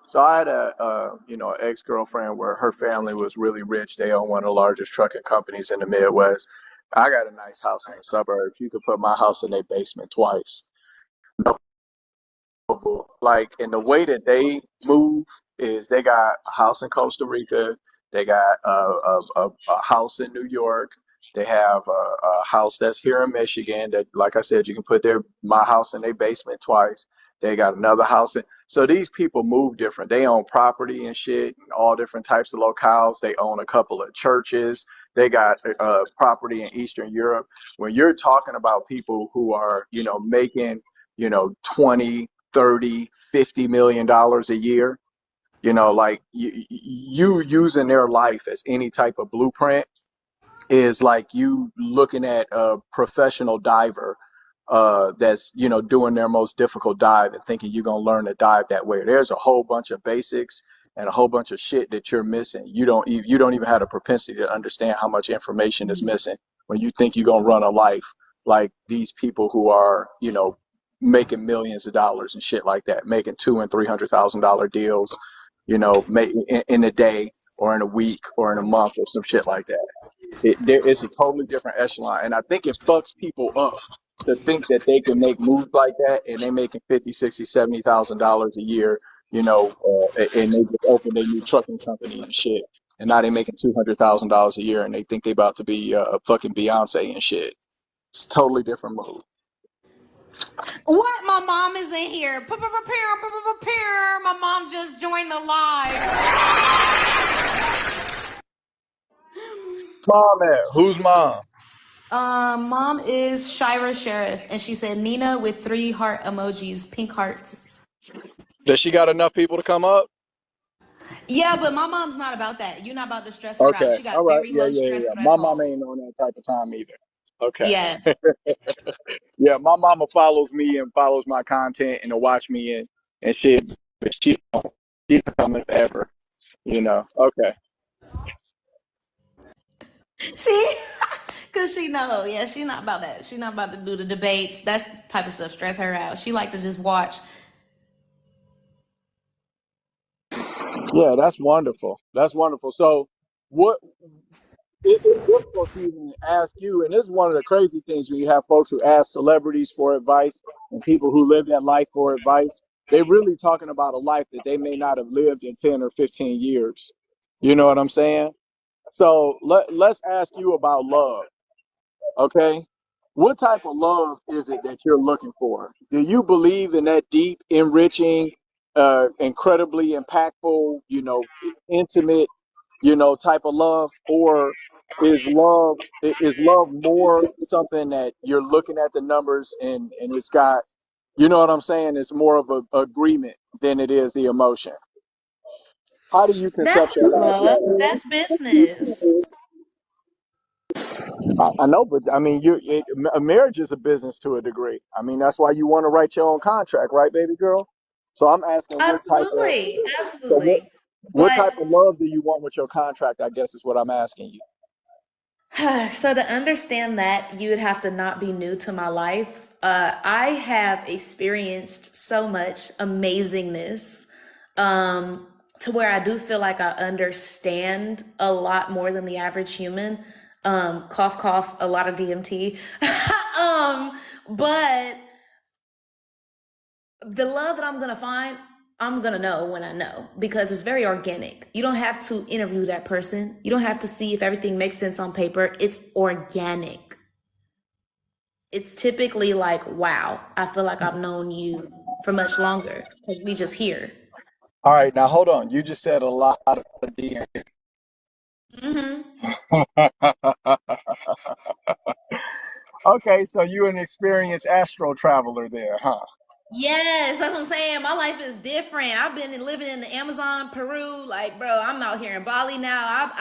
So I had a ex girlfriend where her family was really rich. They own one of the largest trucking companies in the Midwest. I got a nice house in the suburbs. You could put my house in their basement twice. Like, and the way that they move is they got a house in Costa Rica, they got a house in New York, they have a house that's here in Michigan that, like I said, you can put my house in their basement twice. They got another house so these people move different. They own property and shit, all different types of locales. They own a couple of churches. They got property in Eastern Europe. When you're talking about people who are, making, 20, 30, $50 million a year, like you using their life as any type of blueprint is like you looking at a professional diver that's doing their most difficult dive and thinking you're going to learn to dive that way. There's a whole bunch of basics and a whole bunch of shit that you're missing. You don't even have a propensity to understand how much information is missing when you think you're going to run a life like these people who are making millions of dollars and shit like that, making $200,000 and $300,000 deals, in a day or in a week or in a month or some shit like that. It's a totally different echelon, and I think it fucks people up to think that they can make moves like that, and they making 50, 60, $70,000 a year, and they just opened a new trucking company and shit, and now they making $200,000 a year, and they think they about to be fucking Beyonce and shit. It's a totally different move. What? My mom is in here. Prepare. My mom just joined the live. Mom, at who's mom? Mom is Shira Sheriff, and she said Nina with 3 heart emojis, pink hearts. Does she got enough people to come up? Yeah, but my mom's not about that. You're not about to stress her out. Okay, She got all a right, very yeah, low yeah, stress yeah. My mom threshold. ain't on that type of time either. Okay. Yeah. Yeah, my mama follows me and follows my content and to watch me and shit, but she don't coming ever, Okay. See? Cause she know, yeah, she not about that. She not about to do the debates. That type of stuff stress her out. She like to just watch. Yeah, that's wonderful. That's wonderful. So what it's difficult to even ask you, and this is one of the crazy things when you have folks who ask celebrities for advice and people who live that life for advice. They really talking about a life that they may not have lived in 10 or 15 years. You know what I'm saying? So let's ask you about love. Okay. What type of love is it that you're looking for? Do you believe in that deep, enriching, incredibly impactful, intimate, type of love? Or is love more something that you're looking at the numbers and it's got, you know what I'm saying? It's more of a agreement than it is the emotion. How do you That's conceptualize love. love? That's business. I know, but I mean, a marriage is a business to a degree. I mean, that's why you want to write your own contract, right, baby girl? So I'm asking, Absolutely. so what, Absolutely. what But type of love do you want with your contract? I guess is what I'm asking you. so to understand that, you would have to not be new to my life. I have experienced so much amazingness to where I do feel like I understand a lot more than the average human. Cough, cough, a lot of DMT. But the love that I'm gonna find, I'm gonna know when I know because it's very organic. You don't have to interview that person. You don't have to see if everything makes sense on paper. It's organic. It's typically like, wow, I feel like I've known you for much longer because we just here. All right, now hold on. You just said a lot of DNA. Hmm. Okay, so you an experienced astro traveler there, huh? Yes, that's what I'm saying. My life is different. I've been living in the Amazon, Peru. Like, bro, I'm out here in Bali now.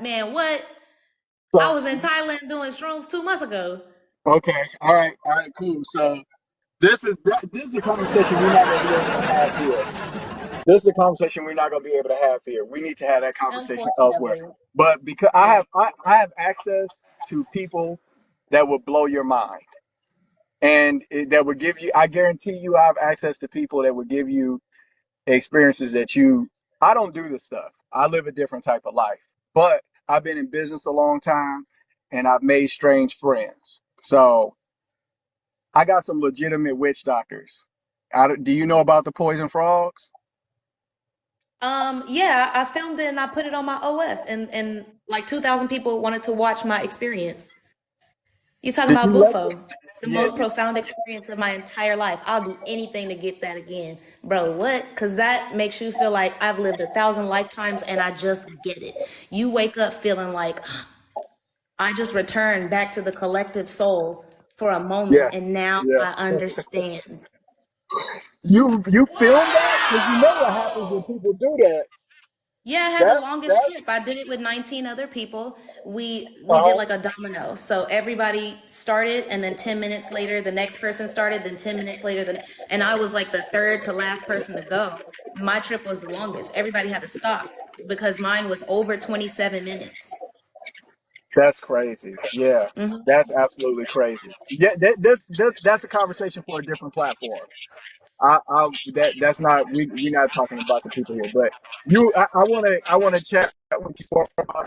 Man, what? I So, was in Thailand doing shrooms 2 months ago. okay, all right, cool. So this is a conversation we're not gonna be able to have here. This is a conversation we're not gonna be able to have here. We need to have that conversation elsewhere. Unfortunately. But because Yeah. I have access to people that will blow your mind, and that would give you. I guarantee you, I have access to people that would give you experiences that you. I don't do this stuff. I live a different type of life, but I've been in business a long time, and I've made strange friends. So I got some legitimate witch doctors. Do you know about the poison frogs? Yeah, I filmed it and I put it on my OF and like 2,000 people wanted to watch my experience. You talking Did about you let? Bufo, the Yeah. most profound experience of my entire life. I'll do anything to get that again. Bro, what? Because that makes you feel like I've lived 1,000 lifetimes and I just get it. You wake up feeling like I just returned back to the collective soul for a moment Yes. and now Yeah. I understand. You filmed that? Because you know what happens when people do that. Yeah, I had the That longest that trip. I did it with 19 other people. We did uh like a domino. So everybody started and then 10 minutes later the next person started, then 10 minutes later and I was like the third to last person to go. My trip was the longest. Everybody had to stop because mine was over 27 minutes. that's crazy. Yeah. Hmm. That's absolutely crazy. Yeah, that's a conversation for a different platform. That's not we're not talking about the people here, but I wanna chat with you more about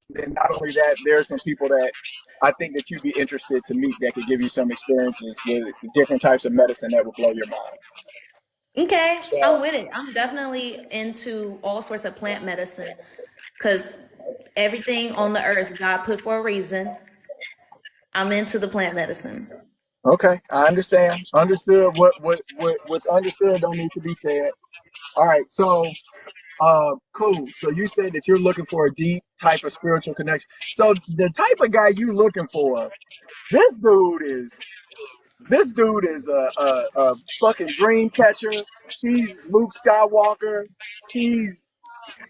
it. And not only that, there are some people that I think that you'd be interested to meet that could give you some experiences with different types of medicine that would blow your mind. Okay, I'm So with it. I'm definitely into all sorts of plant medicine because everything on the earth God put for a reason. I'm into the plant medicine. okay, I understand. Understood. What's understood don't need to be said. All right, so cool. So you said that you're looking for a deep type of spiritual connection. So the type of guy you looking for, this dude is a fucking dream catcher. He's Luke Skywalker. He's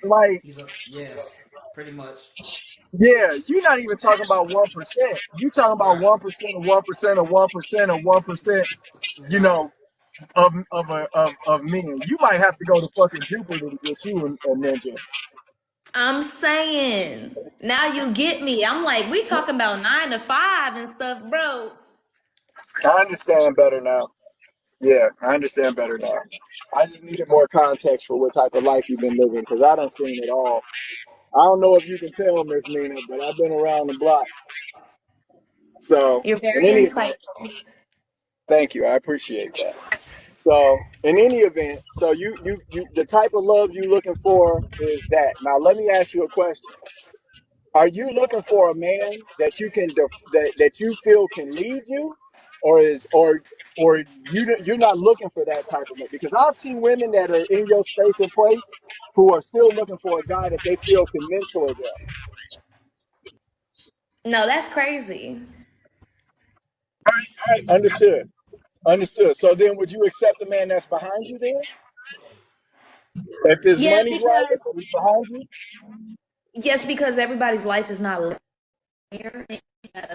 like, He's a yes, pretty much. yeah, you're not even talking about 1%. You talking about Right, 1% of 1% of 1% of 1%, you right. know, of men. You might have to go to fucking Jupiter to get you a ninja. I'm saying. Now you get me. I'm like, we talking about 9 to 5 and stuff, bro. I understand better now. Yeah, I understand better now. I just needed more context for what type of life you've been living because I done seen it all. I don't know if you can tell, Miss Nina, but I've been around the block. So, You're in very any event, insightful. thank you. I appreciate that. So, in any event, so you the type of love you looking for is that. Now, let me ask you a question. Are you looking for a man that you can that you feel can lead you, or you're not looking for that type of man? Because I've seen women that are in your space and place who are still looking for a guy that they feel can mentor them. No, that's crazy. All right, understood, understood. So then, would you accept a man that's behind you then, if his Yeah, money's right, because he's behind you? yes, because everybody's life is not linear.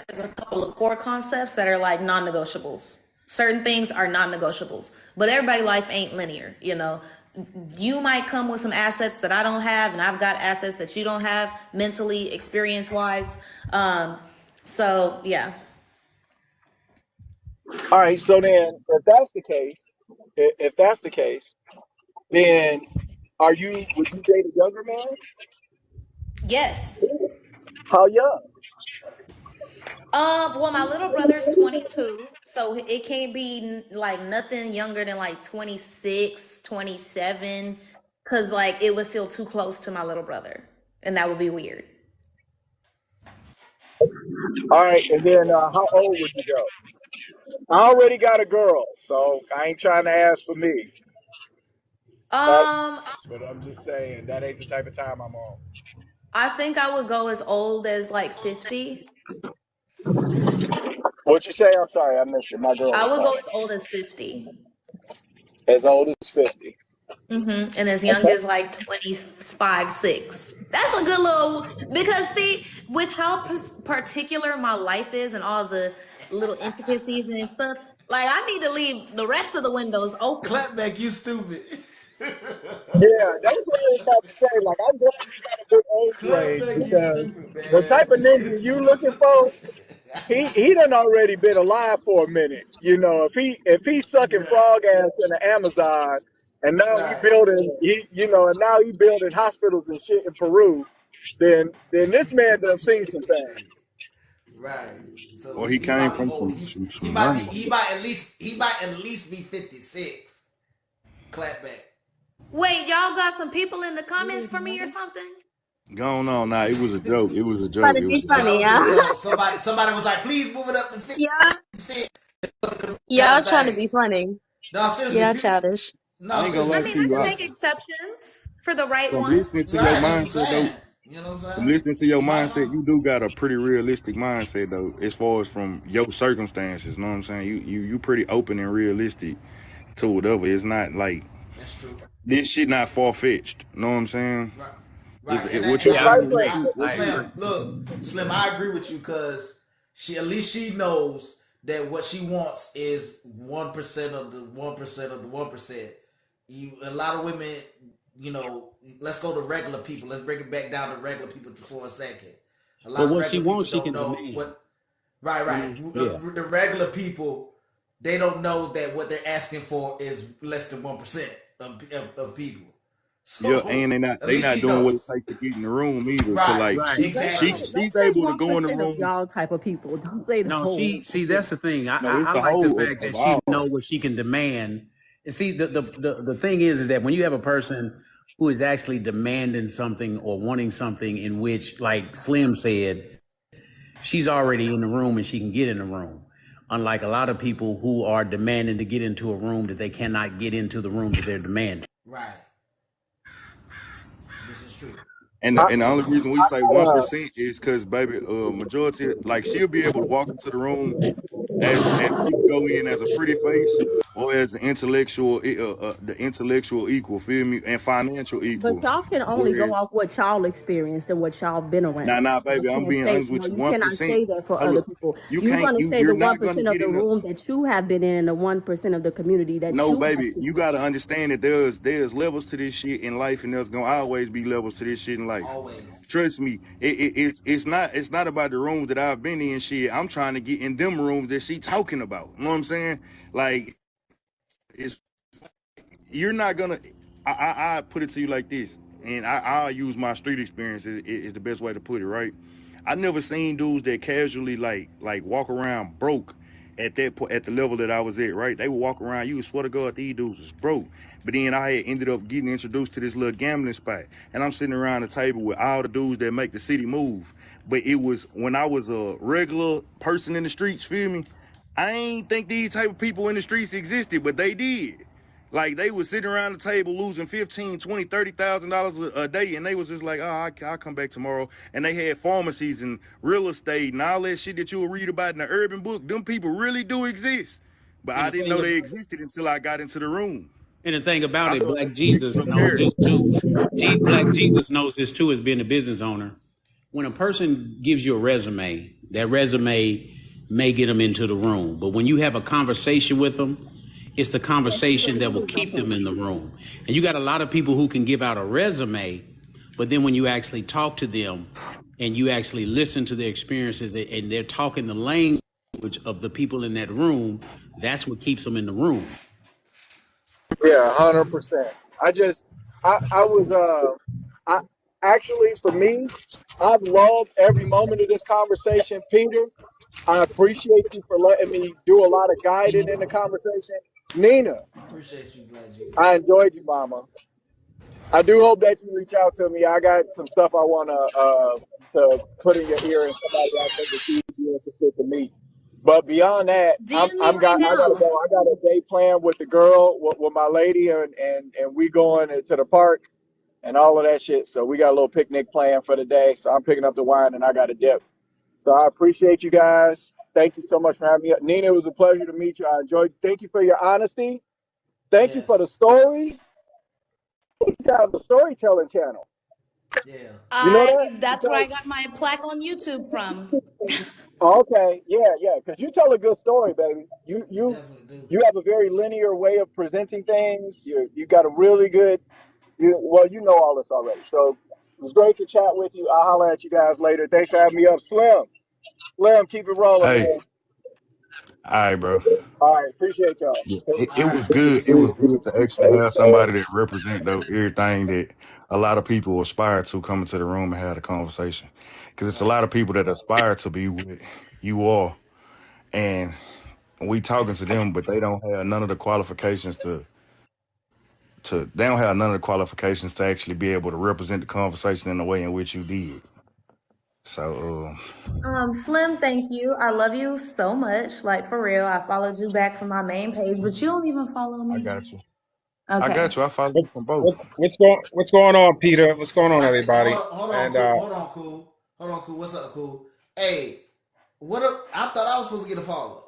There's a couple of core concepts that are like non-negotiables. Certain things are non-negotiables, but everybody's life ain't linear. You know, you might come with some assets that I don't have, and I've got assets that you don't have mentally, experience-wise. So yeah. All right. So then, if that's the case, then would you date a younger man? Yes. How young? Well, my little brother's 22, so it can't be like nothing younger than like 26, 27, cause like it would feel too close to my little brother, and that would be weird. All right, and then how old would you go? I already got a girl, so I ain't trying to ask for me. But Um, but I'm just saying that ain't the type of time I'm on. I think I would go as old as like 50. What you say? I'm sorry, I missed it. My girl I was would go calling. as old as 50. As old as 50. And as young Okay. as like 25, 6. That's a good little, because see, with how particular my life is and all the little intricacies and stuff, like I need to leave the rest of the windows open. Clapback, you stupid. Yeah, that's what I was about to say. Like, I'm glad you got a good age range Clapback, you because stupid, the man. type of You ninja you looking stupid. for, he done already been alive for a minute. You know, if he's sucking Right, frog ass in the Amazon, and now right, and now he building hospitals and shit in Peru, then this man done seen some things. right. So Or he, he he came might be from old. some money. He might at least be 56. Clapback. Wait, y'all got some people in the comments for me or something? Going on now. It was a joke. It was a Trying joke. to It was be a No, joke. that funny, was a y'all. joke. Somebody was like, please move it up to y'all, 56 kind y'all of trying to be things. funny. No, seriously, Y'all people. childish. No, I ain't gonna seriously, lie I to mean, I you. can make listen. exceptions for the right From one. listening to your Right, that's what I'm mindset though, saying. You know what I'm from saying? listening to your He might mindset, know. you do got a pretty realistic mindset though, as far as from your circumstances. Know what I'm saying? You pretty open and realistic to whatever. It's not like That's true. this shit not far fetched. Know what I'm saying? Right, Is right, it, what and you The Yeah, I I, type saying? agree. I, I Slim, agree. look, Slim, I agree with you because she at least she knows that what she wants is 1% of the 1% of the 1%. You a lot of women, you know, let's go to regular people. Let's bring it back down to regular people for a second. A But lot of what she regular people wants, she don't can know demand. what. Right, You right. know? Yeah. The regular people, they don't know that what they're asking for is less than 1% of people. Yeah, So and at they least not she doing what it knows. takes to get in the room either. Cause Right, like Right. exactly. she's Don't say able to go in the 1% of room. y'all type of people. Don't say the No, whole see, 1%. that's the thing. No, it's I the like the whole fact of that she know all. what she can demand. And see, the thing is that when you have a person who is actually demanding something or wanting something in which, like Slim said, she's already in the room and she can get in the room. Unlike a lot of people who are demanding to get into a room that they cannot get into the room that they're demanding. Right. This is true. And I, the only reason we say I, 1% is because baby, majority like she'll be able to walk into the room as she can go in as a pretty face or as an intellectual, the intellectual equal, feel me, and financial But equal. y'all can only go Whereas, off what y'all experienced and what y'all been around. nah, You baby, I'm can't being say, honest with you, you cannot 1%. say that for Hold other up, people. you You're can't, gonna say you're the not gonna 1% of get the in the. room that you have been in, and the 1% of the community that No, you have baby, been you in. gotta understand that there's levels to this shit in life, and there's gonna always be levels to this shit in life. Always. Trust me, it's not about the rooms that I've been in. Shit, I'm trying to get in them rooms that she talking about. You know what I'm saying? Like, it's you're not gonna. I put it to you like this, and I'll use my street experience is the best way to put it. Right? I never seen dudes that casually like walk around broke at that point at the level that I was at. Right? They would walk around. You would swear to God these dudes was broke. But then I had ended up getting introduced to this little gambling spot, and I'm sitting around the table with all the dudes that make the city move. But it was when I was a regular person in the streets. Feel me? I ain't think these type of people in the streets existed, but they did. Like they was sitting around the table losing 15, 20, $30,000 a day, and they was just like, "Oh, I'll come back tomorrow." And they had pharmacies and real estate and all that shit that you will read about in the urban book. Them people really do exist, but And I the didn't thing know they about existed until I got into the room. And the thing about I it, thought they Black were Jesus fictional knows this characters. too. Black Jesus knows this too as being a business owner. When a person gives you a resume, that resume may get them into the room. But when you have a conversation with them, it's the conversation that will keep them in the room. And you got a lot of people who can give out a resume, but then when you actually talk to them and you actually listen to their experiences and they're talking the language of the people in that room, that's what keeps them in the room. yeah, 100%. I just, I was, I actually, for me, I've loved every moment of this conversation, Peter. I appreciate you for letting me do a lot of guiding in the conversation. Nina, Appreciate you, Black Jesus. I enjoyed you, Mama. I do hope that you reach out to me. I got some stuff I want to put in your ear and somebody I think would be interested to meet. But beyond that, DM me right I gotta now. go. I got a day planned with the girl, with my lady, and we going to the park and all of that shit. So we got a little picnic planned for the day. So I'm picking up the wine and I got a dip. So I appreciate you guys. Thank you so much for having me. Nina, it was a pleasure to meet you. I enjoyed. Thank you for your honesty. Thank you for Yes. the stories. You have the storytelling channel. Yeah. You know that? That's where Because I got my plaque on YouTube from. okay, yeah. Because you tell a good story, baby. You definitely do. You have a very linear way of presenting things. You got a really good. You know all this already. So it was great to chat with you. I'll holler at you guys later. Thanks for having me up, Slim. Slim, keep it rolling, Hey, man. all right, bro. All right, appreciate y'all. Yeah, Take it All was right. good. It Peace. was good to actually have somebody that represent though everything that a lot of people aspire to come into the room and have a conversation. Because it's a Right. lot of people that aspire to be what you are, and we talking to them, but they don't have none of the qualifications to they don't have none of the qualifications to actually be able to represent the conversation in the way in which you did. So Slim, thank you. I love you so much. Like for real. I followed you back from my main page, but you don't even follow I me. got you. I Okay. got you. I follow What, you from both. what's going on, Peter? What's going on, I see. everybody? Hold on, And cool. Hold on, cool. Hold on, cool. What's up, cool? Hey, I thought I was supposed to get a follow.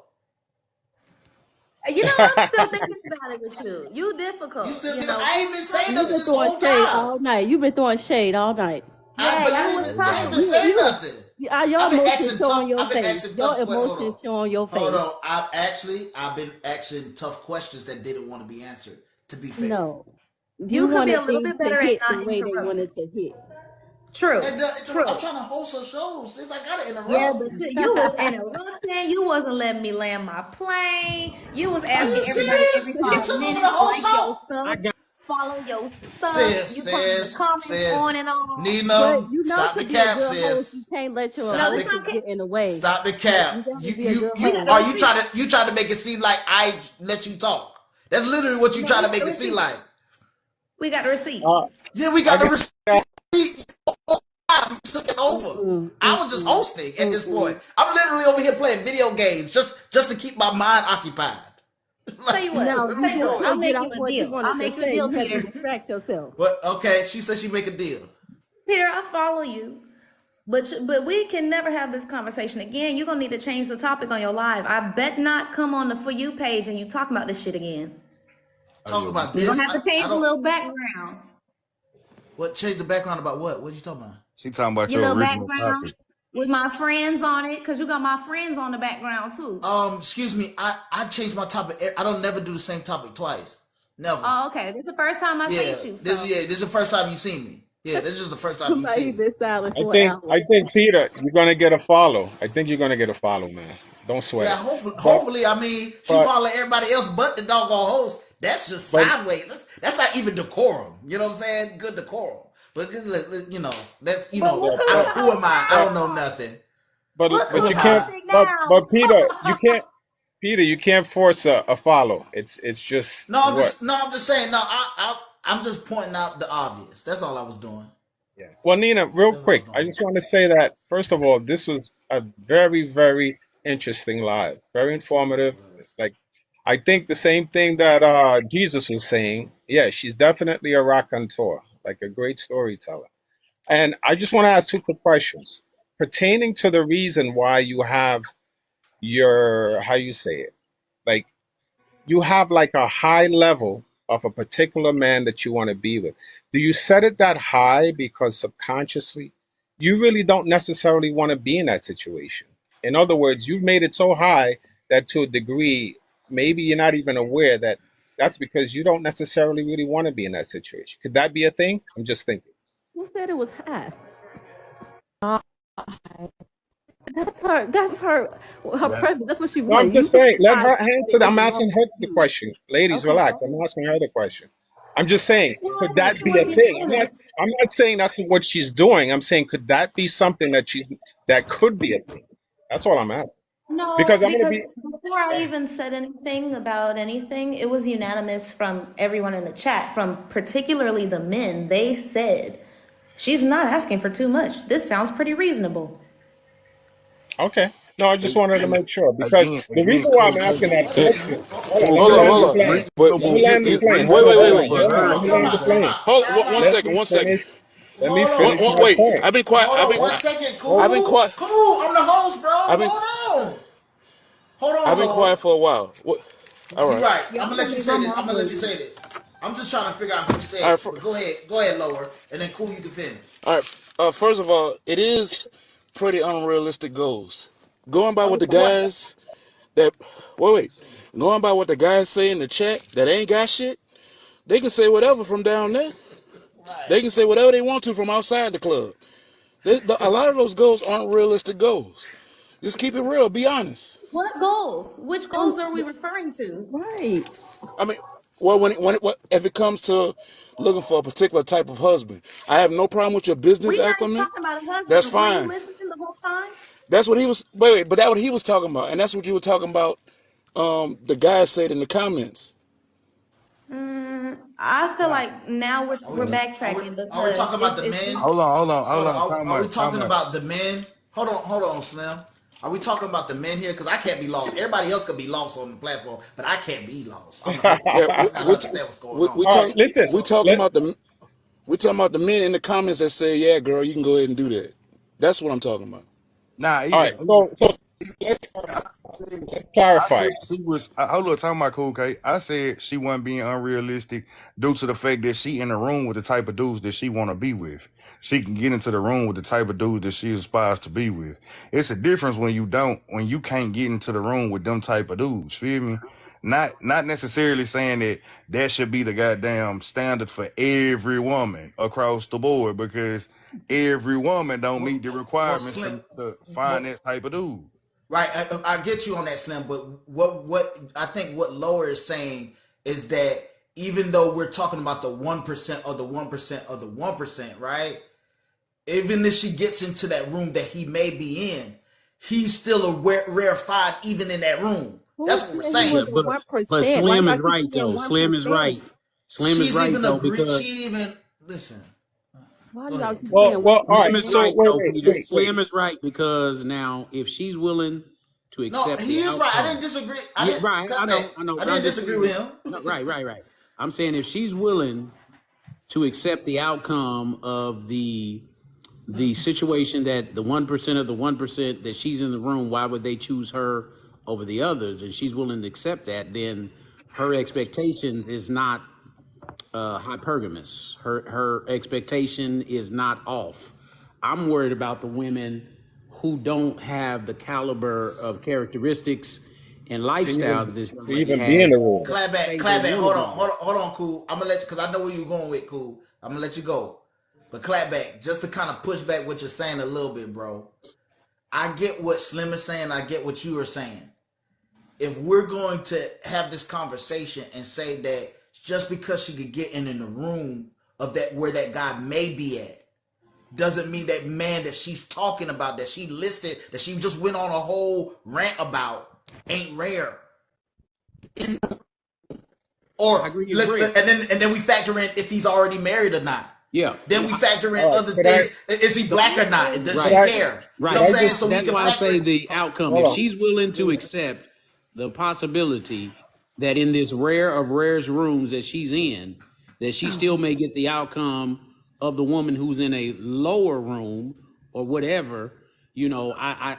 You know, I'm still thinking about it with you. You You difficult, still you think know. I ain't been saying You've nothing been this throwing whole shade time? all night. You've been throwing shade all night. I, Yeah, but you I was ain't. I ain't been tough. saying You, nothing. your I've been emotions asking show on tough. your I've been face. asking Your tough. Hold emotions on. show on your Hold face. on. I've been asking tough questions that didn't want to be answered. To be fair, No, you You could be a wanted little things bit to better at hit the not way they interrupting. wanted to hit. True. I'm True. trying to host a show. Since I gotta Yeah, interrupt. but you was interrupting. You wasn't letting me land my plane. You was Are you asking everybody every serious? You 5 took over the minutes, whole like your show. I stuff, got follow your stuff. Says, You turning the comments on says, and off. But Nina, you know, stop to the be a cap, good host, you sis. can't let your Stop No, the, it's emotions okay. get in the way. stop the Like cap. you got to You, be a you, good We you, got the host. are you receipt. trying to make it seem like I let you talk? That's literally what you No, trying we to got the make it seem receipts. like. We got the uh, receipts. Yeah, we I got the got receipt. You took it over. Mm-mm, I was just mm-mm, hosting at this point. mm-mm. I'm literally over here playing video games just to keep my mind occupied. Tell you Like, what. Now, what are you Tell we you just what. doing? I'll couldn't get make you off a what you deal. I'll wanted to make you a say. deal, You had to Peter. distract yourself. What? Okay, she said she make a deal. Peter, I follow you. But we can never have this conversation again. You're gonna need to change the topic on your live. I bet not come on the For You page and you talking about this shit again. Oh Talk yeah, about You're gonna this. have to I change the don't. little background. What? Change the background about what? What you talking about? she talking about Your your little original background topic. with my friends on it, because you got my friends on the background too. Excuse me. I changed my topic. I don't never do the same topic twice. Never. Oh, okay. This is the first time I Yeah. seen you, so This is the first time you seen me. Yeah. This is the first time you Somebody seen me. been silent I for an think hour. I think Peter, you're gonna get a follow. I think you're gonna get a follow, man. Don't sweat Yeah. it. Hopefully. But Hopefully. I mean, she but follow everybody else but the doggone host. That's just but sideways. That's not even decorum. You know what I'm saying? Good decorum. But you know, that's but look yeah, who's but the who am host I? I but don't know now. nothing. Look Who but who's you am can't I? hosting but Peter, you now. can't Peter, you can't force a follow. It's just what. No. I'm just saying. No. I'm just pointing out the obvious. That's all I was doing. Yeah. Well, Nina, real That's all I was quick, I doing. just want to say that first of all, this was a very, very interesting live, very informative. Like, I think the same thing that Jesus was saying. Yeah, she's definitely a raconteur, like a great storyteller. And I just want to ask two quick questions pertaining to the reason why you have your, how you say it, like you have like a high level of a particular man that you want to be with. Do you set it that high because subconsciously you really don't necessarily want to be in that situation? In other words, you've made it so high that to a degree, maybe you're not even aware that that's because you don't necessarily really want to be in that situation. Could that be a thing? I'm just thinking. Who said it was high? That's her. That's her. Her Yeah. preference. That's what she No, I'm wanted. You just can saying, let decide her what answer. it I'm belongs asking her to the you. question. Ladies, Okay, relax. go I'm ahead. asking her the question. I'm just saying, could Well, that it be a was thing? unanimous. I'm not saying that's what she's doing. I'm saying could that be something that could be a thing? That's all I'm asking. No, Because I'm gonna because be before I even said anything about anything, it was unanimous from everyone in the chat, from particularly the men. They said, she's not asking for too much. This sounds pretty reasonable. okay. No, I just wanted to make sure because the Again, reason why I'm Coach. asking that Eh, question. Hold on, well, let me hold on, land the hold on. plane. But Let me you, land the plane. wait, Hold wait, on, wait, hold wait. on, hold on. Let me Time land the out, time plane. out, Hold time one out. Let second, me one second. finish. Let me Hold finish on. my Wait. point. I've been quiet. Hold on one Hold, second. I've been Cool. quiet. Cool. I'm the host, bro. I've been, Hold on. Hold I've on, been quiet Lord. for a while. What? All You're right. right. Y'all I'm gonna let gonna you leave say her this. I'm gonna let you moderated. say this. I'm just trying to figure out who All said right. it. But go ahead, Lower, and then Cool, you can finish. All right. First of all, it is pretty unrealistic goals. Going by I what mean, the what? guys that wait. Going by what the guys say in the chat that ain't got shit, they can say whatever from down there. Right. They can say whatever they want to from outside the club. A lot of those goals aren't realistic goals. Just keep it real. Be honest. What goals? Which goals are we referring to? Right. I mean, well, if it comes to looking for a particular type of husband, I have no problem with your business We ain't acumen. talking about a That's husband. Were you fine. listening the whole time? That's what he was. Wait, but that's what he was talking about, and that's what you were talking about. The guy said in the comments. I feel Right. like now Are we we're are we backtracking are we because talking about the it's men? Hold Hold on. on. Time Are we out, time talking out. about the men? Hold on, Slim. Are we talking about the men here? Because I can't be lost. Everybody else could be lost on the platform, but I can't be lost. I'm the host. Yeah, I gotta understand what's going on. all right, listen. we So talking Let about the we talking about the men in the comments that say, "Yeah, girl, you can go ahead and do that." That's what I'm talking about. Nah, all right. So let's I clarify. said she was. Hold on, talking about cool, K. I said she wasn't being unrealistic due to the fact that she in the room with the type of dudes that she want to be with. She can get into the room with the type of dudes that she aspires to be with. It's a difference when you can't get into the room with them type of dudes. Feel me? Not necessarily saying that that should be the goddamn standard for every woman across the board because every woman don't meet the well, requirements Slim. to find Well, that type of dude. right. I get you on that, Slim. But what I think what Lower is saying is that even though we're talking about the 1% of the 1% of the 1%, right? Even if she gets into that room that he may be in, he's still a rarefied even in that room. Who That's what we're said he saying. was Yeah, a but one but percent? Why Slim y'all is keep right saying though. one Slim is percent? right. Slim is right though because She even listen. Why do Go y'all ahead. keep Well, saying one well, all right. Slim is percent? So right wait, though, wait, Peter. wait, wait. Slim is right because now if she's willing to No, accept he the is right. I didn't outcome, disagree. I yeah, didn't right. cut back. I know, I but I'm didn't just disagree with saying, him. no, right. I'm saying if she's willing to accept the outcome of the situation that the 1% of the 1% that she's in the room, why would they choose her over the others? And she's willing to accept that, then her expectation is not hypergamous. Her expectation is not off. I'm worried about the women who don't have the caliber of characteristics and lifestyle that this young To lady even be in has the room. that Clap back, say they clap back. want to Hold be on, with. Cool. I'm gonna let you because I know where you're going with, Cool. I'm gonna let you go, but clap back just to kind of push back what you're saying a little bit, bro. I get what Slim is saying. I get what you are saying. If we're going to have this conversation and say that just because she could get in the room of that where that guy may be at, doesn't mean that man that she's talking about, that she listed, that she just went on a whole rant about, ain't rare. I Or agree it's let's rare. and then we factor in if he's already married or not. Yeah. Then we I- factor in All right. other Could I? things. Is he so, black or not? Does Could she right. I? care? You know Could Right. what I I'm saying? just? So we That's can why I factor say it. the outcome. Hold If on. she's willing to accept the possibility that in this rare of rares rooms that she's in, that she still may get the outcome of the woman who's in a lower room or whatever,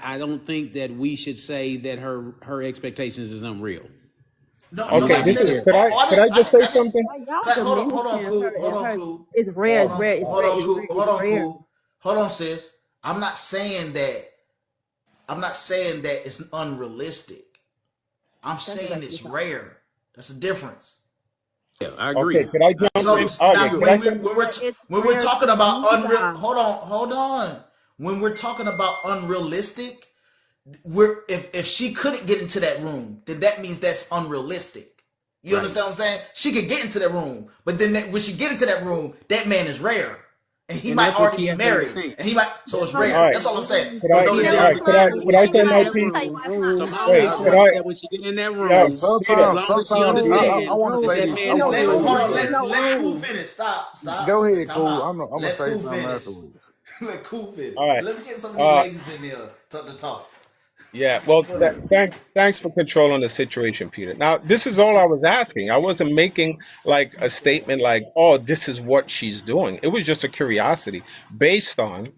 I don't think that we should say that her expectations is unreal. No, I'm gonna Okay. leave nobody This it said is. it. there. Could I just say I didn't. something? Why y'all Hold on, diminishing cool. Hold on, her? cool. It's rare. It's Hold on, rare. It's hold rare. on, It's cool. rare. Hold It's on, rare. cool. Hold on, sis. I'm not saying that. I'm not saying that it's unrealistic. I'm That's saying exactly it's what y'all. rare. That's the difference. Yeah, I Okay. agree. Could I I jump So in? agree. Audrey, now could I It's jump? rare. It's when we're rare talking to about you unreal, guys. hold on. When we're talking about unrealistic, we're if she couldn't get into that room, then that means that's unrealistic. You understand what I'm saying? She could get into that room, but then when she get into that room, that man is rare, and he And might that's what already she be has to married, understand. and he might. So That's it's what All rare. right. That's all I'm saying. Could I? But know she the has All to right. difference. Could I? understand when Could she I get say in my that piece? room. So my Wait. only Could point I? is Rose, that when she get in that Yo, Hey, room, Peter. as sometimes, long as she sometimes Peter. I understands want to Rose, that say that this. I man ain't is no want to Let say room. hold this on. real Ain't quick. no Let Cool room. finish. Stop. Go ahead, Time cool. out. I'm gonna Let say Cool something finish. afterwards. Let Cool All finish. right. Let's get some of these Uh. ladies in here to talk. Yeah. Well. Go ahead. Thanks for controlling the situation, Peter. Now, this is all I was asking. I wasn't making like a statement like, "Oh, this is what she's doing." It was just a curiosity based on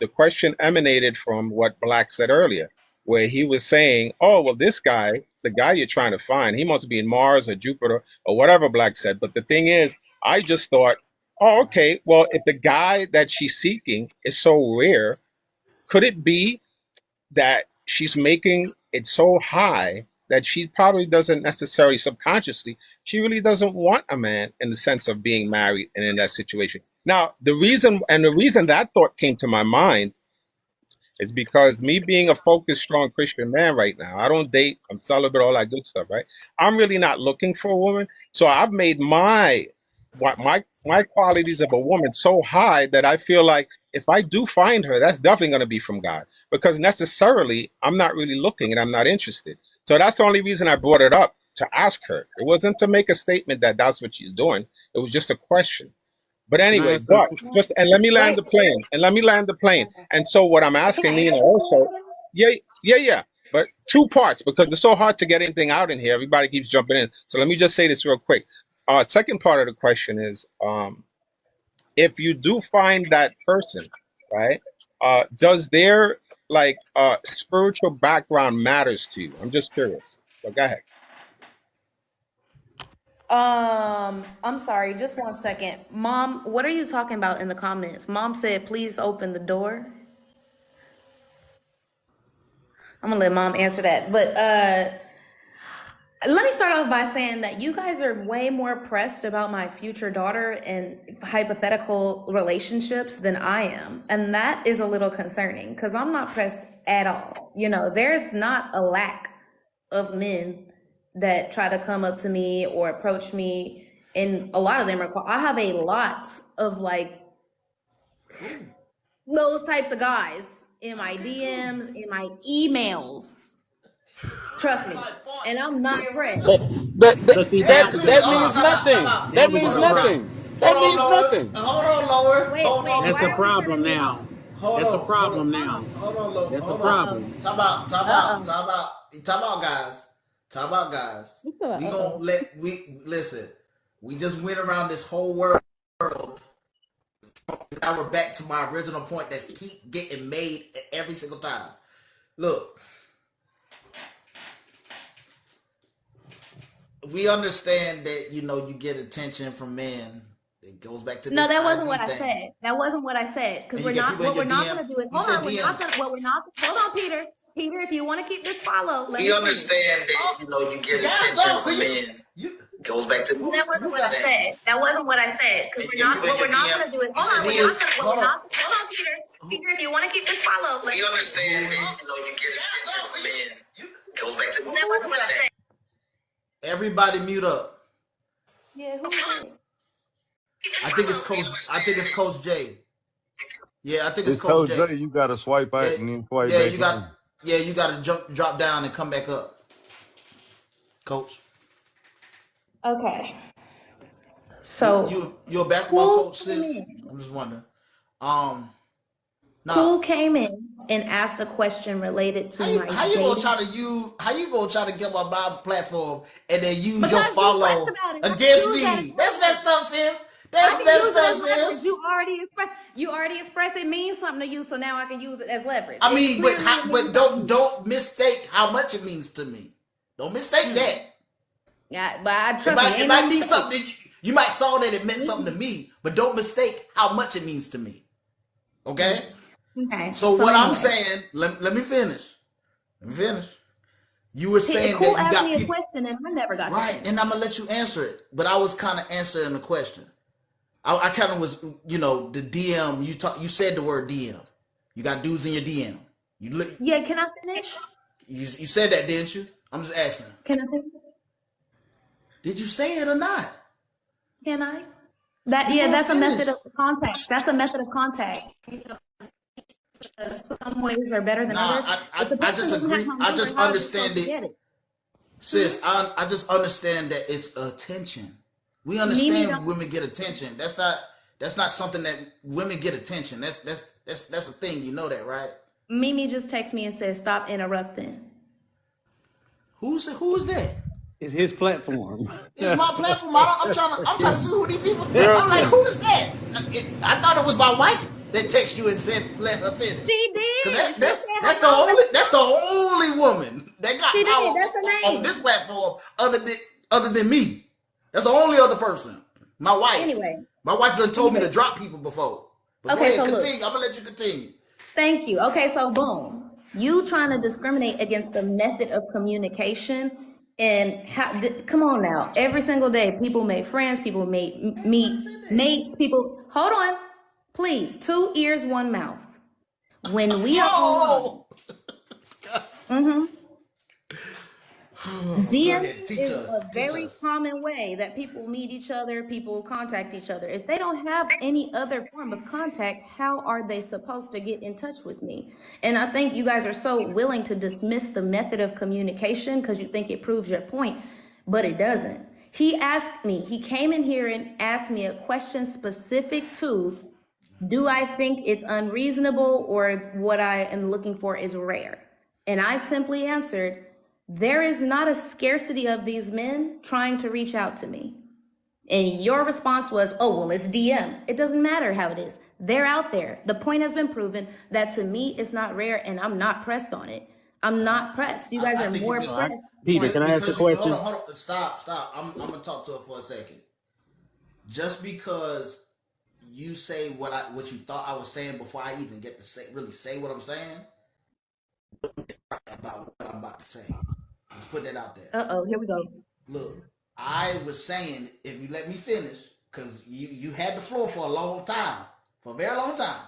the question emanated from what Black said earlier, where he was saying, "Oh, well, this guy, the guy you're trying to find, he must be in Mars or Jupiter or whatever." Black said. But the thing is, I just thought, "Oh, okay. Well, if the guy that she's seeking is so rare, could it be that she's making it so high that she probably doesn't necessarily subconsciously, she really doesn't want a man in the sense of being married and in that situation." Now, the reason that thought came to my mind is because me being a focused, strong Christian man right now, I don't date, I'm celibate, all that good stuff, right? I'm really not looking for a woman. So I've made my qualities of a woman so high that I feel like if I do find her, that's definitely going to be from God. Because necessarily I'm not really looking and I'm not interested. So that's the only reason I brought it up to ask her. It wasn't to make a statement that that's what she's doing. It was just a question. But Can I anyway, ask her? but just and let me land Wait, the plane. And let me land the plane. And so what I'm can asking I Nina answer also, that? yeah, yeah, yeah. But two parts because it's so hard to get anything out in here. Everybody keeps jumping in. So let me just say this real quick. Second part of the question is, if you do find that person, right? Does their spiritual background matters to you? I'm just curious. So go ahead. I'm sorry, just one second. Mom, what are you talking about in the comments? Mom said, please open the door. I'm gonna let mom answer that. But let me start off by saying that you guys are way more pressed about my future daughter and hypothetical relationships than I am. And that is a little concerning because I'm not pressed at all. You know, there's not a lack of men that try to come up to me or approach me. And a lot of them are, I have a lot of like those types of guys in my Okay, cool. DMs, in my emails. Trust me. And I'm not pressed. That that that But see, that, that was the that Hold on, means time problem. out, time nothing. out. That That was means the Hold on, time. problem. nothing. Hold That on, means Lower. nothing. Hold on, Lower. Wait, Hold on, wait, That's why a are we Lower. problem cutting me off? now. Hold That's a on, hold on, problem Hold on. now. hold on, Lower. That's a Hold on. problem. Uh-oh. Time out, time out, Uh-oh. time out, time out, guys. Time out, guys. You feel like, We gonna uh-oh. we listen. We just went around this whole world. Now we're back to my original point that's keep getting made every single time. Look, we understand that you get attention from men. It goes back to No, this that wasn't what IG I thing, said. That wasn't what I said. Because and you get people in what your we're not DM. gonna do is You hold said on, we're not DMs. gonna what we're not hold on, Peter. Peter, if you want to keep this follow, let We me finish. understand that you get attention from men. Goes back to That wasn't what I that. said. That wasn't what I said. Because And you get people in what your we're not DM. gonna do is You hold said on, we're not DMs. gonna what we're Hold on. not hold on, Peter. Peter, if you want to keep this follow, let We me finish. understand that you get attention from men. Goes back to That wasn't what I said. everybody mute up. Yeah, who is it? I think it's Coach J. Yeah, I think it's It's Coach Coach J. J. You gotta swipe Yeah, out and then swipe yeah, back in. you got to drop down and come back up, Coach. Okay. You So you you a basketball cool coach, came sis? in. I'm just wondering. Um, now Cool came in and asked a question related to my how you gonna dating. try to get my Bible platform and then use your Because you pressed follow about it. I can against use that as me? That's leverage. messed up, sis. I That's can use messed it up, as leverage. sis. You already expressed it means something to you, so now I can use it as leverage. I It mean, clearly it means something to you. don't mistake how much it means to me. Don't mistake Mm. that. Yeah, but I It trust me, might it ain't no might mean mistake. something. You might saw that it meant something to Mm-mm. me, but don't mistake how much it means to me. Okay. Mm. Okay, So so what I'm anyway, saying, let me finish. Let me finish. You were saying Cool that you asked got me a people, question and I never got to right? finish. And I'm gonna let you answer it, but I was kind of answering the question. I kind of was, the DM. You said the word DM. You got dudes in your DM. Yeah, can I finish? You said that, didn't you? I'm just asking. Can I finish? Did you say it or not? Can I? That You yeah, weren't that's a method of finished. contact. That's a method of contact. Some ways are better than Nah, others. If the I person just doesn't have agree. my I number, just how are they supposed understand to it. get it? Sis, I just understand that it's attention. We Mimi understand don't. women get attention. That's not something that women get attention. That's a thing. You know that, right? Mimi just texted me and said, "Stop interrupting." Who is that? It's his platform. It's my platform. I'm trying to see who these people. Girl, I'm like, who is that? I thought it was my wife that texted you and said let her finish. She Cause did. She said that's the only woman that got she did. power That's her on name. this platform other than me. That's the only other person. My wife. Anyway. My wife done told me to drop people before. But go Okay, ahead, so look. continue. I'm gonna let you continue. Thank you. Okay, so boom. You trying to discriminate against the method of communication and how, come on now. Every single day, people make friends, people meet people. Hold on. Please, 2 ears, 1 mouth. When we are online, Whoa! Go DMing ahead, teach is us. a Teach very us. common way that people meet each other, people contact each other. If they don't have any other form of contact, how are they supposed to get in touch with me? And I think you guys are so willing to dismiss the method of communication because you think it proves your point, but it doesn't. He came in here and asked me a question specific to, do I think it's unreasonable or what I am looking for is rare? And I simply answered, there is not a scarcity of these men trying to reach out to me. And your response was, oh, well, it's DM. It doesn't matter how it is. They're out there. The point has been proven that to me, it's not rare and I'm not pressed on it. I'm not pressed. You guys I are think more you pressed. Peter, can I ask a because you hold question? on, hold on. Stop. I'm gonna talk to her for a second. Just because you say what you thought I was saying before I even get to say what I'm saying about what I'm about to say. Let's put that out there. Uh-oh, here we go. Look, I was saying if you let me finish, because you had the floor for a long time, for a very long time.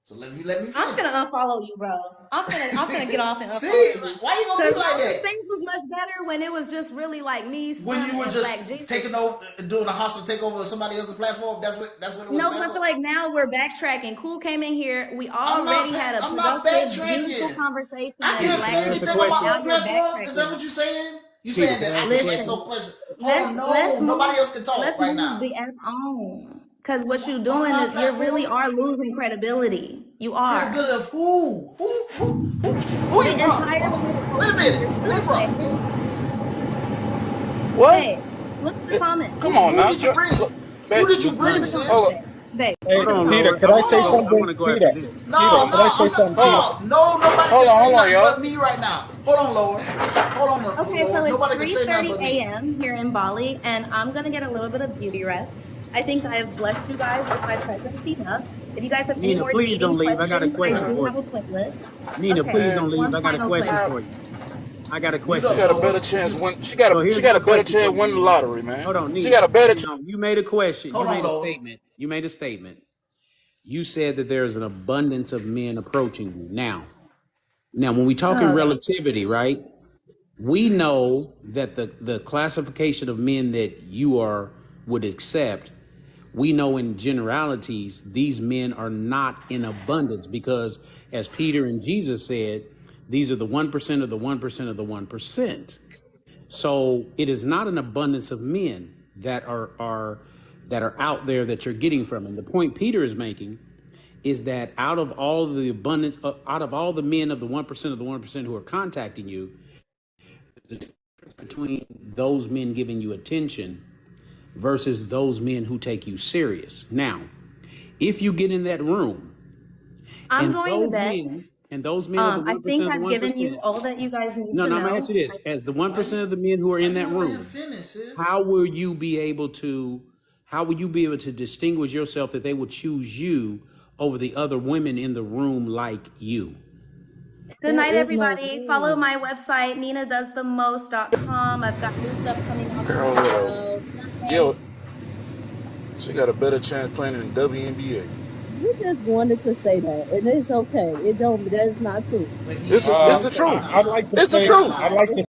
So let me finish. I'm gonna unfollow you, bro. I'm gonna get off and unfollow See, you. why you gonna be like that? Things was much better when it was just really like me, When Slim, you were and just Black Jesus. taking over, doing a hostile takeover of somebody else's platform. That's what it was. No, but I feel like now we're backtracking. Cool came in here. We I'm already had a not productive, beautiful backtracking. conversation I as can't Black say Can I ask a anything Jesus, on and my question? now own you're platform. Is that backtracking. what you're saying? You Peter, saying can that I I ask a can't ask question? no Listen, question? Oh let's no, nobody else can let's talk right move now the F on. Because what you're on doing my is you really platform. are losing credibility. You are. Credibility of who? Who The you brought? entire Hold on. Wait a situation minute. Who you yourself, brought? babe. what? Babe, look at the comments. Come on Who now, did you bring? look, Who babe. did you Look at bring, the Peter, comments, Hold sis? up, babe. Hey, Look hold at the on, Peter, comments. Lord. could I say Hold I on. something? want to go after Peter, this. Peter, No, could I say I'm not. something, hold Peter? on, No, nobody can say hold on, nothing y'all. but me right now. Hold on, Lord. Hold on, Okay, so Lord. it's Nobody can say nothing 3:30 but me. a.m. here in Bali, and I'm gonna get a little bit of beauty rest. I think I have blessed you guys with my presence enough. If you guys have any Nina, more please dating don't leave. I got a questions, I question do for have a you. playlist. Nina, Okay, please Man, don't leave. one I got a final question man, for question. you. I got a Mute she question up, got a for you. better Lord. chance Mute. when So she here's got my a better question for chance you, winning the Nina. lottery, man. Hold on, She Nina. got a better. Nina, you made a question. You Hold on, made a Lord. statement. You made a statement. You said that there's an abundance of men approaching you. Now, when we talk in Oh, God. relativity, right? We know that the classification of men that you would accept, we know in generalities these men are not in abundance because, as Peter and Jesus said, these are the 1% of the 1% of the 1%. So it is not an abundance of men that are out there that you're getting from. And the point Peter is making is that out of all the abundance, out of all the men of the 1% of the 1% who are contacting you, the difference between those men giving you attention versus those men who take you serious. Now, if you get in that room I'm and going to bet. those men of the I 1% think of the I've given you 1%, all that you guys need no, to no, I'm gonna ask know. you this: as the Why 1% of the men who are why in you that don't let him room, finish, sis? how will you be able to? How will you be able to distinguish yourself that they would choose you over the other women in the room like you? Good There night, is no everybody. Follow room. my website, ninadoesthemost.com. I've got new stuff coming out Girl, tomorrow. yeah, Sunday. she got a better chance playing in the WNBA. You just wanted to say that, and it's okay. It don't. That is not true. But he It's ain't. it's Uh, the No, Okay. he truth. I'd not. like to It's the say, Nah, truth. I'd nah. like It's to